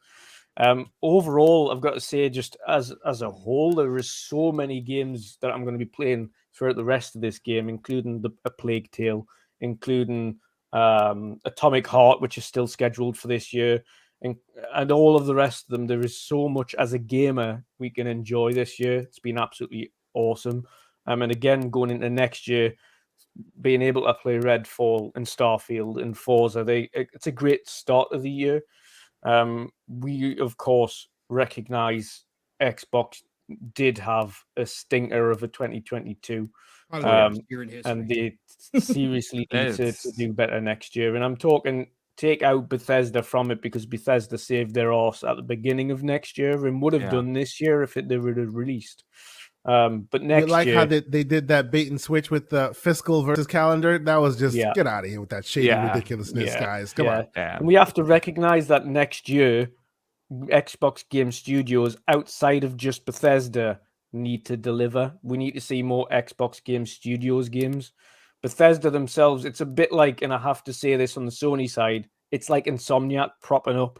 Overall, I've got to say, just as a whole, there is so many games that I'm going to be playing throughout the rest of this game, including A Plague Tale, including Atomic Heart, which is still scheduled for this year, and all of the rest of them. There is so much as a gamer we can enjoy this year. It's been absolutely awesome. And again, going into next year, being able to play Redfall and Starfield and Forza, it's a great start of the year. We, of course, recognize Xbox did have a stinker of a 2022. And they seriously need to do better next year. And I'm talking take out Bethesda from it because Bethesda saved their arse at the beginning of next year and would have done this year if they would have released. But next like year, how they did that bait and switch with the fiscal versus calendar. That was just get out of here with that shady ridiculousness, guys. Come on. And we have to recognize that next year, Xbox Game Studios outside of just Bethesda need to deliver. We need to see more Xbox Game Studios games. Bethesda themselves, it's a bit like, and I have to say this on the Sony side, it's like Insomniac propping up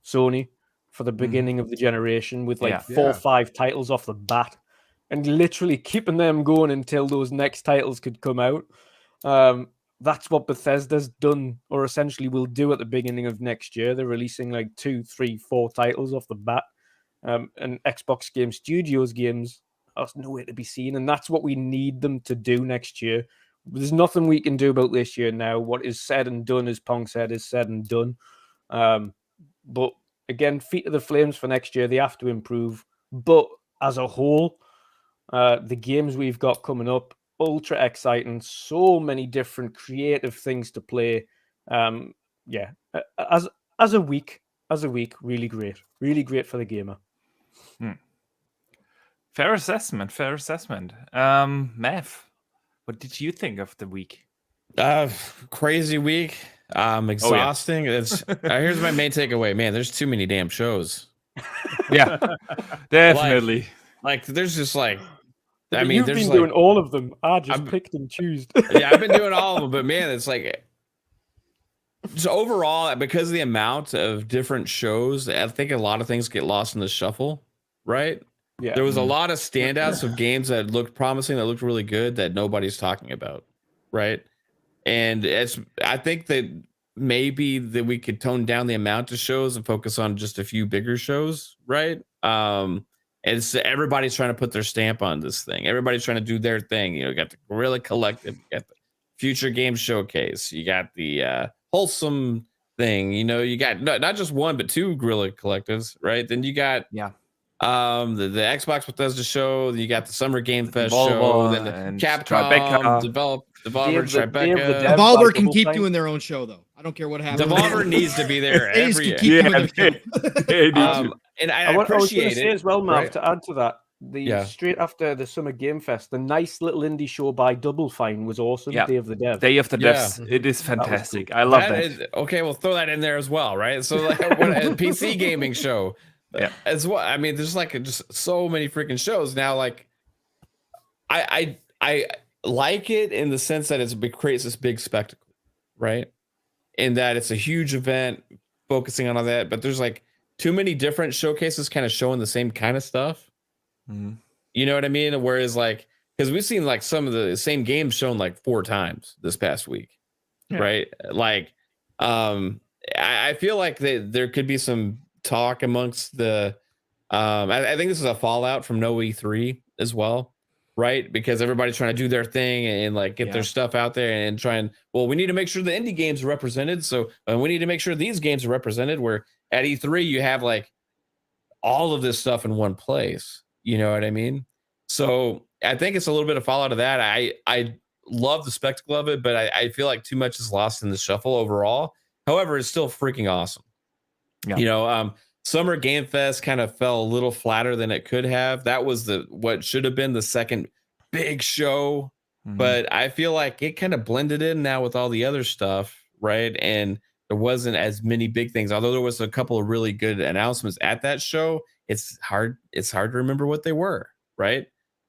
Sony for the beginning of the generation with like 4 or 5 titles off the bat and literally keeping them going until those next titles could come out. That's what Bethesda's done, or essentially will do at the beginning of next year. They're releasing like 2, 3, 4 titles off the bat. And Xbox Game Studios games are nowhere to be seen. And that's what we need them to do next year. There's nothing we can do about this year now. What is said and done, as Pong said, is said and done. But again, feet of the flames for next year. They have to improve. But as a whole, the games we've got coming up, ultra exciting. So many different creative things to play. Yeah, as a week, really great for the gamer. Fair assessment. Mav, what did you think of the week? Crazy week. Exhausting. It's here's my main takeaway. Man, there's too many damn shows. Yeah, definitely. Like there's just like, I But mean, you've there's been like, doing all of them. I just picked and choose. yeah, I've been doing all of them, but man, it's like, so overall, because of the amount of different shows, I think a lot of things get lost in the shuffle, right? Yeah, There was a lot of standouts of games that looked promising, that looked really good, that nobody's talking about, right? And I think that maybe that we could tone down the amount of shows and focus on just a few bigger shows, right? It's everybody's trying to put their stamp on this thing. Everybody's trying to do their thing. You got the Guerrilla Collective, you got the Future Game Showcase, you got the Wholesome thing. You got not just one but two Guerrilla Collectives, right? Then you got the Xbox Bethesda show. You got the Summer Game Fest show. Then the Capcom, Devolver, Tribeca. Devolver can keep doing their own show, though. I don't care what happens. Devolver needs to be there every year. Keep doing their show. And I was going to appreciate say it as well, Mav, right? to add to that, straight after the Summer Game Fest, the nice little indie show by Double Fine was awesome. Yeah. Day of the Dev. Day of the Devs. It is fantastic. I love that. Okay, we'll throw that in there as well, right? So like a PC gaming show. Yeah. As well. I mean, there's like just so many freaking shows now. Like, I like it in the sense that it creates this big spectacle, right? In that it's a huge event focusing on all that, but there's like too many different showcases kind of showing the same kind of stuff. Mm-hmm. You know what I mean? Whereas like, because we've seen like some of the same games shown like 4 times this past week, right? Like, I feel like there could be some talk amongst the I think this is a fallout from no E3 as well, right? Because everybody's trying to do their thing and like get their stuff out there and try and, well, we need to make sure the indie games are represented, so we need to make sure these games are represented, where at E3 you have like all of this stuff in one place. You know what I mean? So I think it's a little bit of fallout of that. I love the spectacle of it, but I feel like too much is lost in the shuffle overall. However, it's still freaking awesome. Summer Game Fest kind of fell a little flatter than it could have. That was what should have been the second big show, but I feel like it kind of blended in now with all the other stuff, right? And there wasn't as many big things, although there was a couple of really good announcements at that show. It's hard to remember what they were, right?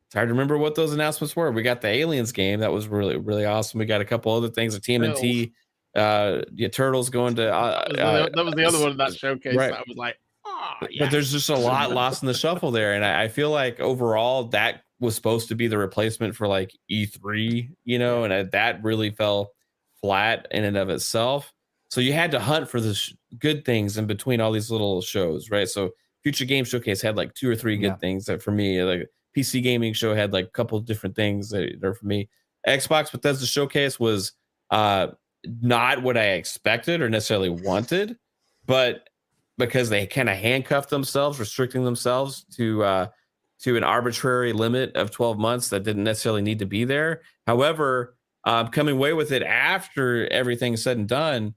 It's hard to remember what those announcements were. We got the Aliens game that was really, really awesome. We got a couple other things, a TMNT. Turtles going to that was the other one of that showcase, right? That I was like, but there's just a lot lost in the shuffle there, and I feel like overall that was supposed to be the replacement for like E3, and that really fell flat in and of itself. So you had to hunt for the good things in between all these little shows, right? So Future Game Showcase had like 2 or 3 good things that for me, like PC Gaming Show had like a couple of different things that are for me. Xbox Bethesda Showcase was not what I expected or necessarily wanted, but because they kind of handcuffed themselves, restricting themselves to an arbitrary limit of 12 months that didn't necessarily need to be there. However, coming away with it after everything's said and done,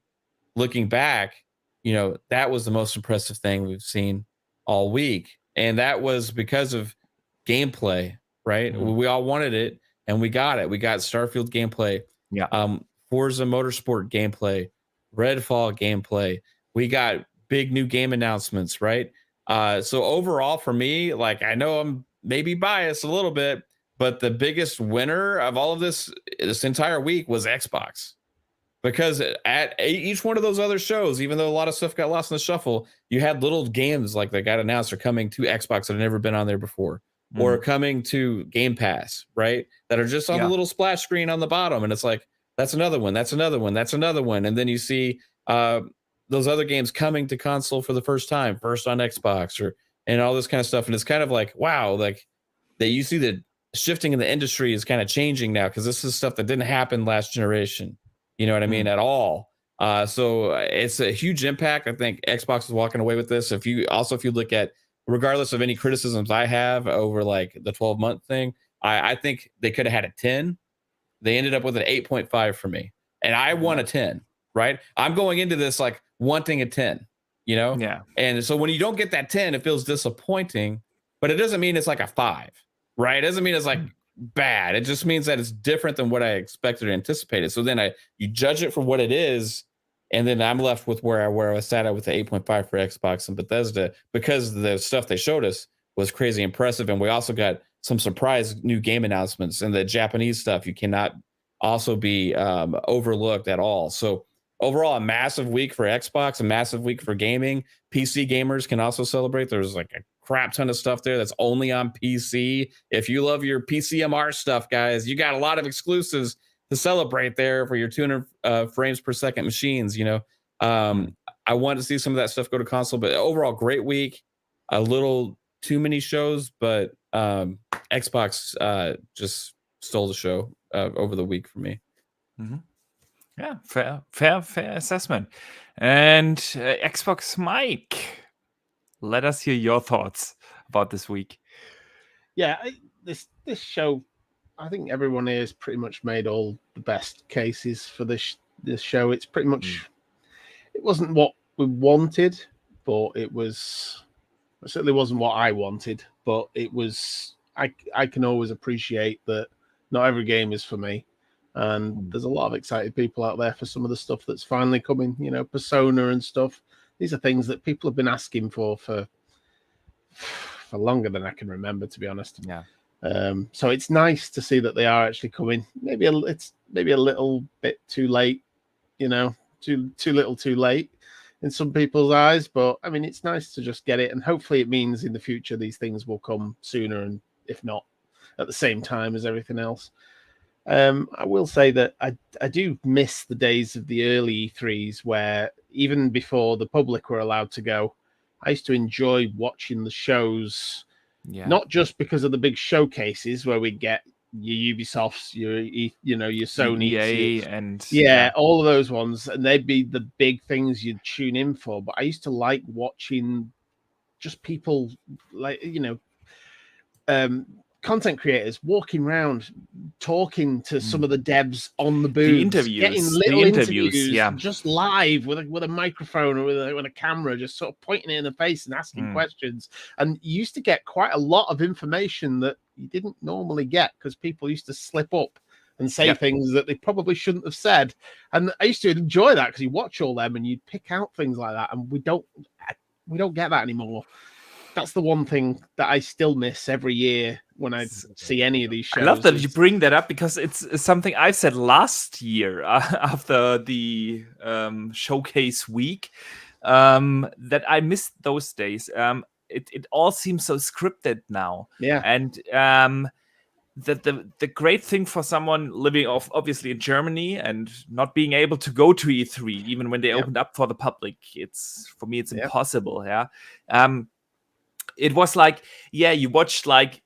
looking back, that was the most impressive thing we've seen all week. And that was because of gameplay, right? Mm-hmm. We all wanted it and we got it. We got Starfield gameplay. Forza Motorsport gameplay, Redfall gameplay. We got big new game announcements, right? So overall for me, like, I know I'm maybe biased a little bit, but the biggest winner of all of this entire week was Xbox. Because at each one of those other shows, even though a lot of stuff got lost in the shuffle, you had little games like that got announced are coming to Xbox that have never been on there before, or coming to Game Pass, right? That are just on the little splash screen on the bottom. And it's like, that's another one, that's another one, that's another one. And then you see those other games coming to console for the first time, first on Xbox, and all this kind of stuff. And it's kind of like, wow, like that you see the shifting in the industry is kind of changing now, because this is stuff that didn't happen last generation. You know what I mean? At all. So it's a huge impact. I think Xbox is walking away with this. If you look at, regardless of any criticisms I have over like the 12-month thing, I think they could have had a 10. They ended up with an 8.5 for me, and I want a 10. Right? I'm going into this like wanting a 10. You know? Yeah. And so when you don't get that 10, it feels disappointing, but it doesn't mean it's like a 5. Right? It doesn't mean it's like bad. It just means that it's different than what I expected or anticipated. So then you judge it for what it is, and then I'm left with where I was sat at with the 8.5 for Xbox and Bethesda, because the stuff they showed us was crazy impressive. And we also got some surprise new game announcements, and the Japanese stuff you cannot also be overlooked at all. So overall, a massive week for Xbox, a massive week for gaming. PC gamers can also celebrate. There's like a crap ton of stuff there that's only on PC. If you love your PCMR stuff, guys, you got a lot of exclusives to celebrate there for your 200 frames per second machines. You know, I want to see some of that stuff go to console, but overall, great week. A little too many shows, but Xbox just stole the show over the week for me. Mm-hmm. Yeah, fair assessment. And Xbox Mike, let us hear your thoughts about this week. Yeah, this show, I think everyone here has pretty much made all the best cases for this show. It's pretty much, it wasn't what we wanted, but it certainly wasn't what I wanted, but it was, I can always appreciate that not every game is for me. And there's a lot of excited people out there for some of the stuff that's finally coming, you know, Persona and stuff. These are things that people have been asking for longer than I can remember, to be honest. Yeah. So it's nice to see that they are actually coming. It's maybe a little bit too late, you know, too little too late in some people's eyes. But I mean, it's nice to just get it. And hopefully it means in the future these things will come sooner, and if not at the same time as everything else. I will say that I do miss the days of the early E3s where even before the public were allowed to go, I used to enjoy watching the shows, not just because of the big showcases where we get your Ubisofts, your Sony, EA, and all of those ones, and they'd be the big things you'd tune in for. But I used to like watching just people like, you know, content creators walking around talking to some of the devs on the booth, getting little interviews just live with a microphone or with a camera, just sort of pointing it in the face and asking questions. And you used to get quite a lot of information that you didn't normally get, because people used to slip up and say things that they probably shouldn't have said. And I used to enjoy that, because you watch all them and you'd pick out things like that, and we don't get that anymore. That's the one thing that I still miss every year when I see any of these shows. I love that you bring that up, because it's something I said last year after the showcase week, that I missed those days. It all seems so scripted now. Yeah. And the great thing for someone living obviously in Germany and not being able to go to E3, even when they opened up for the public, for me it's impossible. It was like, you watched like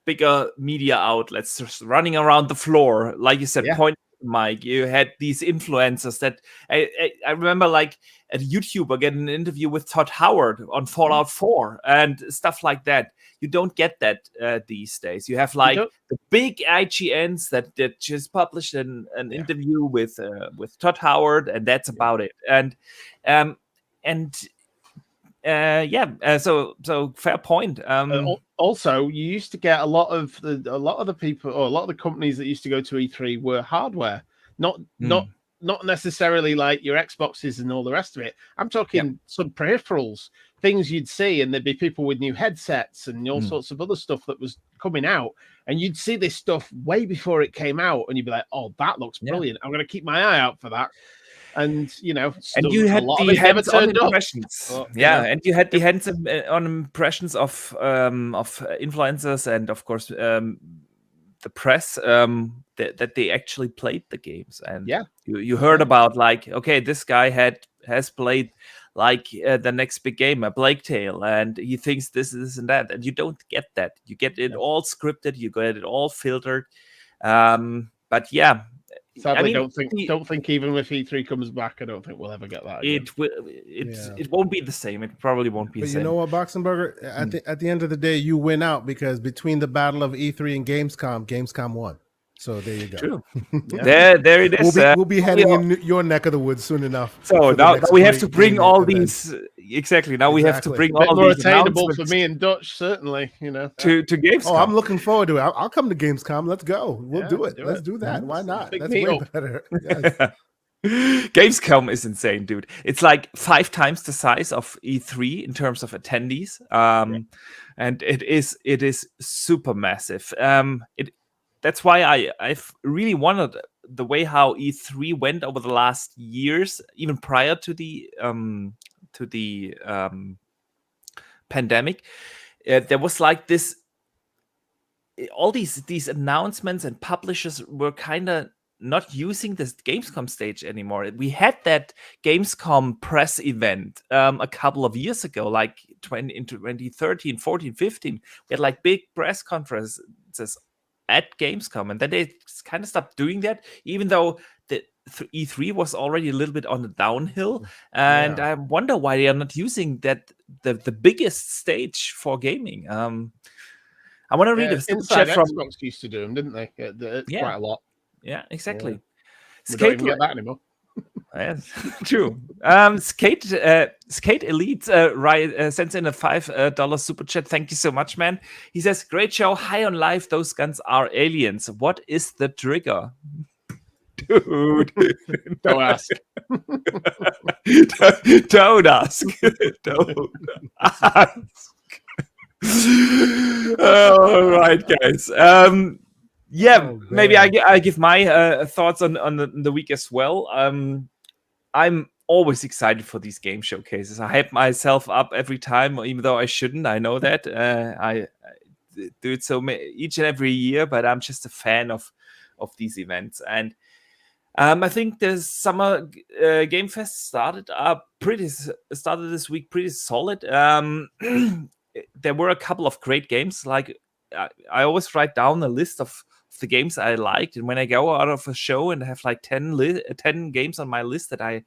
bigger media outlets just running around the floor, like you said, point Mike. You had these influencers that I remember, like a YouTuber getting an interview with Todd Howard on Fallout 4 and stuff like that. You don't get that these days. You have like the big IGNs that just published an interview with Todd Howard, and that's about it. So fair point. Also, you used to get a lot of the people, or a lot of the companies that used to go to E3 were hardware, not necessarily like your Xboxes and all the rest of it. I'm talking some peripherals, things you'd see, and there'd be people with new headsets and all sorts of other stuff that was coming out, and you'd see this stuff way before it came out, and you'd be like, "Oh, that looks brilliant! I'm going to keep my eye out for that." And you know, and you had the hands-on impressions, and you had the hands-on impressions of influencers, and of course the press, that they actually played the games, and you heard about, like, okay, this guy has played like the next big game, a Plague Tale, and he thinks this and that, and you don't get that. You get it all scripted, you get it all filtered. But yeah, sadly, don't think even if E3 comes back, I don't think we'll ever get that again. It won't be the same. It probably won't be the same. You know what, Boxenberger? At the end of the day, you win out, because between the battle of E3 and Gamescom won. So there you go. True. There it is. We'll be heading in your neck of the woods soon enough. So now we have to bring all these. Exactly. Now we have to bring all more these attainable for me and Dutch, certainly. You know, to Gamescom. Oh, I'm looking forward to it. I'll come to Gamescom. Let's go. We'll do it. Let's do that. Why not? That's way better. Yes. Gamescom is insane, dude. It's like 5 times the size of E3 in terms of attendees. And it is super massive. That's why I've really wanted the way how E3 went over the last years, even prior to the pandemic. There was like this, all these announcements, and publishers were kind of not using this Gamescom stage anymore. We had that Gamescom press event a couple of years ago, like in 2013, 14, 15. We had like big press conferences at Gamescom, and then they kind of stopped doing that, even though the E3 was already a little bit on the downhill. And I wonder why they are not using that the biggest stage for gaming. I want to read a Inside chat from Xbox used to do them, didn't they? Quite a lot. Yeah, exactly. We don't even get that anymore. Yes, true. Skate Elite sends in a $5 super chat. Thank you so much, man. He says, "Great show, high on life. Those guns are aliens. What is the trigger?" Dude, don't ask. Don't ask. Don't ask. All right, guys. Maybe I give my thoughts on the week as well. I'm always excited for these game showcases. I hype myself up every time, even though I shouldn't. I know that. I do it each and every year, but I'm just a fan of these events. And I think the summer Game Fest started this week pretty solid. There were a couple of great games. Like I always write down a list of the games I liked, and when I go out of a show and have like 10 games on my list that I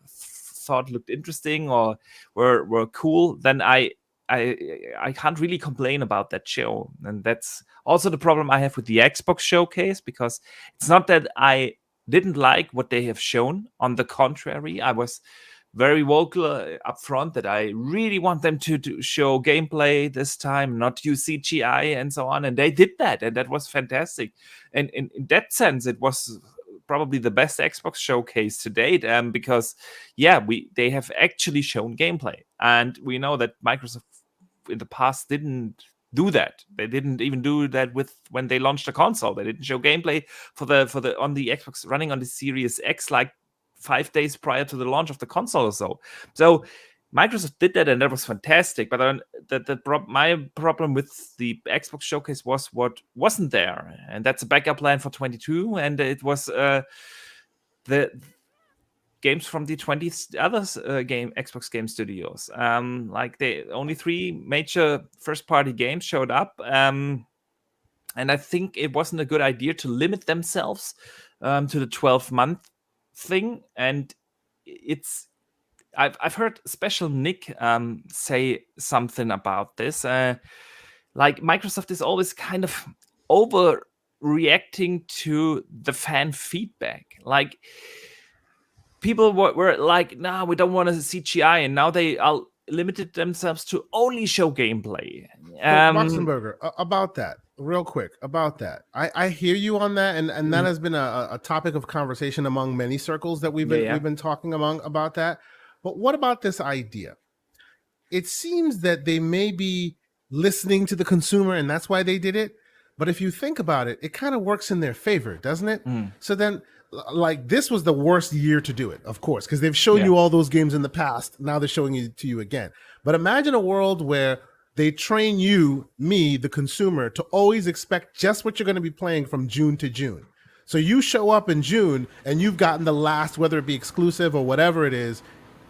thought looked interesting or were cool, then I can't really complain about that show. And that's also the problem I have with the Xbox showcase, because it's not that I didn't like what they have shown. On the contrary, I was very vocal up front that I really want them to show gameplay this time, not use CGI and so on. And they did that, and that was fantastic. And in that sense, it was probably the best Xbox showcase to date, because they have actually shown gameplay. And we know that Microsoft in the past didn't do that. They didn't even do that when they launched the console. They didn't show gameplay for the on the Xbox running on the Series X like 5 days prior to the launch of the console or so. So Microsoft did that, and that was fantastic. But my problem with the Xbox showcase was what wasn't there, and that's a backup plan for 22. And it was the games from the 20 other Xbox game studios. Like only 3 major first-party games showed up. And I think it wasn't a good idea to limit themselves to the 12-month thing. And I've heard Special Nick say something about this. Like Microsoft is always kind of overreacting to the fan feedback. Like people were like, "Nah, we don't want to CGI," and now they are limited themselves to only show gameplay. Boxenberger, about that, real quick, about that. I hear you on that, and that has been a topic of conversation among many circles that we've been talking about that. But what about this idea? It seems that they may be listening to the consumer, and that's why they did it. But if you think about it, it kind of works in their favor, doesn't it? So then, like, this was the worst year to do it, of course, because they've shown you all those games in the past. Now they're showing it to you again. But imagine a world where they train you, me, the consumer, to always expect just what you're going to be playing from June to June. So you show up in June and you've gotten the last, whether it be exclusive or whatever it is,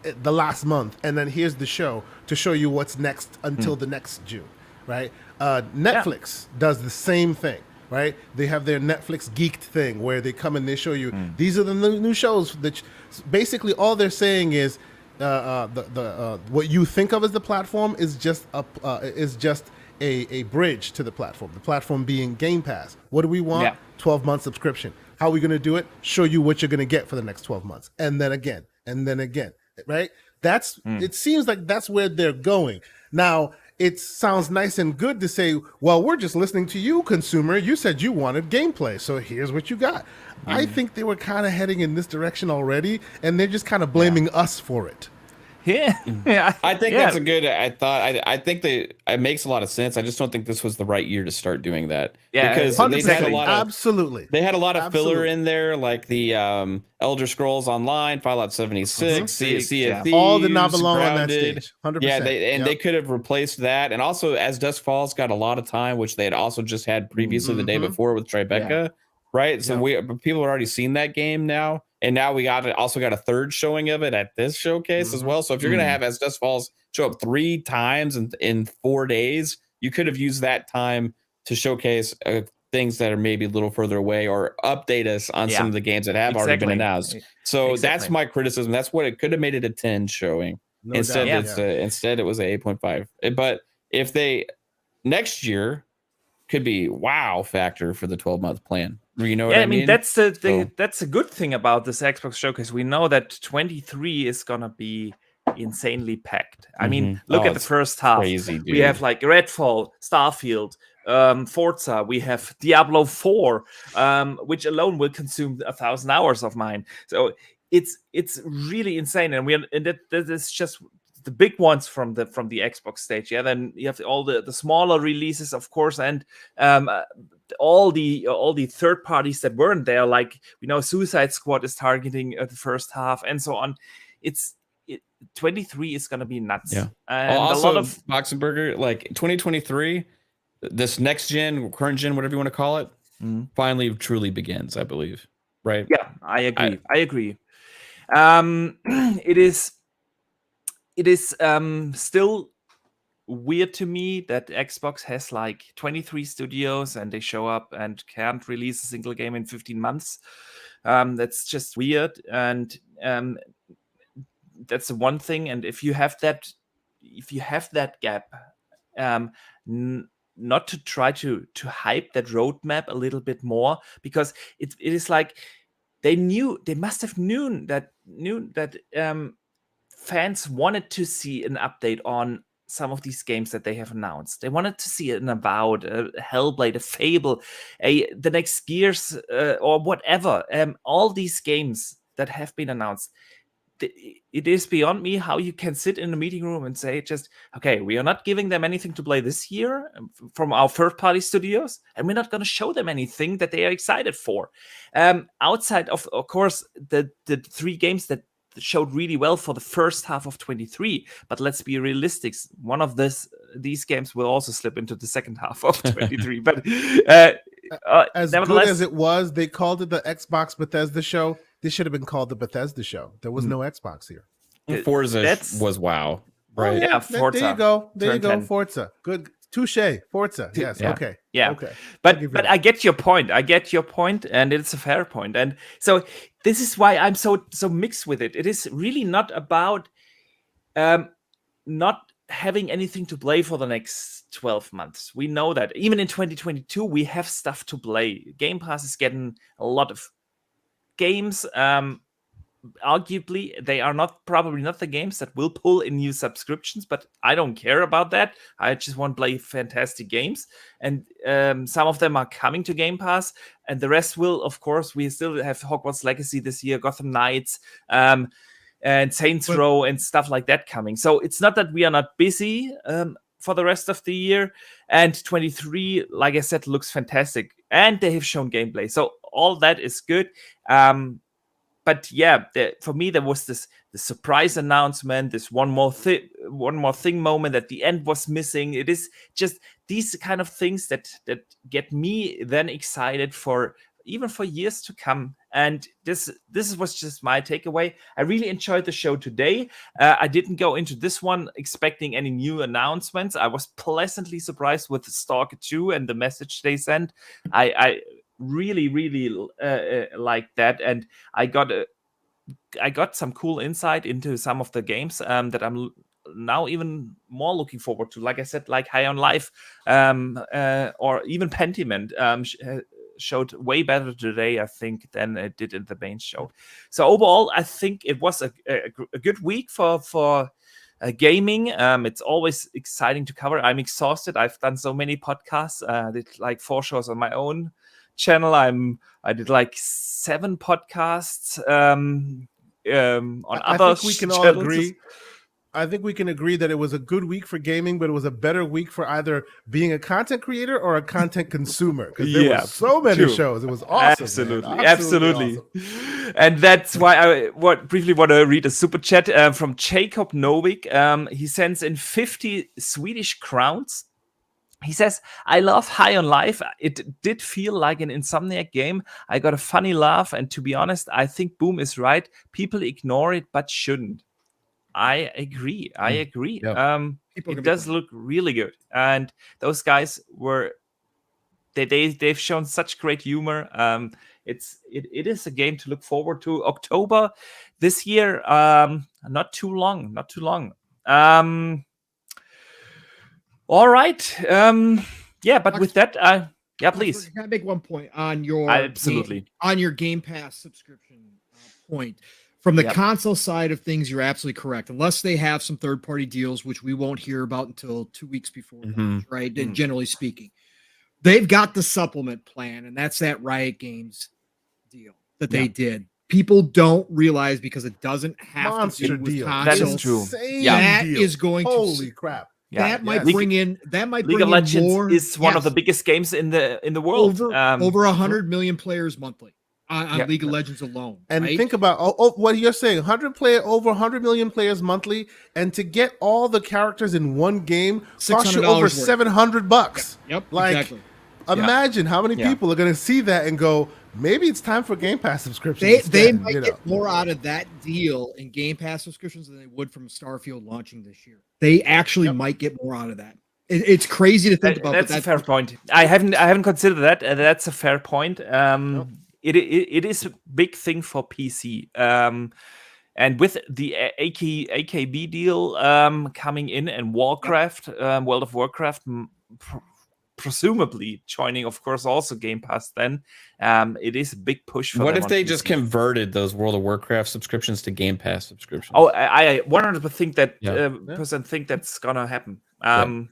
the last month, and then here's the show to show you what's next until the next June, right? Netflix does the same thing, right? They have their Netflix Geeked thing where they come and they show you these are the new shows. That basically all they're saying is what you think of as the platform is just a bridge to the platform. The platform being Game Pass. What do we want? Yeah. 12-month subscription. How are we going to do it? Show you what you're going to get for the next 12 months, and then again, right? It seems like that's where they're going. Now, it sounds nice and good to say, well, we're just listening to you, consumer. You said you wanted gameplay, so here's what you got. I think they were kind of heading in this direction already, and they're just kind of blaming us for it. Yeah. I think that's a good. I think that it makes a lot of sense. I just don't think this was the right year to start doing that. Yeah, because they had a lot of absolutely. They had a lot of filler in there, like the Elder Scrolls Online, Fallout 76, Sea of Thieves, all did not belong on that Grounded. stage. 100%. Yeah, they could have replaced that, and also As Dusk Falls got a lot of time, which they had also just had previously the day before with Tribeca, right? So people had already seen that game now. And now we also got a third showing of it at this showcase as well. So if you're going to have As Dusk Falls show up 3 times in 4 days, you could have used that time to showcase things that are maybe a little further away or update us on some of the games that have already been announced. So that's my criticism. That's what it could have made it a 10 showing. Instead it was a 8.5. But if they next year could be wow factor for the 12-month plan. You know what I mean? That's the thing. That's a good thing about this Xbox showcase. We know that 23 is gonna be insanely packed. I mean, look at the first half. Crazy, dude. We have like Redfall, Starfield, Forza. We have Diablo 4, which alone will consume 1,000 hours of mine. So it's really insane, and that is just the big ones from the Xbox stage. Yeah, then you have all the smaller releases, of course, and all the third parties that weren't there, like we know Suicide Squad is targeting the first half and so on. 23 is going to be nuts. Yeah, and also, a lot of Boxenberger, like 2023, this next gen, current gen, whatever you want to call it, finally truly begins, I believe. Right? Yeah, I agree. It is still weird to me that Xbox has like 23 studios and they show up and can't release a single game in 15 months. That's just weird, and that's the one thing. And if you have that gap, not to try to hype that roadmap a little bit more, because it is like they must have known that fans wanted to see an update on some of these games that they have announced. They wanted to see an Avowed, a Hellblade, a Fable, the next Gears, or whatever. All these games that have been announced. It is beyond me how you can sit in a meeting room and say, just, okay, we are not giving them anything to play this year from our third-party studios, and we're not going to show them anything that they are excited for. Outside of course, the 3 games that showed really well for the first half of 23, but let's be realistic, one of these games will also slip into the second half of 23. But as good as it was, they called it the Xbox Bethesda show. This should have been called the Bethesda show. There was no Xbox here. Forza was wow, right? Oh, yeah, Forza. There you go. There you go. 10. Forza. Good. Touche. Forza. Yes. Yeah. Okay. Yeah. Okay. But I get your point. And it's a fair point. And so this is why I'm so mixed with it. It is really not about not having anything to play for the next 12 months. We know that. Even in 2022, we have stuff to play. Game Pass is getting a lot of games. Arguably, they are probably not the games that will pull in new subscriptions, but I don't care about that. I just want to play fantastic games, and some of them are coming to Game Pass, and the rest will, of course. We still have Hogwarts Legacy this year, Gotham Knights, and Saints Row and stuff like that coming. So it's not that we are not busy for the rest of the year. And 23, like I said, looks fantastic, and they have shown gameplay, so all that is good. But yeah, for me, there was the surprise announcement, this one more thing moment at the end was missing. It is just these kind of things that get me then excited for even for years to come. And this was just my takeaway. I really enjoyed the show today. I didn't go into this one expecting any new announcements. I was pleasantly surprised with Stalker 2 and the message they sent. I really liked that, and I got some cool insight into some of the games that I'm now even more looking forward to. Like I said, like High on Life, or even Pentiment showed way better today, I think, than it did in the main show. So overall, I think it was a good week for gaming. It's always exciting to cover. I'm exhausted. I've done so many podcasts. I did like 4 shows on my own channel. I did like 7 podcasts on other think we can channels. all agree. I think we can agree that it was a good week for gaming, but it was a better week for either being a content creator or a content consumer, because there were so many shows. It was awesome. Absolutely. Awesome. And that's why I briefly want to read a super chat from Jacob Novik. He sends in 50 Swedish crowns. He says, I love High on Life. It did feel like an Insomniac game. I got a funny laugh, and to be honest, I think Boom is right. People ignore it, but shouldn't. I agree. Yep. It does look really good, and those guys they've shown such great humor. It is a game to look forward to. October this year, not too long. All right. But with that, please. Can I make one point on your Game Pass subscription point? From the console side of things, you're absolutely correct. Unless they have some third-party deals, which we won't hear about until 2 weeks before launch, right? And generally speaking, they've got the supplement plan, and that's that Riot Games deal that they did. People don't realize because it doesn't have to do with console. That is true. That is going to holy crap. That might bring in. League of Legends more, is one of the biggest games in the world. Over 100 million players monthly on League of Legends alone. And think about what you're saying: over 100 million players monthly, and to get all the characters in one game costs you over $700. Yep, exactly. Imagine how many people are going to see that and go, maybe it's time for Game Pass subscriptions. They might get more out of that deal in Game Pass subscriptions than they would from Starfield launching this year. They actually might get more out of that. It's crazy to think about. That's a fair point. I haven't considered that. That's a fair point. It is a big thing for PC. And with the AKB deal coming in, and Warcraft, World of Warcraft, presumably joining, of course, also Game Pass, then it is a big push for what them if they PC. just converted those World of Warcraft subscriptions to Game Pass subscriptions? Oh, I 100% think that's gonna happen. I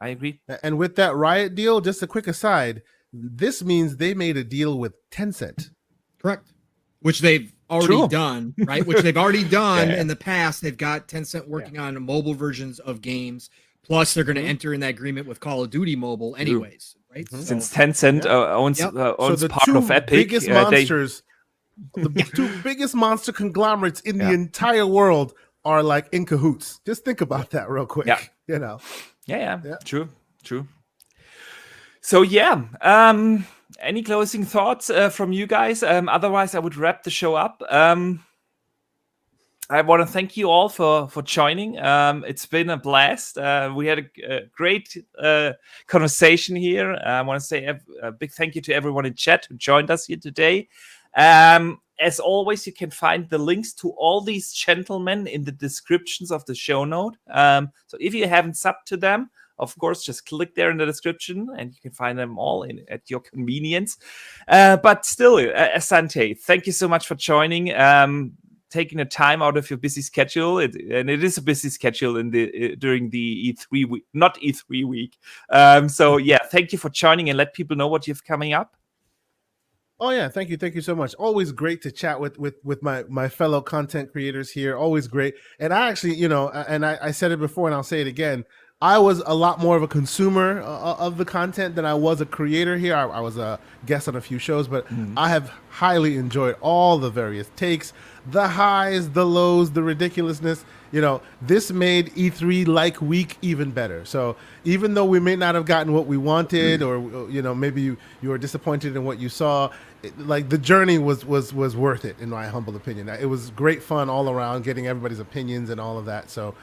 agree. And with that Riot deal, just a quick aside, this means they made a deal with Tencent. Correct. Which they've already done, right? Which they've already done in the past. They've got Tencent working on mobile versions of games. Plus, they're going to enter in that agreement with Call of Duty Mobile anyways, right? Since Tencent owns the part of Epic. Biggest monsters, the two biggest monster conglomerates in the entire world are like in cahoots. Just think about that real quick. True. So any closing thoughts from you guys? Otherwise, I would wrap the show up. I want to thank you all for joining. It's been a blast. We had a great conversation here. I want to say a big thank you to everyone in chat who joined us here today. As always, you can find the links to all these gentlemen in the descriptions of the show note. So if you haven't subbed to them, of course, just click there in the description and you can find them all at your convenience. But still, Asante, thank you so much for joining. Taking the time out of your busy schedule, and it is a busy schedule during the E3 week, not E3 week. Thank you for joining, and let people know what you have coming up. Oh yeah, thank you so much. Always great to chat with my fellow content creators here. Always great. And I actually, and I said it before, and I'll say it again. I was a lot more of a consumer of the content than I was a creator here. I was a guest on a few shows, but I have highly enjoyed all the various takes, the highs, the lows, the ridiculousness. You know, this made E3 like week even better. So even though we may not have gotten what we wanted, or you know, maybe you were disappointed in what you saw, like the journey was worth it in my humble opinion. It was great fun all around, getting everybody's opinions and all of that. So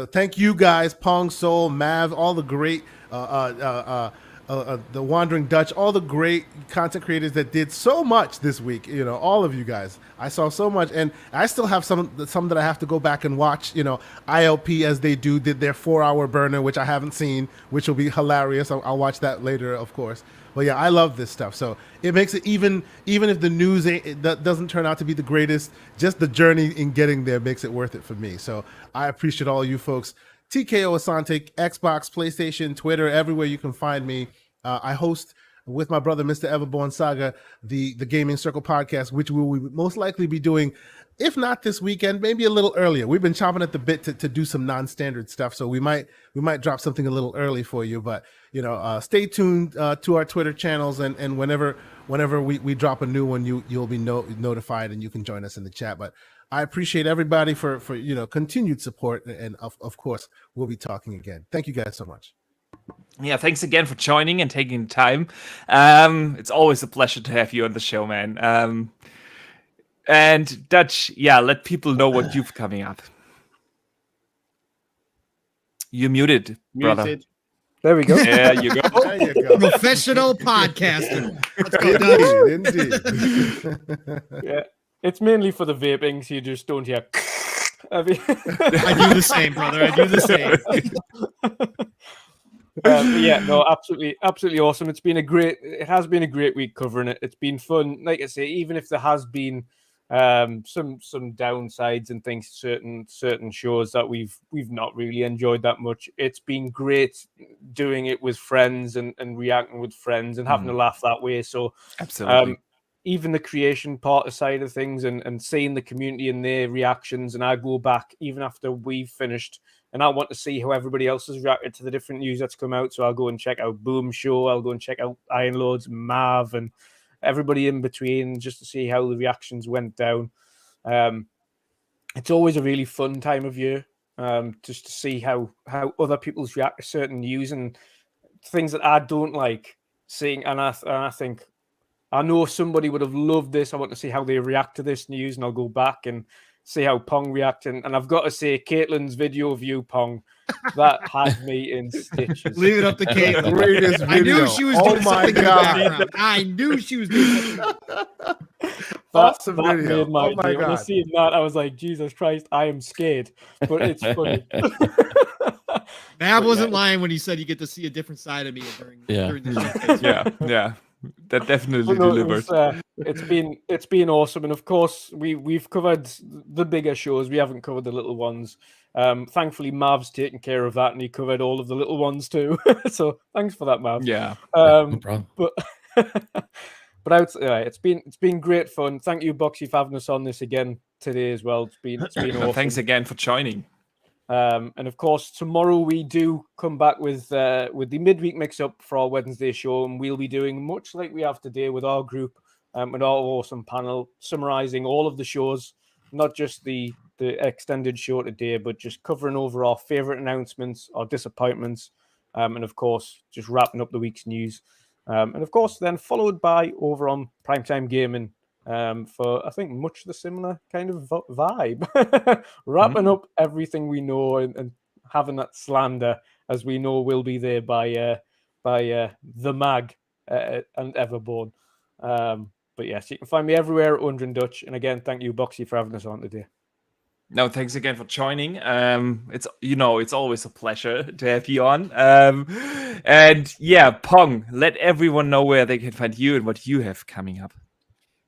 thank you guys, Pong Soul, Mav, all the great the Wandering Dutch, all the great content creators that did so much this week. You know, all of you guys. I saw so much, and I still have some that I have to go back and watch. You know, ILP, as they did their 4-hour burner, which I haven't seen, which will be hilarious. I'll watch that later, of course. But yeah, I love this stuff. So it makes it even if the news that doesn't turn out to be the greatest, just the journey in getting there makes it worth it for me. So I appreciate all you folks. TKO Asante, Xbox, PlayStation, Twitter, everywhere you can find me. I host with my brother, Mr. Everborn Saga, the Gaming Circle podcast, which we will most likely be doing, if not this weekend, maybe a little earlier. We've been chomping at the bit to do some non-standard stuff, so we might drop something a little early for you. But you know, stay tuned to our Twitter channels, and whenever we drop a new one, you'll be notified, and you can join us in the chat. But I appreciate everybody for you know, continued support, and of course we'll be talking again. Thank you guys so much. Yeah, thanks again for joining and taking the time. It's always a pleasure to have you on the show, man. And Dutch, yeah, let people know what you've coming up. You're muted, brother. Muted. There we go. There you go. There you go. Professional podcasting. Let's go, Dutch. Indeed. Yeah, it's mainly for the vaping, so you just don't hear. I mean, I do the same, brother. I do the same. yeah, no, absolutely awesome. It has been a great week covering it. It's been fun. Like I say, even if there has been some downsides and things, certain shows that we've not really enjoyed that much, it's been great doing it with friends and reacting with friends and having a laugh that way. So Absolutely. even the creation part of side of things and seeing the community and their reactions, and I go back even after we've finished, and I want to see how everybody else has reacted to the different news that's come out. So I'll go and check out Boom Show, I'll go and check out Iron Lords, Mav, and everybody in between, just to see how the reactions went down. It's always a really fun time of year, just to see how other people's react to certain news and things that I don't like seeing. And I think, I know somebody would have loved this. I want to see how they react to this news, and I'll go back and see how Pong reacted. And I've got to say, Caitlin's video of you, Pong, that had me in stitches. Leave it up to Caitlin. Greatest I knew video. she was Oh doing my something in the God. background. I knew she was doing something. Awesome that video. made my Oh my day. When I God. seen that, I was like, Jesus Christ, I am scared. But it's funny. Mav wasn't lying when he said you get to see a different side of me during the showcase. yeah. That definitely No, delivered. it's been awesome, and of course we've covered the bigger shows. We haven't covered the little ones. Thankfully, Mav's taken care of that, and he covered all of the little ones too. So thanks for that, Mav. Yeah. No problem. But it's been great fun. Thank you, Boxy, for having us on this again today as well. It's been awesome. Thanks again for joining. And of course, tomorrow we do come back with the midweek mix-up for our Wednesday show, and we'll be doing much like we have today with our group, with our awesome panel, summarizing all of the shows, not just the extended show today, but just covering over our favorite announcements, our disappointments, and of course, just wrapping up the week's news. And of course, then followed by over on Primetime Gaming, for I think much the similar kind of vibe, wrapping up everything we know and having that slander, as we know will be there by the Mag and Everborn. But yes, you can find me everywhere at Undren Dutch. And again, thank you, Boxy, for having us on today. No, thanks again for joining. It's always a pleasure to have you on. And yeah, Pong, let everyone know where they can find you and what you have coming up.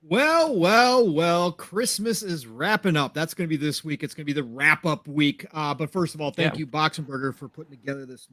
Well, Christmas is wrapping up. That's going to be this week. It's going to be the wrap-up week. But first of all, thank you, Boxenberger, for putting together this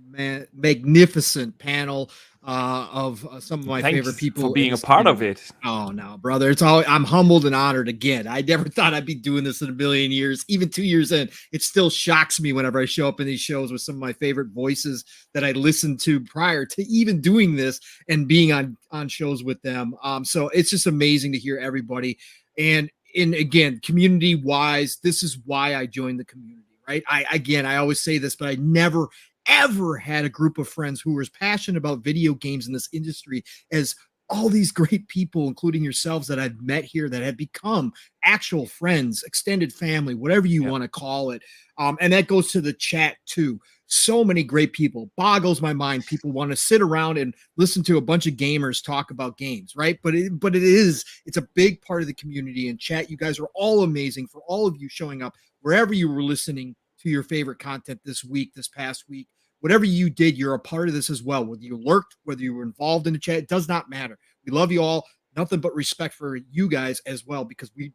magnificent panel. of some of my Thanks favorite people for being in a this part of community. it. Oh no, brother. I'm humbled and honored again. I never thought I'd be doing this in a million years. Even 2 years in, it still shocks me whenever I show up in these shows with some of my favorite voices that I listened to prior to even doing this and being on shows with them. So it's just amazing to hear everybody. And again, community wise, this is why I joined the community, right? I always say this, but I never ever had a group of friends who were as passionate about video games in this industry as all these great people, including yourselves, that I've met here that have become actual friends, extended family, whatever you want to call it. And that goes to the chat too. So many great people. Boggles my mind. People want to sit around and listen to a bunch of gamers talk about games, right? But it's a big part of the community. And chat, you guys are all amazing. For all of you showing up wherever you were listening to your favorite content this past week. Whatever you did, you're a part of this as well. Whether you lurked, whether you were involved in the chat, it does not matter. We love you all. Nothing but respect for you guys as well, because we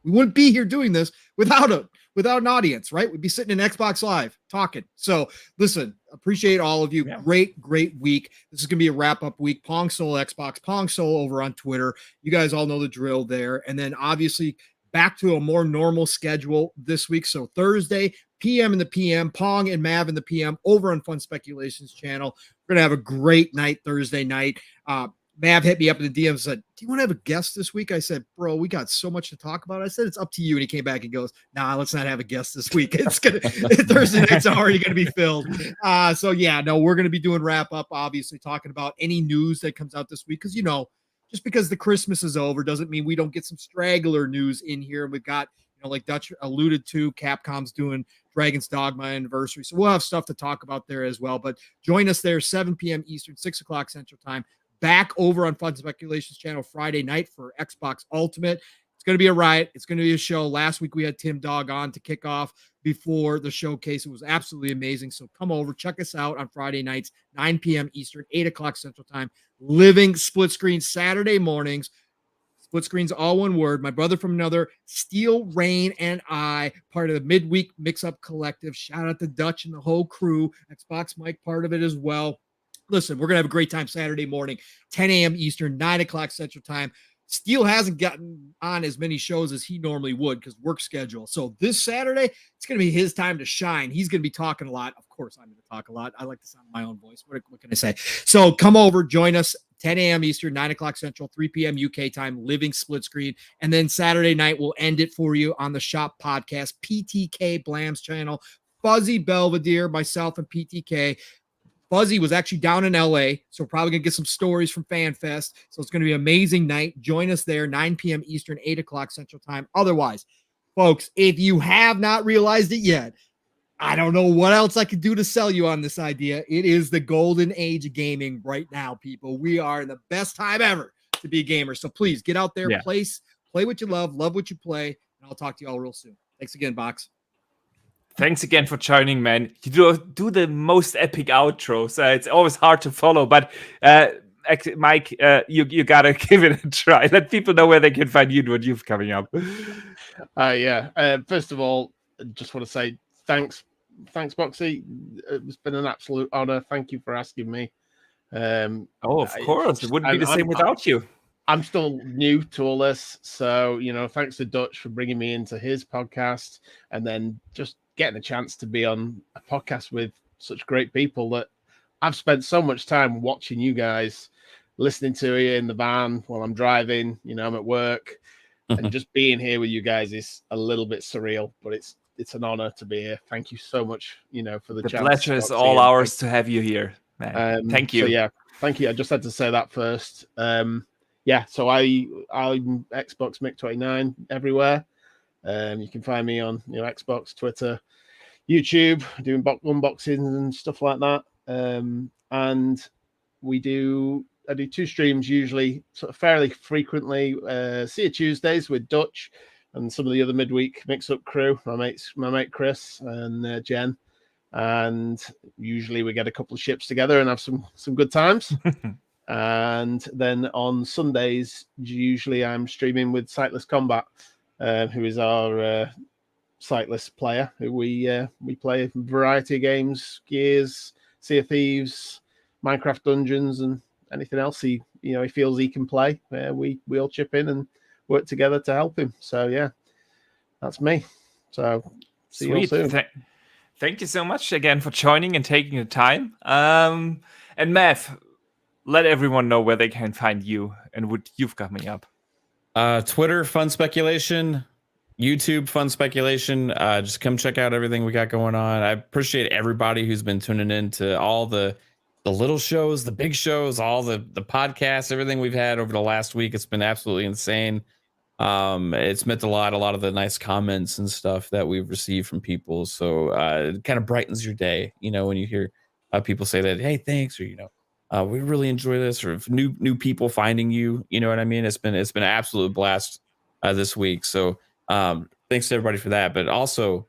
wouldn't be here doing this without an audience, right? We'd be sitting in Xbox Live talking. So listen, appreciate all of you. Yeah. Great week. This is going to be a wrap-up week. Pong Soul Xbox, Pong Soul over on Twitter. You guys all know the drill there. And then obviously back to a more normal schedule this week. So Thursday, PM in the PM, Pong and Mav in the PM over on Fun Speculations channel. We're going to have a great night Thursday night. Mav hit me up in the DM and said, do you want to have a guest this week? I said, bro, we got so much to talk about. I said, it's up to you. And he came back and goes, nah, let's not have a guest this week. Thursday night's already going to be filled. So yeah, no, we're going to be doing wrap up, obviously talking about any news that comes out this week. Cause just because the Christmas is over doesn't mean we don't get some straggler news in here. We've got, like Dutch alluded to, Capcom's doing Dragon's Dogma anniversary. So we'll have stuff to talk about there as well. But join us there, 7 p.m. Eastern, 6 o'clock Central Time. Back over on Fun Speculations channel Friday night for Xbox Ultimate. It's going to be a riot. It's going to be a show. Last week we had Tim Dog on to kick off before the showcase. It was absolutely amazing. So come over, check us out on Friday nights, 9 p.m. Eastern, 8 o'clock Central Time. Living split screen Saturday mornings. Split screen's all one word. My brother from another, Steel Rain, and I, part of the Midweek Mixup Collective. Shout out to Dutch and the whole crew. Xbox Mike, part of it as well. Listen, we're going to have a great time Saturday morning, 10 a.m. Eastern, 9 o'clock Central Time. Steel hasn't gotten on as many shows as he normally would because work schedule. So this Saturday, it's going to be his time to shine. He's going to be talking a lot. Of course, I'm going to talk a lot. I like the sound of my own voice. What can I say? So come over, join us, 10 a.m. Eastern, 9 o'clock Central, 3 p.m. UK time, living split screen. And then Saturday night, we'll end it for you on the Shop Podcast, PTK Blam's channel. Fuzzy Belvedere, myself, and PTK. Fuzzy was actually down in LA, so we're probably going to get some stories from FanFest. So it's going to be an amazing night. Join us there, 9 p.m. Eastern, 8 o'clock Central Time. Otherwise, folks, if you have not realized it yet, I don't know what else I could do to sell you on this idea. It is the golden age of gaming right now, people. We are in the best time ever to be a gamer. So please get out there, play what you love what you play, and I'll talk to you all real soon. Thanks again, Box. Thanks again for joining, man. You do the most epic outros. It's always hard to follow, but Mike, you gotta give it a try. Let people know where they can find you and what you've coming up. First of all, I just want to say thanks, Boxy. It's been an absolute honor. Thank you for asking me. Of course, it wouldn't be the same without you. I'm still new to all this, so thanks to Dutch for bringing me into his podcast, and then just getting a chance to be on a podcast with such great people that I've spent so much time watching you guys, listening to you in the van while I'm driving. I'm at work, and just being here with you guys is a little bit surreal, but it's an honor to be here. Thank you so much, for the chance. The pleasure is all ours to have you here, man. Thank you. So thank you. I just had to say that first. So I'm Xbox Mick29 everywhere. You can find me on Xbox, Twitter, YouTube, doing unboxings and stuff like that. And I do 2 streams usually, sort of fairly frequently. See you Tuesdays with Dutch and some of the other midweek mix-up crew, my mate Chris and Jen. And usually we get a couple of ships together and have some good times. And then on Sundays, usually I'm streaming with Sightless Combat, who is our sightless player, who we play a variety of games, Gears, Sea of Thieves, Minecraft Dungeons and anything else he feels he can play. We all chip in and work together to help him. So yeah, that's me. So see you all soon. Thank you so much again for joining and taking the time. And Mav, let everyone know where they can find you and what you've got coming up. Twitter, Fun Speculation. YouTube, Fun Speculation. Just come check out everything we got going on. I appreciate everybody who's been tuning in to all the little shows, the big shows, all the podcasts, everything we've had over the last week. It's been absolutely insane. It's meant a lot of the nice comments and stuff that we've received from people. So it kind of brightens your day, when you hear people say that, hey, thanks, or we really enjoy this, or if new people finding you, you know what I mean? It's been an absolute blast this week. So thanks to everybody for that. But also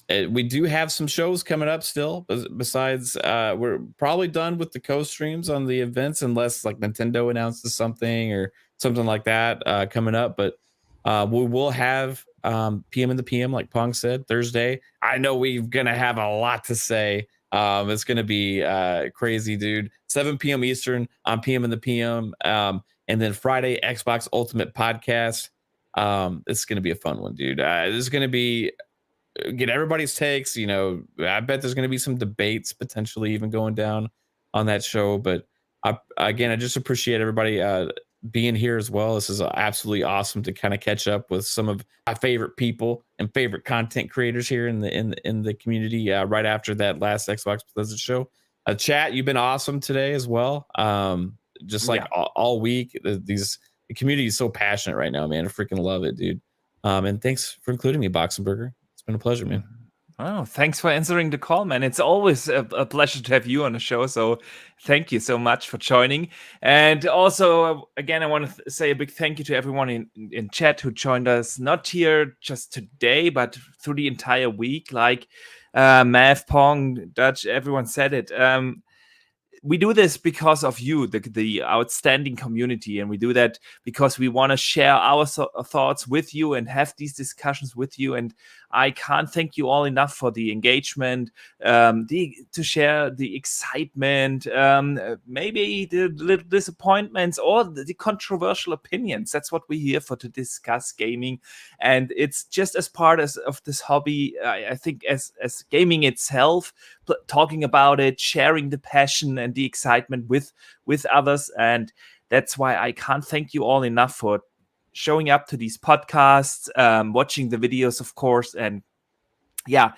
we do have some shows coming up still. Besides, we're probably done with the co-streams on the events unless like Nintendo announces something or something like that coming up. But we will have PM in the PM, like Pong said, Thursday. I know we're going to have a lot to say. It's going to be crazy, dude. 7 p.m. Eastern on PM in the PM. And then Friday, Xbox Ultimate Podcast. It's going to be a fun one, dude. This is going to be get everybody's takes. I bet there's going to be some debates potentially even going down on that show. But I just appreciate everybody being here as well. This is absolutely awesome to kind of catch up with some of my favorite people and favorite content creators here in the community right after that last Xbox Bethesda show. Chat, you've been awesome today as well. All week. The community is so passionate right now, man. I freaking love it, dude. And thanks for including me, Boxenberger. It's been a pleasure, man. Oh, thanks for answering the call, man. It's always a pleasure to have you on the show. So thank you so much for joining. And also, again, I want to say a big thank you to everyone in chat who joined us, not here just today, but through the entire week. Like Mav, Pong, Dutch, everyone said it. We do this because of you, the outstanding community, and we do that because we want to share our thoughts with you and have these discussions with you. And I can't thank you all enough for the engagement, to share the excitement, maybe the little disappointments or the controversial opinions. That's what we're here for, to discuss gaming. And it's just as part of this hobby, I think, as gaming itself, talking about it, sharing the passion and the excitement with others. And that's why I can't thank you all enough for showing up to these podcasts, watching the videos, of course. And yeah,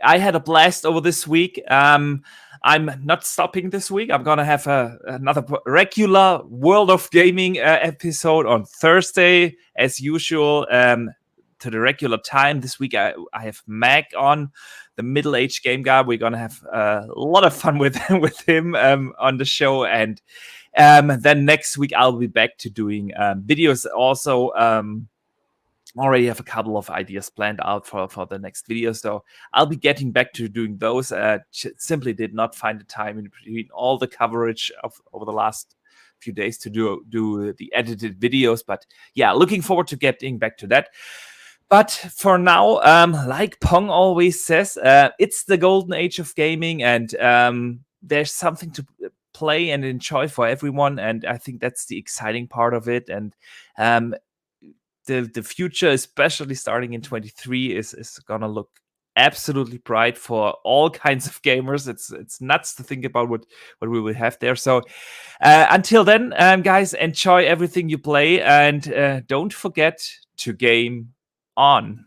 I had a blast over this week. I'm not stopping this week. I'm gonna have another regular World of Gaming episode on Thursday, as usual, to the regular time. This week I have Mac on, the middle-aged game guy. We're gonna have a lot of fun with him on the show. And then next week I'll be back to doing videos. Also, already have a couple of ideas planned out for the next video, so I'll be getting back to doing those. Simply did not find the time in between all the coverage over the last few days to do the edited videos. But yeah, looking forward to getting back to that. But for now, like Pong always says, it's the golden age of gaming, and there's something to play and enjoy for everyone. And I think that's the exciting part of it. And the future, especially starting in 23, is gonna look absolutely bright for all kinds of gamers. It's nuts to think about what we will have there. So until then, guys, enjoy everything you play, and don't forget to game on.